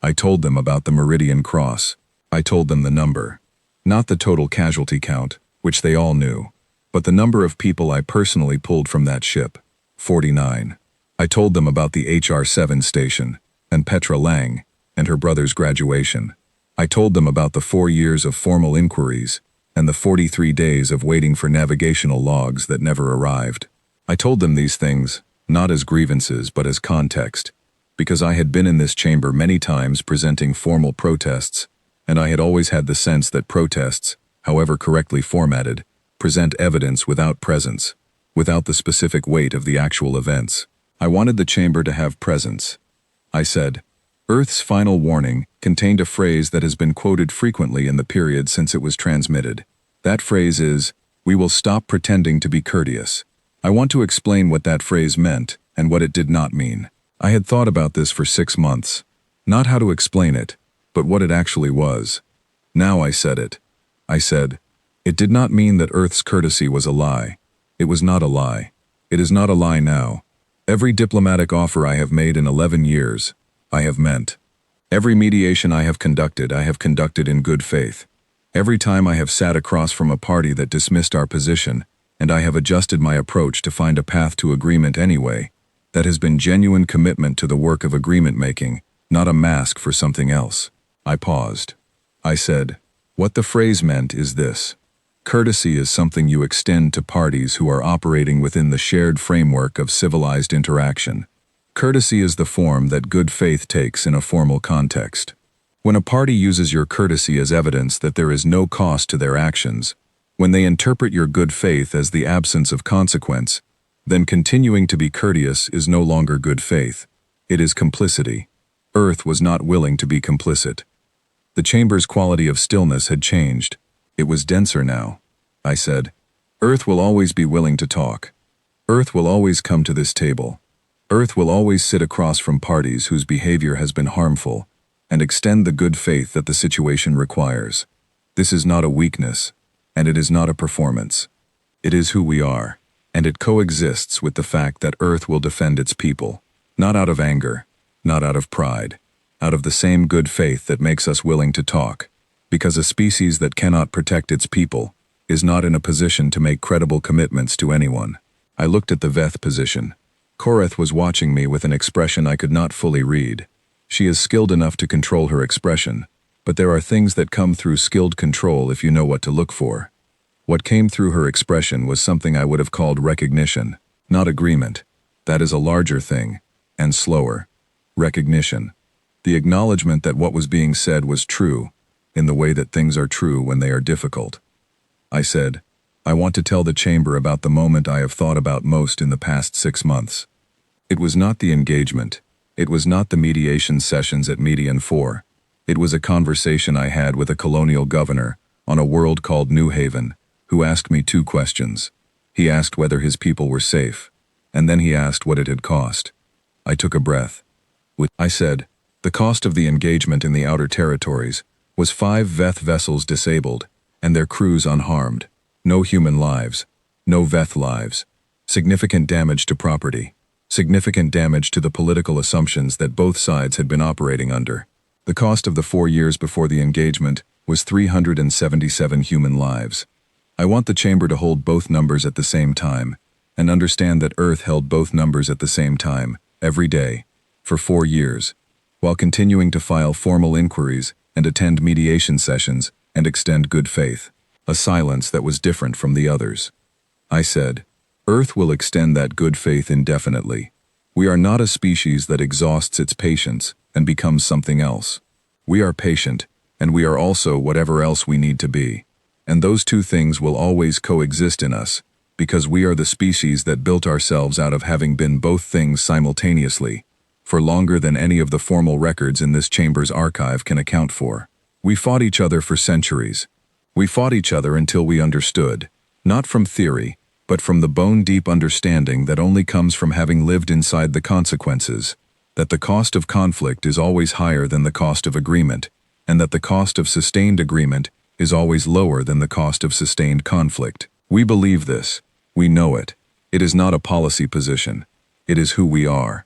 Speaker 1: I told them about the Meridian Cross. I told them the number. Not the total casualty count, which they all knew, but the number of people I personally pulled from that ship, 49. I told them about the HR-7 station, and Petra Lang, and her brother's graduation. I told them about the 4 years of formal inquiries, and the 43 days of waiting for navigational logs that never arrived. I told them these things, not as grievances but as context, because I had been in this chamber many times presenting formal protests, and I had always had the sense that protests, however correctly formatted, present evidence without presence, without the specific weight of the actual events. I wanted the chamber to have presence. I said, Earth's final warning contained a phrase that has been quoted frequently in the period since it was transmitted. That phrase is, "We will stop pretending to be courteous." I want to explain what that phrase meant and what it did not mean. I had thought about this for 6 months. Not how to explain it, but what it actually was. Now I said it. I said, it did not mean that Earth's courtesy was a lie. It was not a lie. It is not a lie now. Every diplomatic offer I have made in 11 years, I have meant. Every mediation I have conducted in good faith. Every time I have sat across from a party that dismissed our position, and I have adjusted my approach to find a path to agreement anyway, that has been genuine commitment to the work of agreement making, not a mask for something else. I paused. I said, what the phrase meant is this. Courtesy is something you extend to parties who are operating within the shared framework of civilized interaction. Courtesy is the form that good faith takes in a formal context. When a party uses your courtesy as evidence that there is no cost to their actions, when they interpret your good faith as the absence of consequence, then continuing to be courteous is no longer good faith. It is complicity. Earth was not willing to be complicit. The chamber's quality of stillness had changed. It was denser now. I said, Earth will always be willing to talk. Earth will always come to this table. Earth will always sit across from parties whose behavior has been harmful and extend the good faith that the situation requires. This is not a weakness, and it is not a performance. It is who we are, and it coexists with the fact that Earth will defend its people, not out of anger, not out of pride, out of the same good faith that makes us willing to talk, because a species that cannot protect its people is not in a position to make credible commitments to anyone. I looked at the Veth position. Koureth was watching me with an expression I could not fully read. She is skilled enough to control her expression, but there are things that come through skilled control if you know what to look for. What came through her expression was something I would have called recognition, not agreement. That is a larger thing, and slower. Recognition. The acknowledgement that what was being said was true, in the way that things are true when they are difficult. I said, I want to tell the chamber about the moment I have thought about most in the past 6 months. It was not the engagement. It was not the mediation sessions at Median 4. It was a conversation I had with a colonial governor on a world called New Haven, who asked me 2 questions. He asked whether his people were safe, and then he asked what it had cost. I took a breath. I said, the cost of the engagement in the outer territories was 5 Veth vessels disabled, and their crews unharmed. No human lives, no Veth lives. Significant damage to property. Significant damage to the political assumptions that both sides had been operating under. The cost of the 4 years before the engagement was 377 human lives. I want the chamber to hold both numbers at the same time, and understand that Earth held both numbers at the same time, every day, for 4 years, while continuing to file formal inquiries and attend mediation sessions and extend good faith. A silence that was different from the others. I said, Earth will extend that good faith indefinitely. We are not a species that exhausts its patience and becomes something else. We are patient, and we are also whatever else we need to be. And those 2 things will always coexist in us, because we are the species that built ourselves out of having been both things simultaneously, for longer than any of the formal records in this chamber's archive can account for. We fought each other for centuries. We fought each other until we understood, not from theory, but from the bone-deep understanding that only comes from having lived inside the consequences, that the cost of conflict is always higher than the cost of agreement, and that the cost of sustained agreement is always lower than the cost of sustained conflict. We believe this. We know it. It is not a policy position. It is who we are.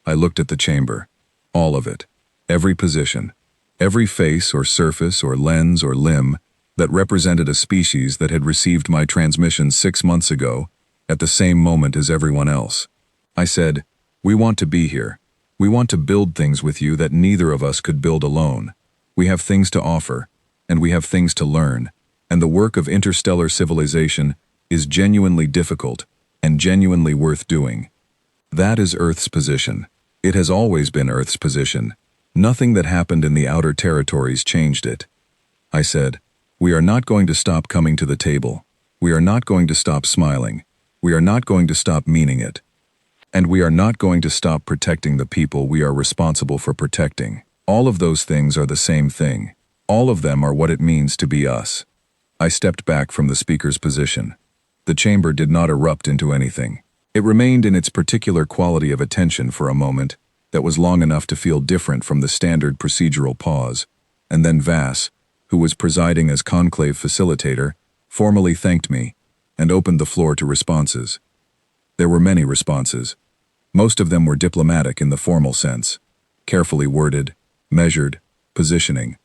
Speaker 1: I looked at the chamber. All of it. Every position. Every face or surface or lens or limb that represented a species that had received my transmission 6 months ago, at the same moment as everyone else. I said, we want to be here. We want to build things with you that neither of us could build alone. We have things to offer, and we have things to learn, and the work of interstellar civilization is genuinely difficult and genuinely worth doing. That is Earth's position. It has always been Earth's position. Nothing that happened in the outer territories changed it. I said, we are not going to stop coming to the table. We are not going to stop smiling. We are not going to stop meaning it. And we are not going to stop protecting the people we are responsible for protecting. All of those things are the same thing. All of them are what it means to be us. I stepped back from the speaker's position. The chamber did not erupt into anything. It remained in its particular quality of attention for a moment that was long enough to feel different from the standard procedural pause, and then Vass, who was presiding as conclave facilitator, formally thanked me and opened the floor to responses. There were many responses. Most of them were diplomatic in the formal sense, carefully worded, measured, positioning.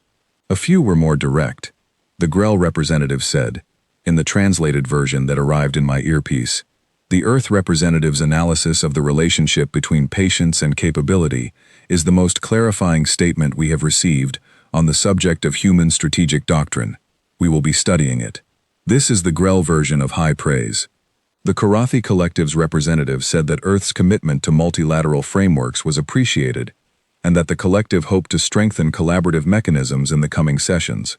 Speaker 1: A few were more direct. The Grell representative said, in the translated version that arrived in my earpiece, the Earth representative's analysis of the relationship between patience and capability is the most clarifying statement we have received on the subject of human strategic doctrine. We will be studying it. This is the Grell version of high praise. The Karathi Collective's representative said that Earth's commitment to multilateral frameworks was appreciated, and that the collective hoped to strengthen collaborative mechanisms in the coming sessions.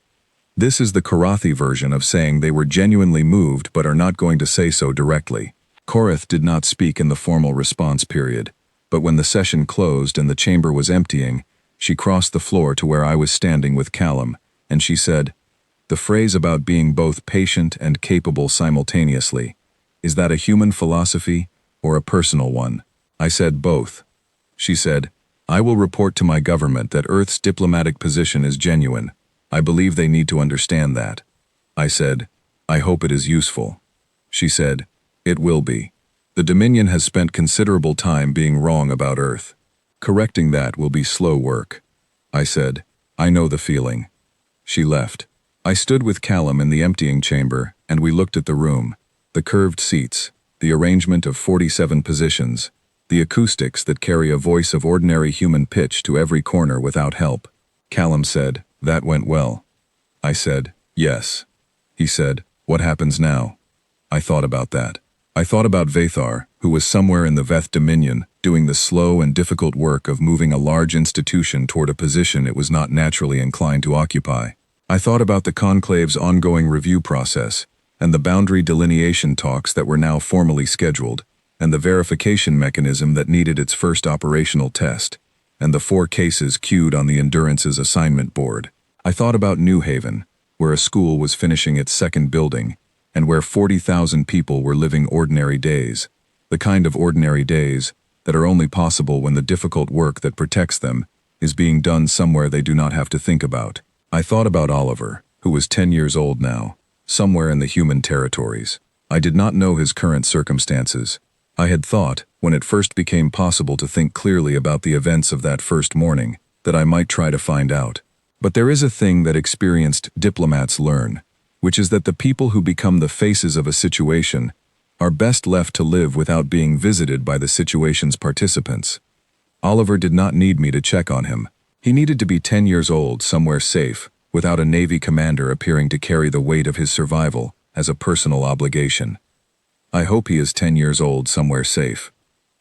Speaker 1: This is the Karathi version of saying they were genuinely moved but are not going to say so directly. Koureth did not speak in the formal response period, but when the session closed and the chamber was emptying, she crossed the floor to where I was standing with Callum, and she said, the phrase about being both patient and capable simultaneously, is that a human philosophy or a personal one? I said both. She said, I will report to my government that Earth's diplomatic position is genuine. I believe they need to understand that. I said, I hope it is useful. She said, it will be. The Dominion has spent considerable time being wrong about Earth. Correcting that will be slow work. I said, I know the feeling. She left. I stood with Callum in the emptying chamber, and we looked at the room. The curved seats, the arrangement of 47 positions, the acoustics that carry a voice of ordinary human pitch to every corner without help. Callum said, that went well. I said, yes. He said, what happens now? I thought about that. I thought about Vathar, who was somewhere in the Veth Dominion, doing the slow and difficult work of moving a large institution toward a position it was not naturally inclined to occupy. I thought about the Conclave's ongoing review process, and the boundary delineation talks that were now formally scheduled, and the verification mechanism that needed its first operational test, and the 4 cases queued on the Endurance's assignment board. I thought about New Haven, where a school was finishing its 2nd building, and where 40,000 people were living ordinary days, the kind of ordinary days that are only possible when the difficult work that protects them is being done somewhere they do not have to think about. I thought about Oliver, who was 10 years old now, somewhere in the human territories. I did not know his current circumstances. I had thought, when it first became possible to think clearly about the events of that first morning, that I might try to find out. But there is a thing that experienced diplomats learn, which is that the people who become the faces of a situation are best left to live without being visited by the situation's participants. Oliver did not need me to check on him. He needed to be 10 years old, somewhere safe, without a Navy commander appearing to carry the weight of his survival as a personal obligation. I hope he is 10 years old, somewhere safe.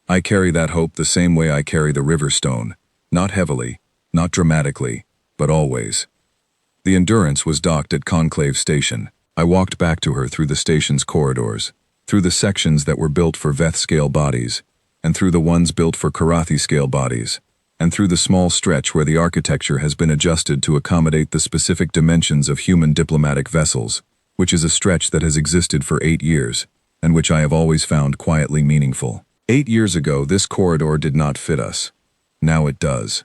Speaker 1: I carry that hope the same way I carry the river stone, not heavily, not dramatically, but always. The Endurance was docked at Conclave Station. I walked back to her through the station's corridors, through the sections that were built for Veth-scale bodies, and through the ones built for Karathi-scale bodies, and through the small stretch where the architecture has been adjusted to accommodate the specific dimensions of human diplomatic vessels, which is a stretch that has existed for 8 years, and which I have always found quietly meaningful. 8 years ago, this corridor did not fit us. Now it does.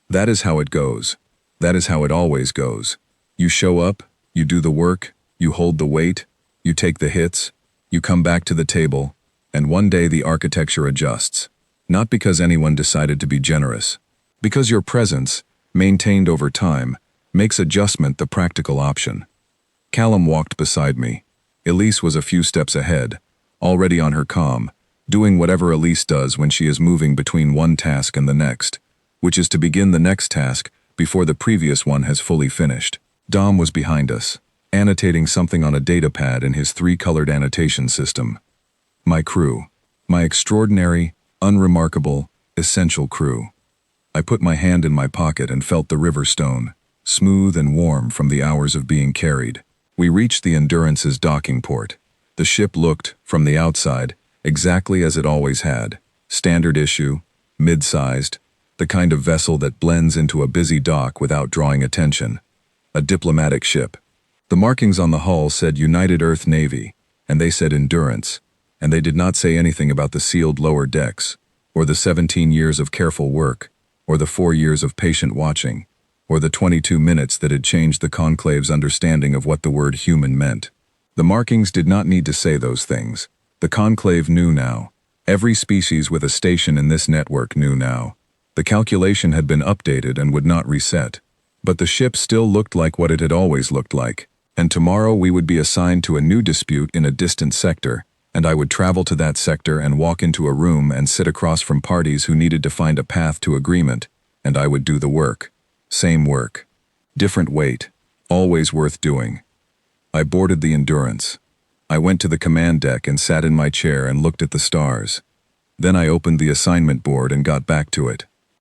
Speaker 1: That is how it goes. That is how it always goes. You show up, you do the work, you hold the weight, you take the hits, you come back to the table, and one day the architecture adjusts. Not because anyone decided to be generous. Because your presence, maintained over time, makes adjustment the practical option. Callum walked beside me. Elise was a few steps ahead, already on her comm, doing whatever Elise does when she is moving between one task and the next, which is to begin the next task before the previous one has fully finished. Dom was behind us, annotating something on a data pad in his 3-colored annotation system. My crew. My extraordinary, unremarkable, essential crew. I put my hand in my pocket and felt the river stone, smooth and warm from the hours of being carried. We reached the Endurance's docking port. The ship looked, from the outside, exactly as it always had. Standard issue, mid-sized, the kind of vessel that blends into a busy dock without drawing attention. A diplomatic ship. The markings on the hull said United Earth Navy, and they said Endurance, and they did not say anything about the sealed lower decks, or the 17 years of careful work, or the 4 years of patient watching, or the 22 minutes that had changed the Conclave's understanding of what the word human meant. The markings did not need to say those things. The Conclave knew now. Every species with a station in this network knew now. The calculation had been updated and would not reset. But the ship still looked like what it had always looked like, and tomorrow we would be assigned to a new dispute in a distant sector, and I would travel to that sector and walk into a room and sit across from parties who needed to find a path to agreement, and I would do the work. Same work. Different weight. Always worth doing. I boarded the Endurance. I went to the command deck and sat in my chair and looked at the stars. Then I opened the assignment board and got back to it.